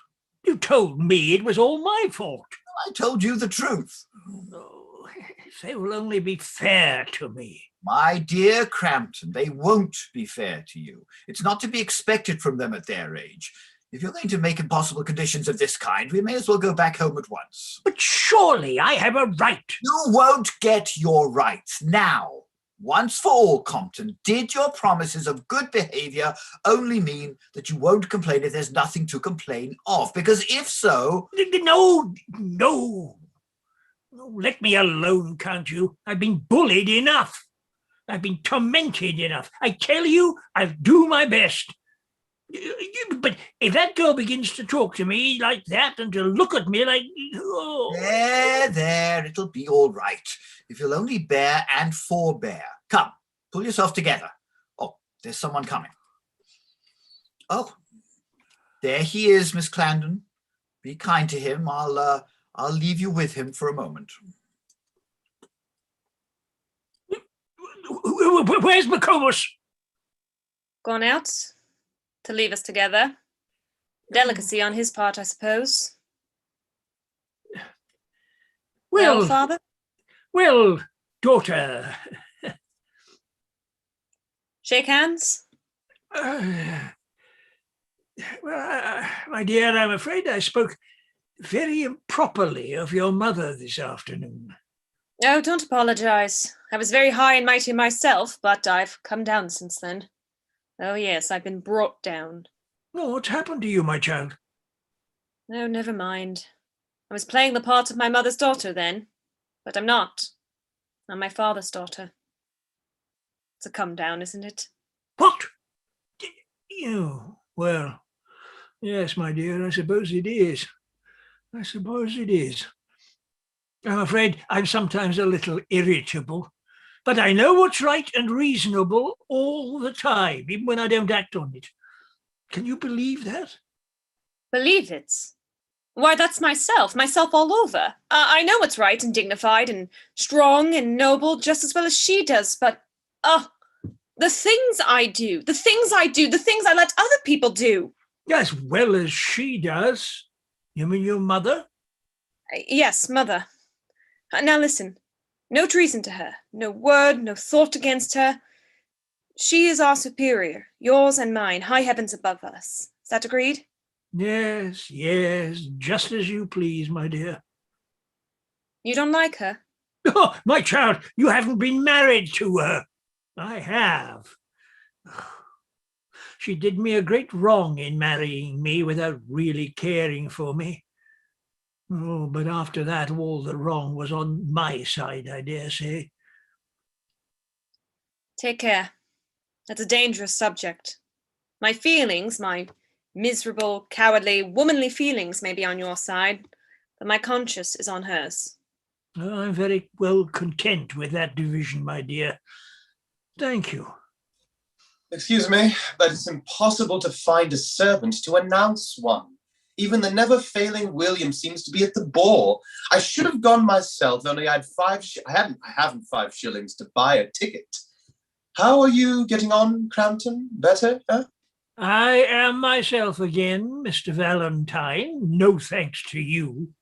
You told me it was all my fault. I told you the truth. Oh, if they will only be fair to me. My dear Crampton, they won't be fair to you. It's not to be expected from them at their age. If you're going to make impossible conditions of this kind, we may as well go back home at once. But surely I have a right. You won't get your rights now. Once for all, Compton, did your promises of good behavior only mean that you won't complain if there's nothing to complain of? Because if so... No. Let me alone, can't you? I've been bullied enough. I've been tormented enough. I tell you, I'll do my best. But if that girl begins to talk to me like that and to look at me like... Oh. There, it'll be all right. If you'll only bear and forbear. Come, pull yourself together. Oh, there's someone coming. Oh, there he is, Miss Clandon. Be kind to him. I'll leave you with him for a moment. Where's McComas? Gone out to leave us together. Delicacy on his part, I suppose. Well, father? Well, daughter. Shake hands? My dear, I'm afraid I spoke very improperly of your mother this afternoon. Oh, don't apologize. I was very high and mighty myself, but I've come down since then. Oh, yes, I've been brought down. Oh, what's happened to you, my child? No, never mind. I was playing the part of my mother's daughter then, but I'm not. I'm my father's daughter. It's a come down, isn't it? What? You? Well, yes, my dear, I suppose it is. I'm afraid I'm sometimes a little irritable, but I know what's right and reasonable all the time, even when I don't act on it. Can you believe that? Believe it? Why, that's myself all over. I know what's right and dignified and strong and noble just as well as she does, but, the things I do, the things I let other people do. As well as she does. You mean your mother? Yes, mother. Now listen, no treason to her, no word, no thought against her. She is our superior, yours and mine, high heavens above us. Is that agreed? Yes, yes, just as you please, my dear. You don't like her? Oh, my child, you haven't been married to her. I have. She did me a great wrong in marrying me without really caring for me. Oh, but after that, all the wrong was on my side, I dare say. Take care. That's a dangerous subject. My feelings, my miserable, cowardly, womanly feelings may be on your side, but my conscience is on hers. Oh, I'm very well content with that division, my dear. Thank you. Excuse me, but it's impossible to find a servant to announce one. Even the never-failing William seems to be at the ball. I should have gone myself, only I had I haven't 5 shillings to buy a ticket. How are you getting on, Crampton? Better, huh? I am myself again, Mr. Valentine. No thanks to you.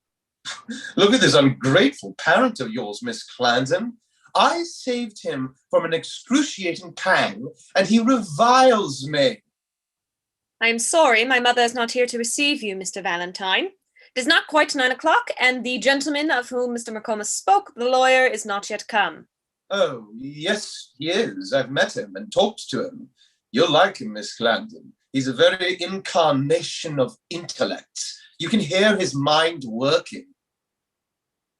Look at this ungrateful parent of yours, Miss Clandon. I saved him from an excruciating pang, and he reviles me. I am sorry my mother is not here to receive you, Mr. Valentine. It is not quite 9 o'clock, and the gentleman of whom Mr. McComas spoke, the lawyer, is not yet come. Oh, yes, he is. I've met him and talked to him. You'll like him, Miss Clandon. He's a very incarnation of intellect. You can hear his mind working.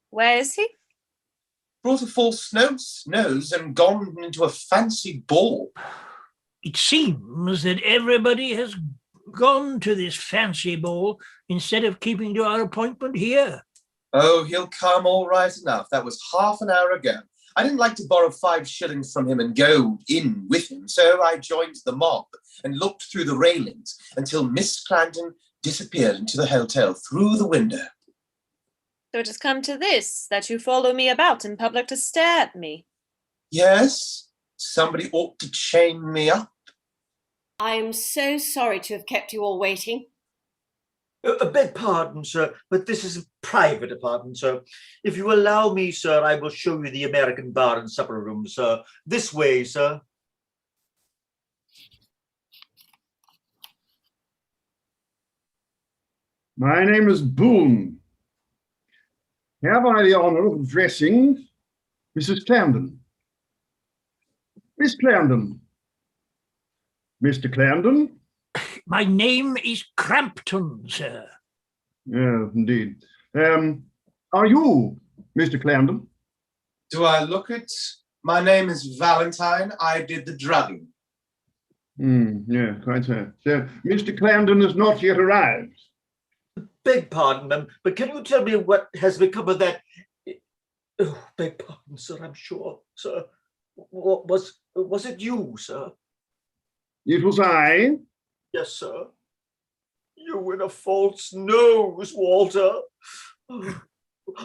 Where is he? Brought a false nose and gone into a fancy ball. It seems that everybody has gone to this fancy ball instead of keeping to our appointment here. Oh, he'll come all right enough. That was half an hour ago. I didn't like to borrow 5 shillings from him and go in with him, so I joined the mob and looked through the railings until Miss Clandon disappeared into the hotel through the window. So it has come to this, that you follow me about in public to stare at me. Yes, somebody ought to chain me up. I am so sorry to have kept you all waiting. Beg pardon, sir, but this is a private apartment, sir. If you allow me, sir, I will show you the American bar and supper room, sir. This way, sir. My name is Bohun. Have I the honor of addressing Mrs. Clandon? Miss Clandon. Mr. Clandon? My name is Crampton, sir. Yeah, indeed. Are you Mr. Clandon? Do I look it? My name is Valentine. I did the drugging. Yeah, quite so. So, Mr. Clandon has not yet arrived. Beg pardon, ma'am, but can you tell me what has become of that? Oh, beg pardon, sir, I'm sure, sir. Was it you, sir? It was I. Yes, sir. You in a false nose, Walter. Oh,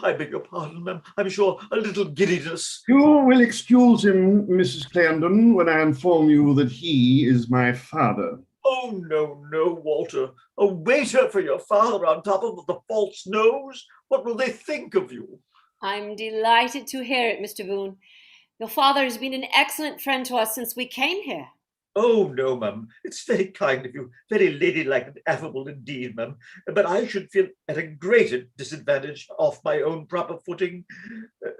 I beg your pardon, ma'am. I'm sure a little giddiness. You will excuse him, Mrs. Clandon, when I inform you that he is my father. Oh, no, Walter. A waiter for your father on top of the false nose? What will they think of you? I'm delighted to hear it, Mr. Bohun. Your father has been an excellent friend to us since we came here. Oh, no, ma'am. It's very kind of you. Very ladylike and affable indeed, ma'am. But I should feel at a greater disadvantage off my own proper footing.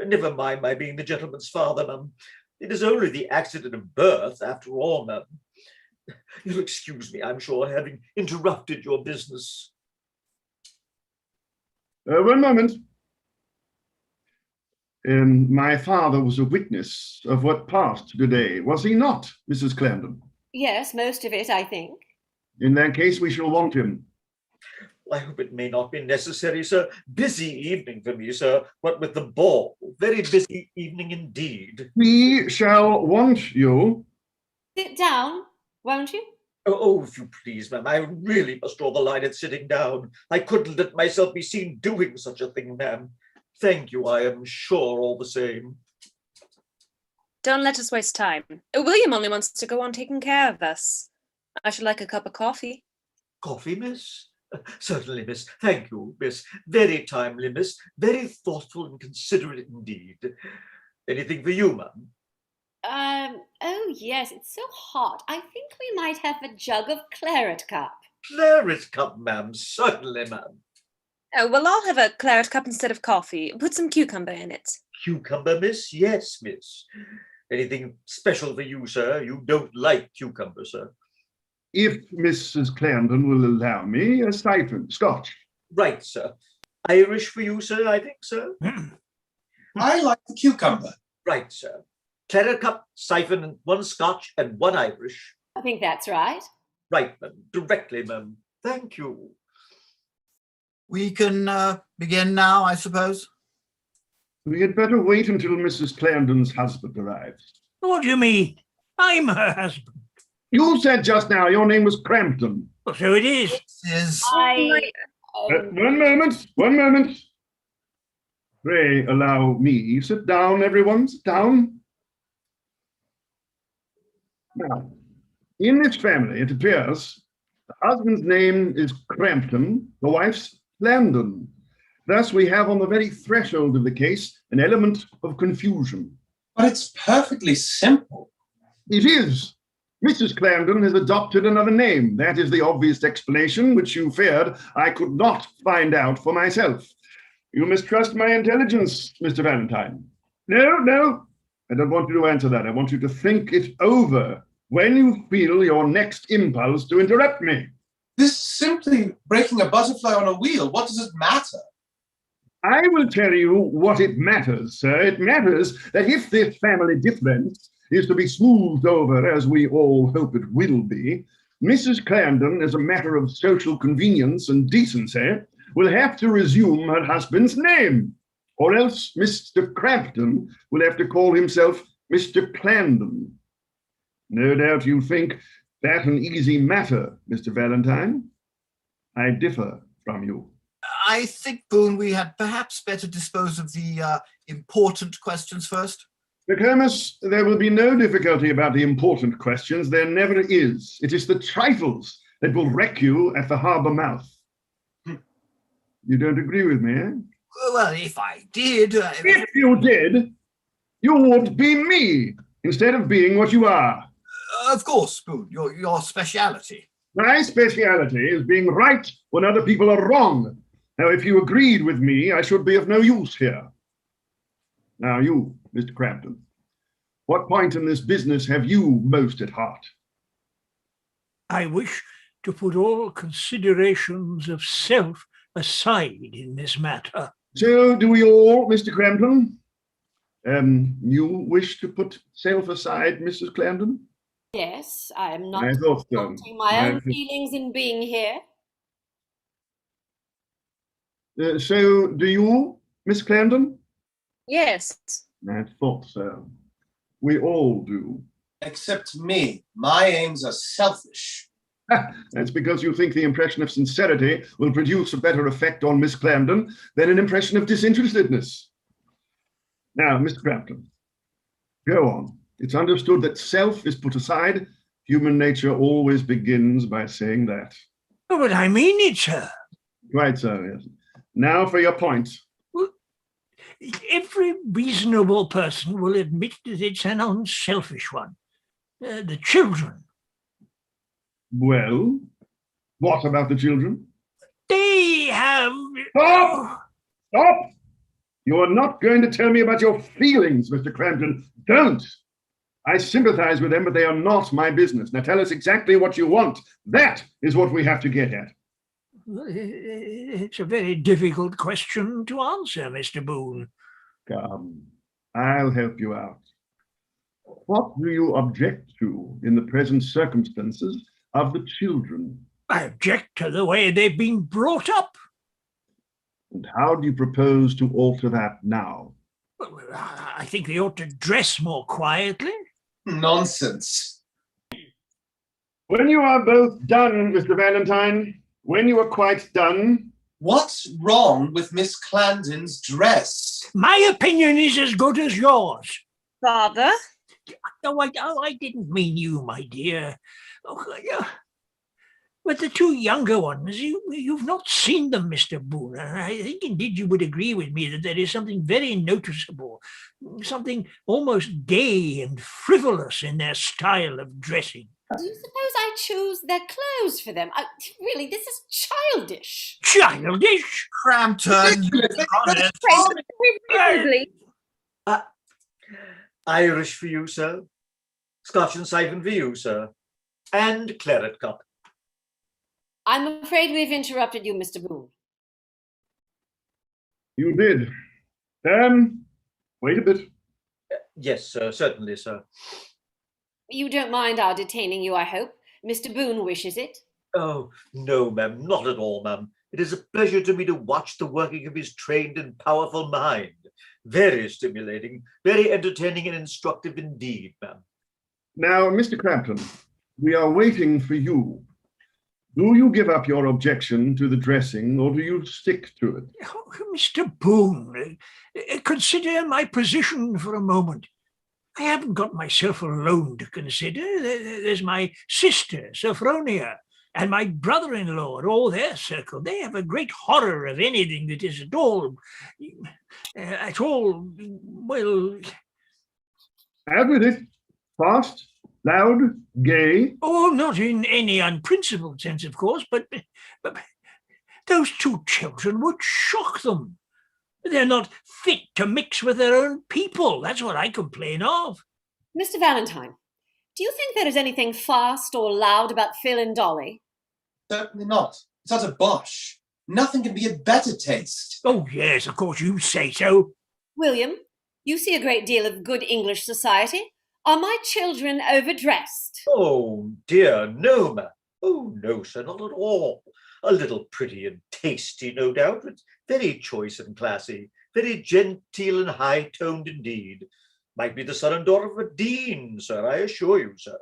Never mind my being the gentleman's father, ma'am. It is only the accident of birth, after all, ma'am. You'll excuse me, I'm sure, having interrupted your business. One moment. My father was a witness of what passed today, was he not, Mrs. Clandon? Yes, most of it, I think. In that case, we shall want him. I hope it may not be necessary, sir. Busy evening for me, sir, what with the ball. Very busy evening indeed. We shall want you. Sit down, won't you? Oh, if you please, ma'am, I really must draw the line at sitting down. I couldn't let myself be seen doing such a thing, ma'am. Thank you, I am sure, all the same. Don't let us waste time. William only wants to go on taking care of us. I should like a cup of coffee. Coffee, miss? Certainly, miss. Thank you, miss. Very timely, miss. Very thoughtful and considerate indeed. Anything for you, ma'am? Oh, yes, it's so hot. I think we might have a jug of claret cup. Claret cup, ma'am. Certainly, ma'am. Oh, well, I'll have a claret cup instead of coffee. Put some cucumber in it. Cucumber, miss? Yes, miss. Anything special for you, sir? You don't like cucumber, sir. If Mrs. Clandon will allow me, a siphon, Scotch. Right, sir. Irish for you, sir, I think, sir. I like the cucumber. Right, sir. Claret cup, siphon, 1 Scotch and 1 Irish. I think that's right. Right, ma'am. Directly, ma'am. Thank you. We can begin now, I suppose. We had better wait until Mrs. Clandon's husband arrives. What do you mean? I'm her husband. You said just now your name was Crampton. Well, so it is. Is One moment. Pray allow me. Sit down, everyone. Sit down. Now, in this family, it appears the husband's name is Crampton, the wife's Clandon. Thus, we have on the very threshold of the case an element of confusion. But it's perfectly simple. It is. Mrs. Clandon has adopted another name. That is the obvious explanation, which you feared I could not find out for myself. You mistrust my intelligence, Mr. Valentine. No, I don't want you to answer that. I want you to think it over when you feel your next impulse to interrupt me. This is simply breaking a butterfly on a wheel. What does it matter? I will tell you what it matters, sir. It matters that if this family difference is to be smoothed over, as we all hope it will be, Mrs. Clandon, as a matter of social convenience and decency, will have to resume her husband's name, or else Mr. Crampton will have to call himself Mr. Clandon. No doubt you think that an easy matter, Mr. Valentine. I differ from you. I think, Bohun, we had perhaps better dispose of the important questions first. McComas, there will be no difficulty about the important questions. There never is. It is the trifles that will wreck you at the harbour mouth. You don't agree with me, eh? Well, if I did... If you did, you would be me, instead of being what you are. Of course, Bohun, your speciality. My speciality is being right when other people are wrong. Now, if you agreed with me, I should be of no use here. Now, you, Mr. Crampton, what point in this business have you most at heart? I wish to put all considerations of self aside in this matter. So do we all, Mr. Crampton? You wish to put self aside, Mrs. Clandon? Yes, I am not I thought so. consulting my own feelings in being here. So do you, Miss Clandon? Yes. I thought so. We all do. Except me. My aims are selfish. That's because you think the impression of sincerity will produce a better effect on Miss Clandon than an impression of disinterestedness. Now, Mr. Crampton, go on. It's understood that self is put aside. Human nature always begins by saying that. Oh, but I mean it, sir. Right, sir, yes. Now for your point. Well, every reasonable person will admit that it's an unselfish one. The children. Well, what about the children? They have... Stop! Stop! You are not going to tell me about your feelings, Mr. Crampton. Don't! I sympathize with them, but they are not my business. Now tell us exactly what you want. That is what we have to get at. It's a very difficult question to answer, Mr. Bohun. Come, I'll help you out. What do you object to in the present circumstances of the children? I object to the way they've been brought up. And how do you propose to alter that now? Well, I think they ought to dress more quietly. Nonsense. When you are both done, Mr. Valentine, when you are quite done... What's wrong with Miss Clandon's dress? My opinion is as good as yours. Father? No, I didn't mean you, my dear. Oh, yeah. But the two younger ones, you've not seen them, Mr. Bohun. I think indeed you would agree with me that there is something very noticeable, something almost gay and frivolous in their style of dressing. Do you suppose I choose their clothes for them? Really, this is childish. Childish? Crampton, honest. Reasonably. Irish for you, sir. Scotch and siphon for you, sir. And claret cup. I'm afraid we've interrupted you, Mr. Boone. You did. Wait a bit. Yes, sir, certainly, sir. You don't mind our detaining you, I hope. Mr. Boone wishes it. Oh, no, ma'am, not at all, ma'am. It is a pleasure to me to watch the working of his trained and powerful mind. Very stimulating, very entertaining and instructive indeed, ma'am. Now, Mr. Crampton, we are waiting for you. Do you give up your objection to the dressing, or do you stick to it? Oh, Mr. Boone, consider my position for a moment. I haven't got myself alone to consider. There's my sister, Sophronia, and my brother-in-law, all their circle. They have a great horror of anything that is at all, well... Have with it. Fast, loud, gay. Oh, not in any unprincipled sense, of course, but those two children would shock them. They're not fit to mix with their own people. That's what I complain of. Mr. Valentine, do you think there is anything fast or loud about Phil and Dolly? Certainly not. It's utter bosh. Nothing can be a better taste. Oh, yes, of course you say so. William, you see a great deal of good English society. Are my children overdressed? Oh, dear, no, ma'am. Oh, no, sir, not at all. A little pretty and tasty, no doubt, but very choice and classy, very genteel and high-toned indeed. Might be the son and daughter of a dean, sir, I assure you, sir.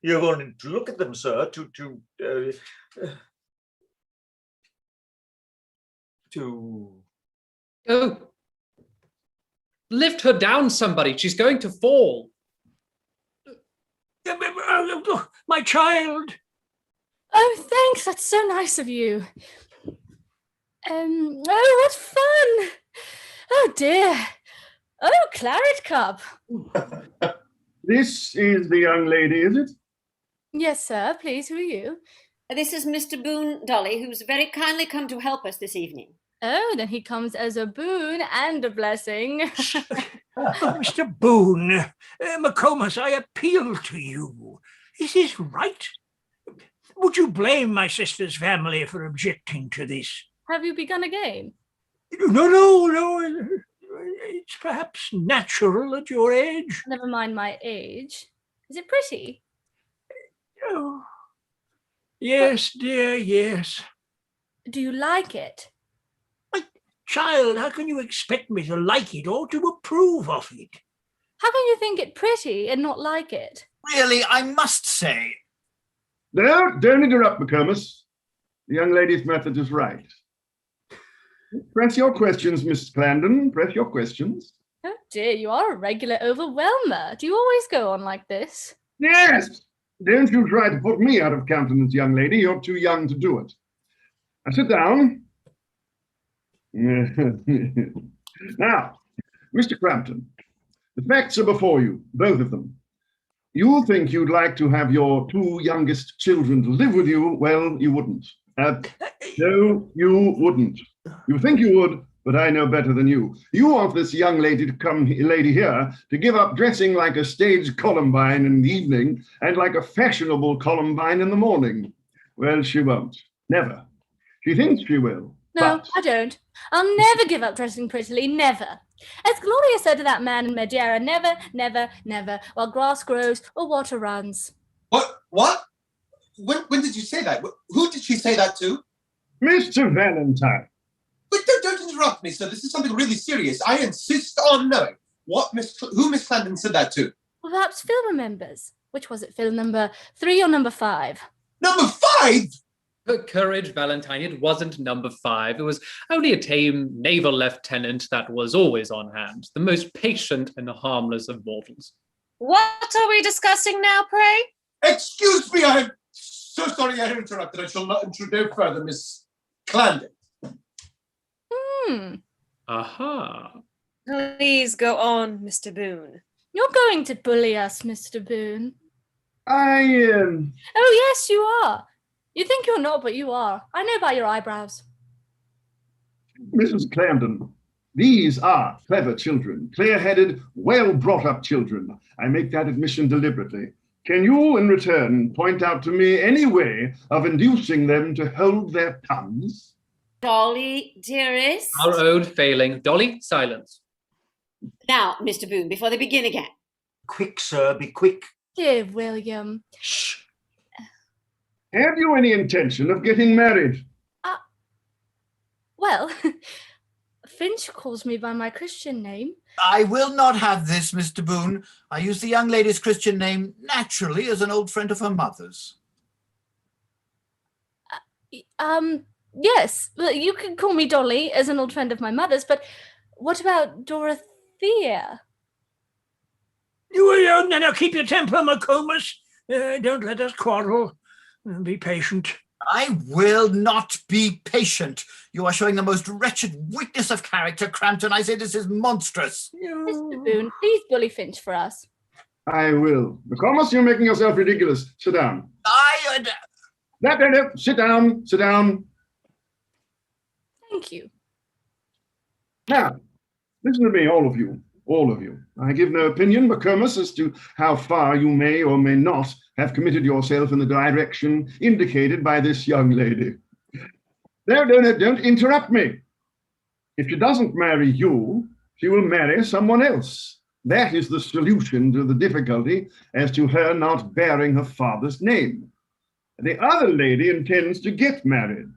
You've only to look at them, sir, to... Oh, lift her down, somebody. She's going to fall. My child. Oh, thanks. That's so nice of you. Oh, what fun. Oh, dear. Oh, claret cup. This is the young lady, is it? Yes, sir. Please, who are you? This is Mr. Boone, Dolly, who's very kindly come to help us this evening. Oh, then he comes as a boon and a blessing. Mr. Boone, McComas, I appeal to you. Is this right? Would you blame my sister's family for objecting to this? Have you begun again? No. It's perhaps natural at your age. Never mind my age. Is it pretty? Oh, yes, dear, yes. Do you like it? My child, how can you expect me to like it or to approve of it? How can you think it pretty and not like it? Really, I must say. No, don't interrupt, McComas. The young lady's method is right. Press your questions, Miss Clandon. Press your questions. Oh dear, you are a regular overwhelmer. Do you always go on like this? Yes! Don't you try to put me out of countenance, young lady. You're too young to do it. Now sit down. Now, Mr. Crampton, the facts are before you, both of them. You think you'd like to have your two youngest children to live with you? Well, you wouldn't. No, you wouldn't. You think you would, but I know better than you. You want this young lady here to give up dressing like a stage Columbine in the evening and like a fashionable Columbine in the morning. Well, she won't. Never. She thinks she will. No, but... I don't. I'll never give up dressing prettily, never. As Gloria said to that man in Madeira, never, never, never, while grass grows or water runs. What? When did you say that? Who did she say that to? Mr. Valentine. But don't interrupt me, sir. This is something really serious. I insist on knowing who Miss Clandon said that to. Well, perhaps Phil remembers. Which was it, Phil? Number 3 or number 5? Number 5? But courage, Valentine. It wasn't number 5. It was only a tame naval lieutenant that was always on hand, the most patient and harmless of mortals. What are we discussing now, pray? Excuse me, I am so sorry I interrupted. I shall not intrude further, Miss Clandon. Aha. Please go on, Mr. Boone. You're going to bully us, Mr. Boone. I, Oh, yes, you are. You think you're not, but you are. I know by your eyebrows. Mrs. Clandon, these are clever children, clear-headed, well-brought-up children. I make that admission deliberately. Can you, in return, point out to me any way of inducing them to hold their tongues? Dolly, dearest. Our ode failing. Dolly, silence. Now, Mr. Bohun, before they begin again. Quick, sir, be quick. Dear William. Shh. Have you any intention of getting married? Well, Finch calls me by my Christian name. I will not have this, Mr. Bohun. I use the young lady's Christian name naturally as an old friend of her mother's. Yes, well, you can call me Dolly as an old friend of my mother's, but what about Dorothea? You now keep your temper, McComas. Don't let us quarrel. Be patient. I will not be patient. You are showing the most wretched weakness of character, Crampton. I say this is monstrous. Mr. Bohun, please bully Finch for us. I will. McComas, you're making yourself ridiculous. Sit down. No, sit down. Sit down. Thank you. Now, listen to me, all of you. All of you. I give no opinion, McComas, as to how far you may or may not have committed yourself in the direction indicated by this young lady. No, don't interrupt me. If she doesn't marry you, she will marry someone else. That is the solution to the difficulty as to her not bearing her father's name. The other lady intends to get married.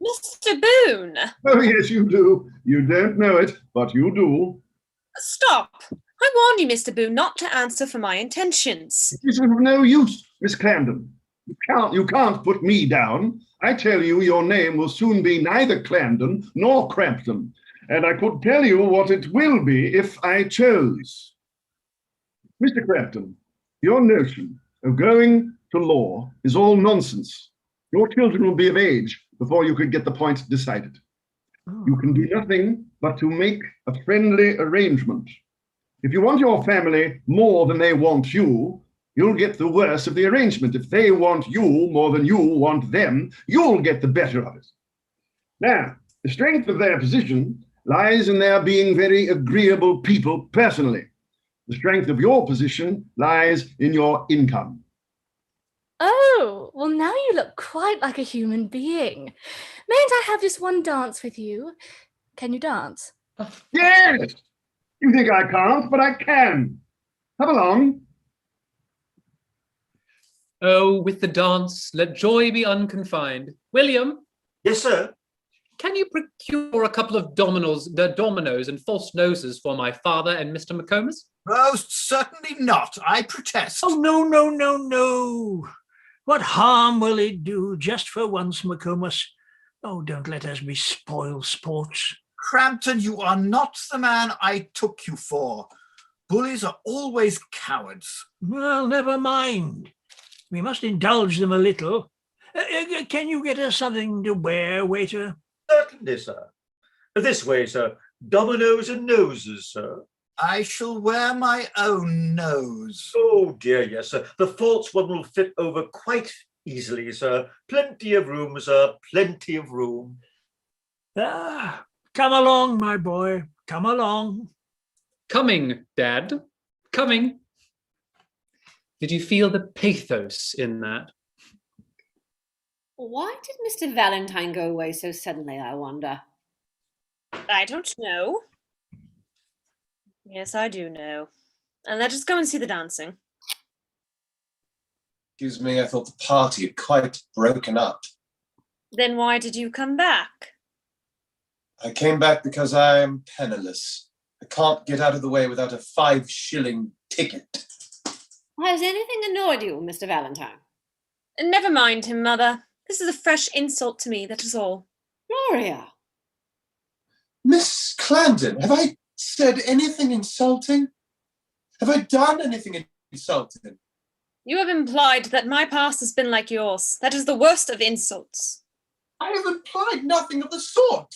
Mr. Bohun! Oh, yes, you do. You don't know it, but you do. Stop! I warned you, Mr. Bohun, not to answer for my intentions. It is of no use, Miss Clandon. You can't put me down. I tell you, your name will soon be neither Clandon nor Crampton, and I could tell you what it will be if I chose. Mr. Crampton, your notion of going to law is all nonsense. Your children will be of age before you could get the point decided. You can do nothing but to make a friendly arrangement. If you want your family more than they want you, you'll get the worst of the arrangement. If they want you more than you want them, you'll get the better of it. Now, the strength of their position lies in their being very agreeable people personally. The strength of your position lies in your income. Oh, well, now you look quite like a human being. Mayn't I have just one dance with you? Can you dance? Yes! You think I can't, but I can. Come along. Oh, with the dance, let joy be unconfined. William? Yes, sir. Can you procure a couple of dominoes and false noses for my father and Mr. McComas? Most certainly not. I protest. Oh, no. What harm will it do just for once, McComas? Oh, don't let us be spoil sports. Crampton, you are not the man I took you for. Bullies are always cowards. Well, never mind. We must indulge them a little. Can you get us something to wear, waiter? Certainly, sir. This way, sir. Dominoes and noses, sir. I shall wear my own nose. Oh, dear, yes, sir. The false one will fit over quite easily, sir. Plenty of room, sir. Plenty of room. Come along, my boy. Come along. Coming, Dad. Coming. Did you feel the pathos in that? Why did Mr. Valentine go away so suddenly, I wonder? I don't know. Yes, I do know. And let us go and see the dancing. Excuse me, I thought the party had quite broken up. Then why did you come back? I came back because I am penniless. I can't get out of the way without a 5-shilling ticket. Has anything annoyed you, Mr. Valentine? Never mind him, Mother. This is a fresh insult to me, that is all. Gloria! Miss Clandon, have I said anything insulting? Have I done anything insulting? You have implied that my past has been like yours. That is the worst of insults. I have implied nothing of the sort.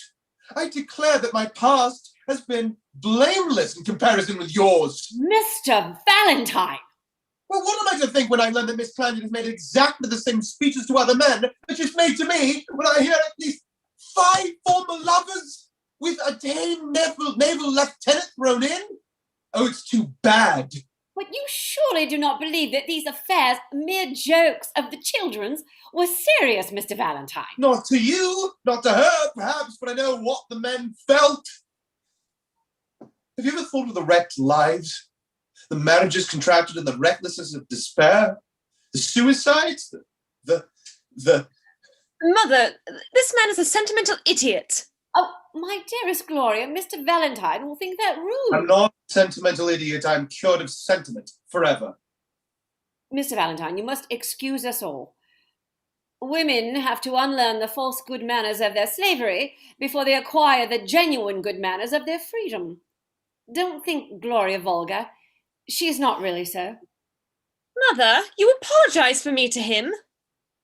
I declare that my past has been blameless in comparison with yours. Mr. Valentine! Well, what am I to think when I learn that Miss Clandon has made exactly the same speeches to other men that she's made to me when I hear at least 5 former lovers with a Dame naval lieutenant thrown in? Oh, it's too bad. But you surely do not believe that these affairs, mere jokes of the children's, were serious, Mr. Valentine? Not to you, not to her, perhaps, but I know what the men felt. Have you ever thought of the wrecked lives? The marriages contracted in the recklessness of despair? The suicides? The... Mother, this man is a sentimental idiot. Oh, my dearest Gloria, Mr. Valentine will think that rude. I'm not a sentimental idiot. I'm cured of sentiment forever. Mr. Valentine, you must excuse us all. Women have to unlearn the false good manners of their slavery before they acquire the genuine good manners of their freedom. Don't think Gloria vulgar. She is not really so. Mother, you apologize for me to him.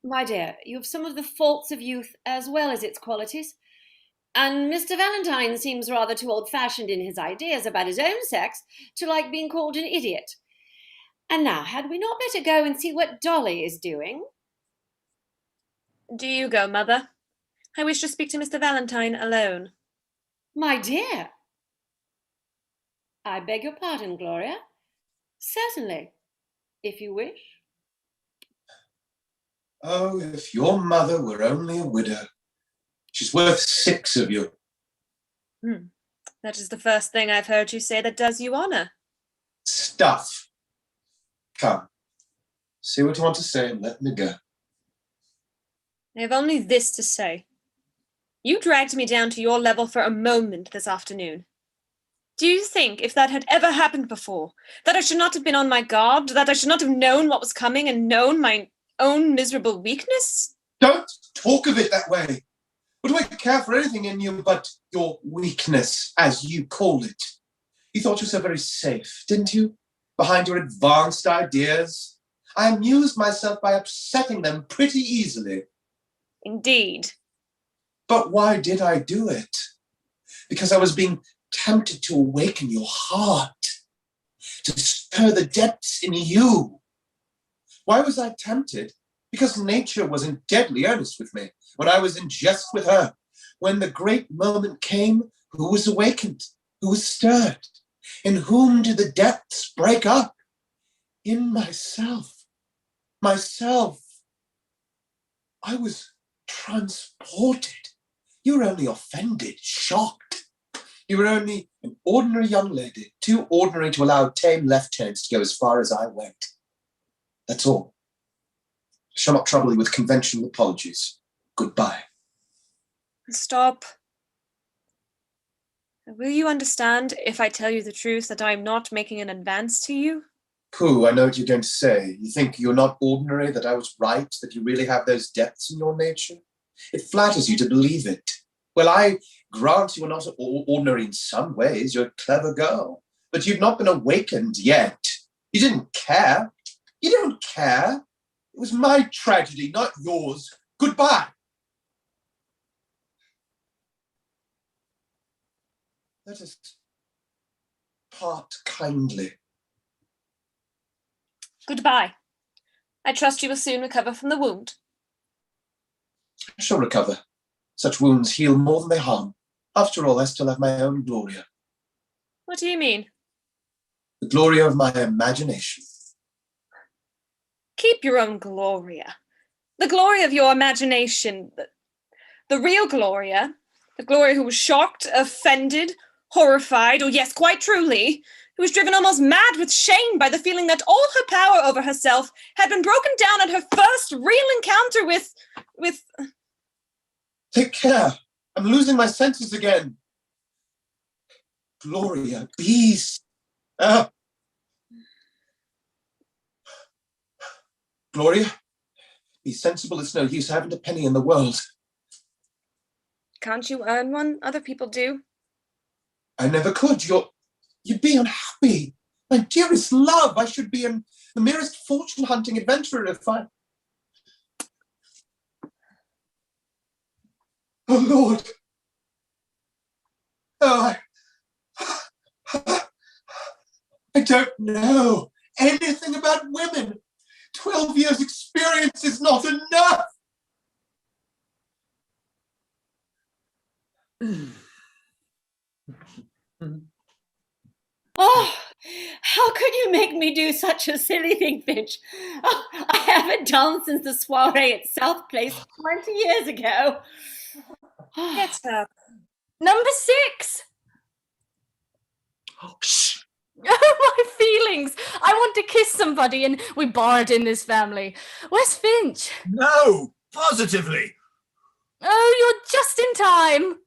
My dear, you have some of the faults of youth as well as its qualities. And Mr. Valentine seems rather too old-fashioned in his ideas about his own sex to like being called an idiot. And now, had we not better go and see what Dolly is doing? Do you go, Mother? I wish to speak to Mr. Valentine alone. My dear. I beg your pardon, Gloria. Certainly, if you wish. Oh, if your mother were only a widow. She's worth 6 of you. That is the first thing I've heard you say that does you honour. Stuff. Come, say what you want to say and let me go. I have only this to say. You dragged me down to your level for a moment this afternoon. Do you think, if that had ever happened before, that I should not have been on my guard, that I should not have known what was coming and known my own miserable weakness? Don't talk of it that way. What do I care for anything in you but your weakness, as you call it? You thought yourself very safe, didn't you? Behind your advanced ideas. I amused myself by upsetting them pretty easily. Indeed. But why did I do it? Because I was being tempted to awaken your heart, to stir the depths in you. Why was I tempted? Because nature was in deadly earnest with me, when I was in jest with her. When the great moment came, who was awakened? Who was stirred? In whom did the depths break up? In myself. Myself. I was transported. You were only offended, shocked. You were only an ordinary young lady, too ordinary to allow tame lieutenants to go as far as I went. That's all. I shall not trouble you with conventional apologies. Goodbye. Stop. Will you understand, if I tell you the truth, that I am not making an advance to you? Pooh, I know what you're going to say. You think you're not ordinary, that I was right, that you really have those depths in your nature? It flatters you to believe it. Well, I grant you are not ordinary in some ways. You're a clever girl. But you've not been awakened yet. You didn't care. You don't care. It was my tragedy, not yours. Goodbye. Let us part kindly. Goodbye. I trust you will soon recover from the wound. I shall recover. Such wounds heal more than they harm. After all, I still have my own Gloria. What do you mean? The Gloria of my imagination. Keep your own Gloria. The Gloria of your imagination. The real Gloria. The Gloria who was shocked, offended, horrified, or yes, quite truly, who was driven almost mad with shame by the feeling that all her power over herself had been broken down at her first real encounter with... Take care. I'm losing my senses again. Gloria, beast. Gloria, be sensible. It's no use. I haven't a penny in the world. Can't you earn one? Other people do. I never could. You'd be unhappy. My dearest love, I should be the merest fortune-hunting adventurer if I... Oh, Lord. Oh, I don't know anything about women. 12 years' experience is not enough. Oh, how could you make me do such a silly thing, Finch? Oh, I haven't danced since the soiree at South Place 20 years ago. Get up. Number 6. Shh. Oh, my feelings. I want to kiss somebody and we barred in this family. Where's Finch? No, positively. Oh, you're just in time.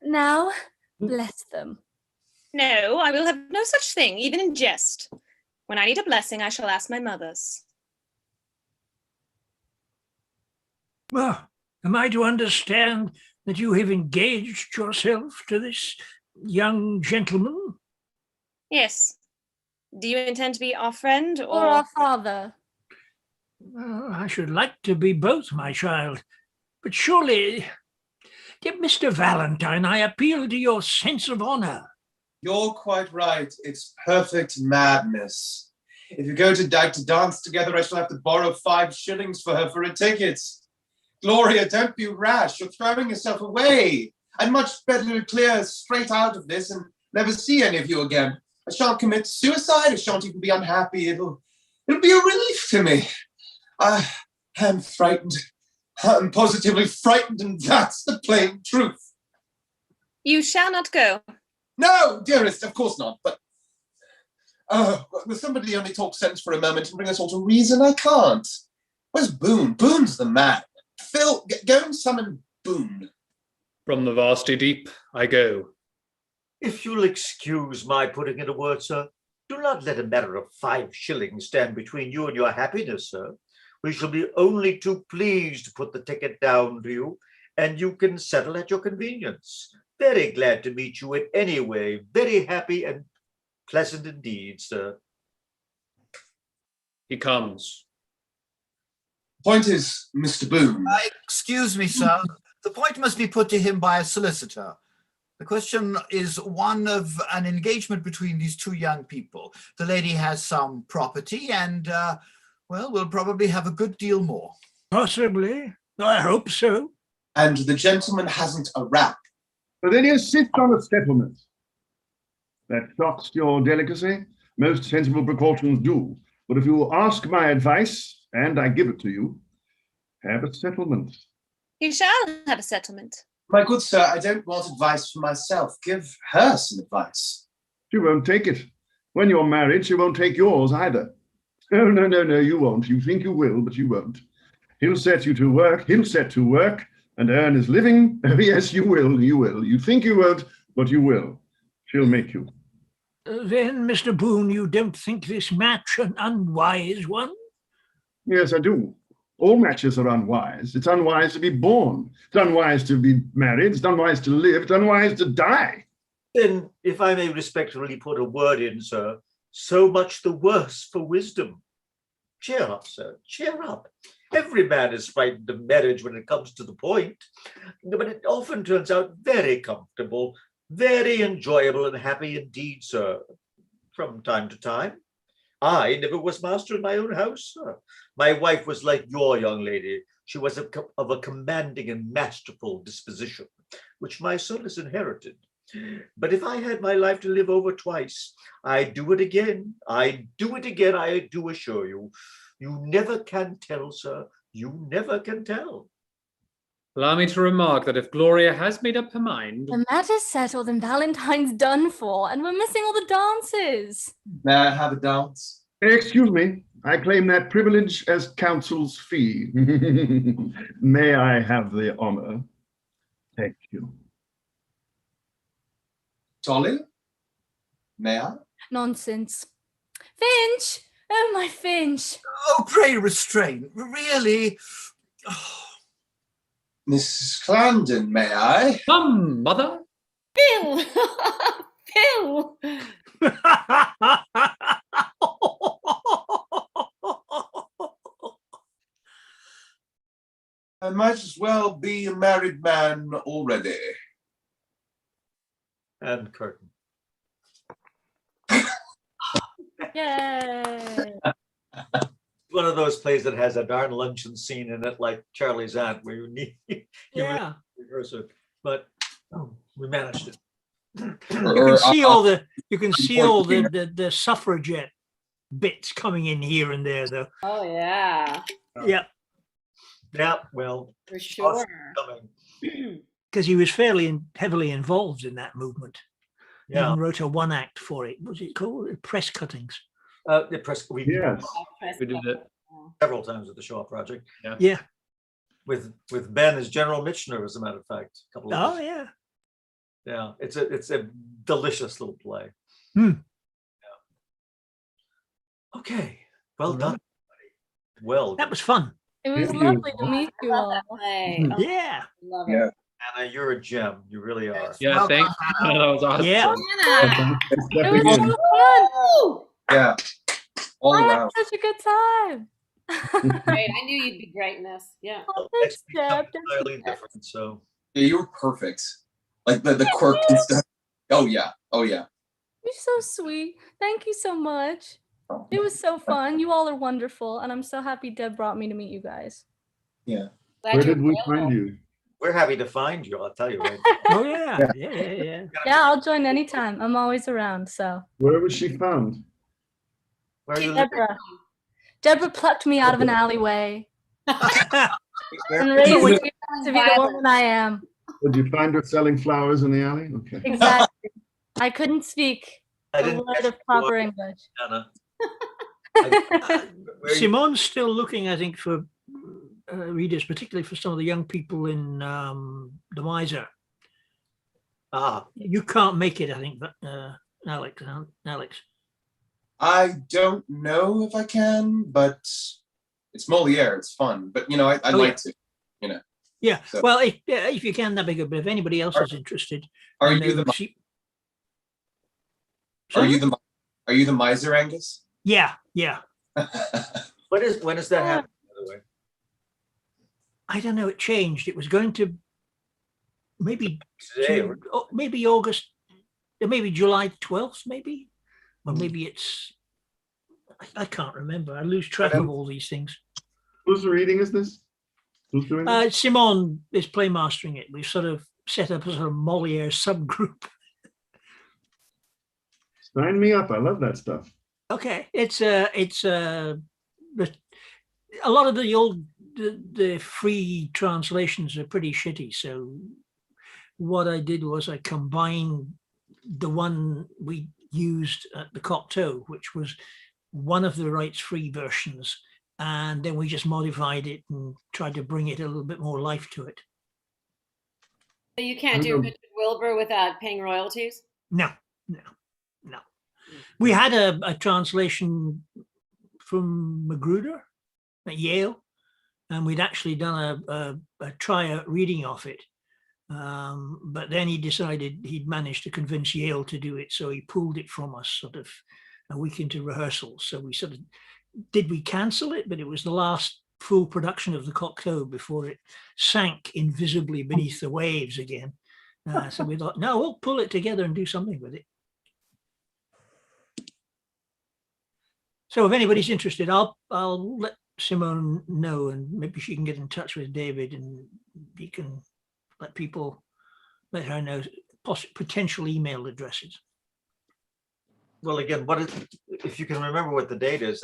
Now, bless them. No, I will have no such thing, even in jest. When I need a blessing, I shall ask my mother's. Well, am I to understand that you have engaged yourself to this young gentleman? Yes. Do you intend to be our friend Or or our father? Well, I should like to be both, my child. But surely, dear Mr. Valentine, I appeal to your sense of honor. You're quite right. It's perfect madness. If you go to dance together, I shall have to borrow 5 shillings for her for a ticket. Gloria, don't be rash. You're throwing yourself away. I'd much better clear straight out of this and never see any of you again. I shan't commit suicide. I shan't even be unhappy. It'll be a relief to me. I am frightened. I'm positively frightened, and that's the plain truth. you shall not go? No, dearest, of course not. But will somebody only talk sense for a moment and bring us all to reason? I can't. Where's Bohun? Boon's the man. Phil, go and summon Bohun. From the vasty deep I go. If you'll excuse my putting in a word, sir, do not let a matter of 5 shillings stand between you and your happiness, sir. We shall be only too pleased to put the ticket down to you, and you can settle at your convenience. Very glad to meet you in any way. Very happy and pleasant indeed, sir. He comes. Point is, Mr. Bohun. Excuse me, sir. The point must be put to him by a solicitor. The question is one of an engagement between these 2 young people. The lady has some property and, well, we'll probably have a good deal more. Possibly. I hope so. And the gentleman hasn't a rap. But then he insists on a settlement. That shocks your delicacy. Most sensible precautions do. But if you ask my advice, and I give it to you, have a settlement. You shall have a settlement. My good sir, I don't want advice for myself. Give her some advice. She won't take it. When you're married, she won't take yours either. Oh, no, you won't. You think you will, but you won't. He'll set you to work. He'll set to work and earn his living. Oh, yes, you will. You will. You think you won't, but you will. She'll make you. Then, Mr. Bohun, you don't think this match an unwise one? Yes, I do. All matches are unwise. It's unwise to be born. It's unwise to be married. It's unwise to live. It's unwise to die. Then, if I may respectfully put a word in, sir, so much the worse for wisdom. Cheer up, sir, cheer up. Every man is frightened of marriage when it comes to the point, but it often turns out very comfortable, very enjoyable and happy indeed, sir, from time to time. I never was master in my own house, sir. My wife was like your young lady. She was of a commanding and masterful disposition, which my son has inherited. But if I had my life to live over twice, I'd do it again. I'd do it again, I do assure you. You never can tell, sir. You never can tell. Allow me to remark that if Gloria has made up her mind... The matter's settled and Valentine's done for, and we're missing all the dances. May I have a dance? Excuse me. I claim that privilege as counsel's fee. May I have the honor? Thank you. Dolly? May I? Nonsense. Finch! Oh, my Finch. Oh, pray restrain. Really? Oh. Mrs. Clandon, may I? Come, mother. Phil! Phil! I might as well be a married man already. And curtain. Yay! One of those plays that has a darn luncheon scene in it, like Charlie's Aunt, where you need you really Yeah. rehearse it. But we managed it. You can see all the suffragette bits coming in here and there, though. Oh yeah, Yeah, Yeah, well, for sure. coming. because he was fairly heavily involved in that movement. Yeah, Even wrote a one act for it. What was it called? Press cuttings. the press we Yes. We did it. several times at the Shaw Project Yeah. with Ben as General Mitchener, as a matter of fact. A couple of Oh yeah. yeah, it's a delicious little play. Hmm. Yeah. Okay, well All done. right. Everybody. Well, It That done. was fun. was Thank you. lovely to meet you Love all. that play. Oh, Yeah. love Yeah. it. Anna, you're a gem. You really are. Yeah, Well thank done, you. That was awesome. Yeah. Anna. Let's step It was again. so fun. Woo! Yeah. All I had around. such a good time. Great. I knew you'd be great in this. Yeah. Oh, Next thanks, week, Deb. something Thanks, entirely Deb. different. So Yeah, you were perfect. Like the quirk and stuff. Oh yeah. Oh yeah. You're so sweet. Thank you so much. It was so fun. You all are wonderful, and I'm so happy Deb brought me to meet you guys. Yeah. Glad Where you're did we available. find you? we're happy to find you. I'll tell you. Right? Oh yeah. Yeah. Yeah, I'll join anytime. I'm always around. So Where was she found? Where are you living? Deborah plucked me out of an alleyway Yeah. and raised So me when- to be the woman I am. Did you find her selling flowers in the alley? Okay. Exactly. I couldn't speak I a didn't word catch of you proper on, English. Anna. Uh, Where you- Simone's still looking, I think, for readers, particularly for some of the young people in the Miser. Ah, You can't make it, I think, but Alex. I don't know if I can, but it's Moliere. It's fun. But I'd Oh, like to. Yeah. So- Well, if you can, that'd be good. But if anybody else is interested, Are I you know the she- are you Sorry? the are you the miser, Angus? Yeah. when is that happening, by the way? I don't know. It changed. It was going to maybe Today, maybe August, maybe July 12th, maybe, or Hmm. maybe it's. I can't remember. I lose track of all these things. Whose reading is this? Who's doing this? Simone is playmastering it. We've sort of set up a sort of Moliere subgroup. Sign me up. I love that stuff. Okay, it's a lot of the free translations are pretty shitty. So what I did was I combined the one we used at the Cocteau, which was one of the rights-free versions, and then we just modified it and tried to bring it a little bit more life to it. So you can't do Richard Wilbur without paying royalties? No. We had a translation from Magruder at Yale, and we'd actually done a trial reading of it. But then he decided he'd managed to convince Yale to do it, so he pulled it from us sort of a week into rehearsals. So we sort of we cancel it, but it was the last full production of the Cocteau before it sank invisibly beneath the waves again. So we thought, no, we'll pull it together and do something with it. So if anybody's interested, I'll let Simone know, and maybe she can get in touch with David, and he can let her know potential email addresses. well, again, if you can remember what the date is?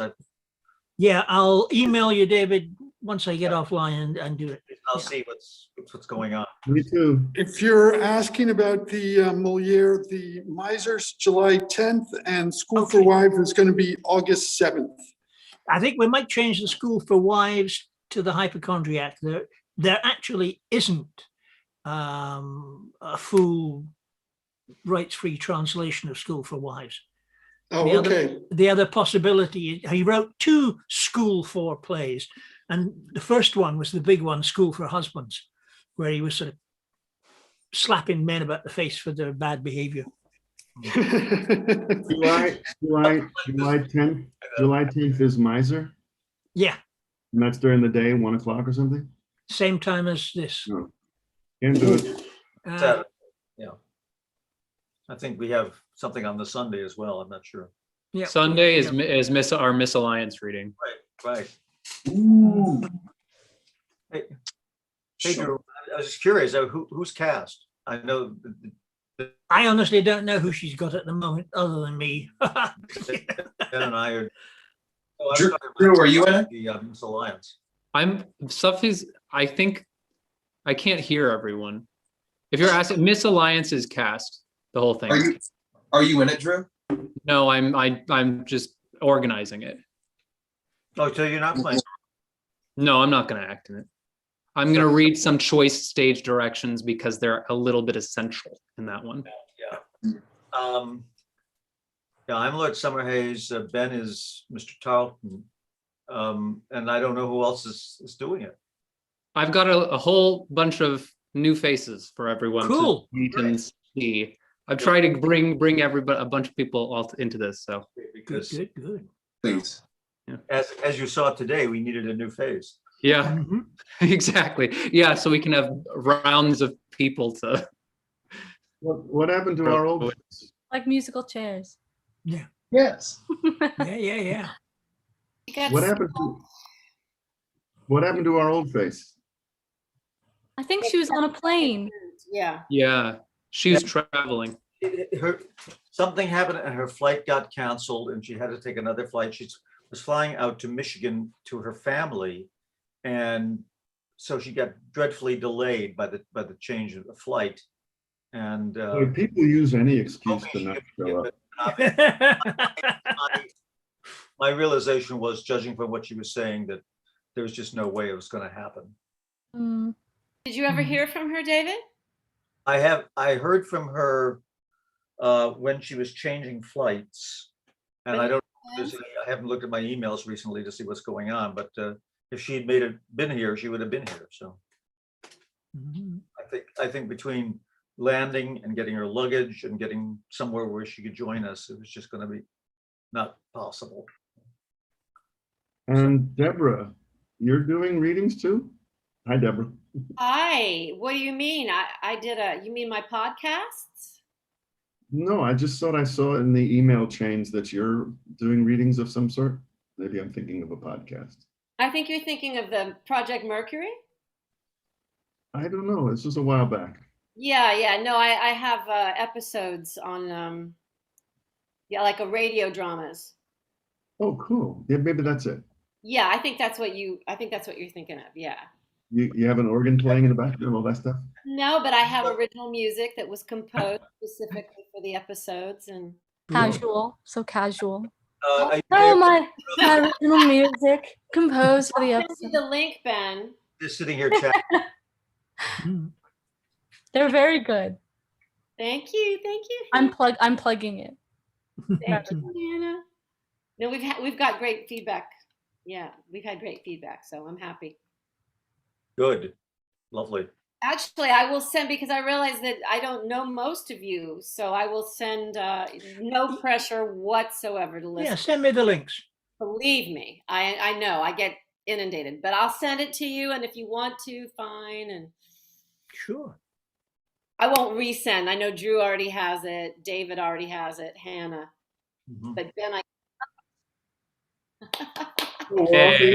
Yeah, I'll email you, David, once I get offline and do it. I'll Yeah. see what's going on. Me too. If you're asking about the Moliere, the Miser's July 10th and School for Okay. Wives is going to be August 7th. I think we might change the School for Wives to the Hypochondriac. There actually isn't a full rights-free translation of School for Wives. Oh, The other- okay. The other possibility, he wrote 2 School for plays, and the first one was the big one, School for Husbands, where he was sort of slapping men about the face for their bad behavior. July 10th. July 10th is Miser, Yeah, and that's during the day, 1 o'clock or something. same time as this. No, can't do it. Uh, Yeah. I think we have something on the Sunday as well. I'm not sure. Yep. Sunday is Yep. is Miss our Misalliance reading. Right. Ooh. Hey, Sure. Drew, I was just curious, who's cast? I know I honestly don't know who she's got at the moment, other than me. Ben and I are. Oh, Drew, are you in it? The Misalliance. I think I can't hear everyone. If you're asking, Misalliance is cast, the whole thing. Are you in it, Drew? No, I'm just organizing it. Oh, so you're not playing? No, I'm not going to act in it. I'm going to read some choice stage directions because they're a little bit essential in that one. Yeah. Yeah, I'm Lord Summerhays. Ben is Mr. Tarleton. And I don't know who else is doing it. I've got a whole bunch of new faces for everyone Cool. to meet and see. I'm trying to bring everybody, a bunch of people all into this. So Because Good. Please. as you saw today, we needed a new face. yeah, Mhm. exactly. Yeah, so we can have rounds of people to. What happened to our old? Like musical chairs. Yes. Yeah. You got What happened to our old face? I think she was on a plane. Yeah. Yeah, she's traveling. Something happened and her flight got canceled and she had to take another flight. She was flying out to Michigan to her family. And so she got dreadfully delayed by the change of the flight. And People use any excuse to not show up. my realization was, judging from what she was saying, that there was just no way it was going to happen. Mm. Did you ever hear from her, David? I heard from her when she was changing flights, and I haven't looked at my emails recently to see what's going on, but if she had been here, she would have been here. So Mhm. I think between landing and getting her luggage and getting somewhere where she could join us, it was just going to be not possible. And Debra, you're doing readings too? Hi, Debra. Hi. What do you mean? You mean my podcasts? No, I just thought I saw in the email chains that you're doing readings of some sort. Maybe I'm thinking of a podcast. I think you're thinking of the Project Mercury. I don't know. This was a while back. Yeah. No, I have episodes on like a radio dramas. Oh, cool. Yeah, maybe that's it. Yeah, I think that's what you're thinking of. Yeah. You have an organ playing in the background, all that stuff? No, but I have original music that was composed specifically for the episodes and Casual, so casual. I My original music composed for the I'll send you episode. the link, Ben. just sitting here chatting. Mhm. They're very good. Thank you. I'm plugging it. Thank you, Nana. No, we've got great feedback. Yeah, we've had great feedback, so I'm happy. Good, lovely. Actually, I will send, because I realize that I don't know most of you, so I will send no pressure whatsoever to listen. Yeah, send me the links. Believe me, I know I get inundated, but I'll send it to you, and if you want to, fine. And Sure. I won't resend. I know Drew already has it, David already has it, Hannah, Mhm. but Ben, Hey.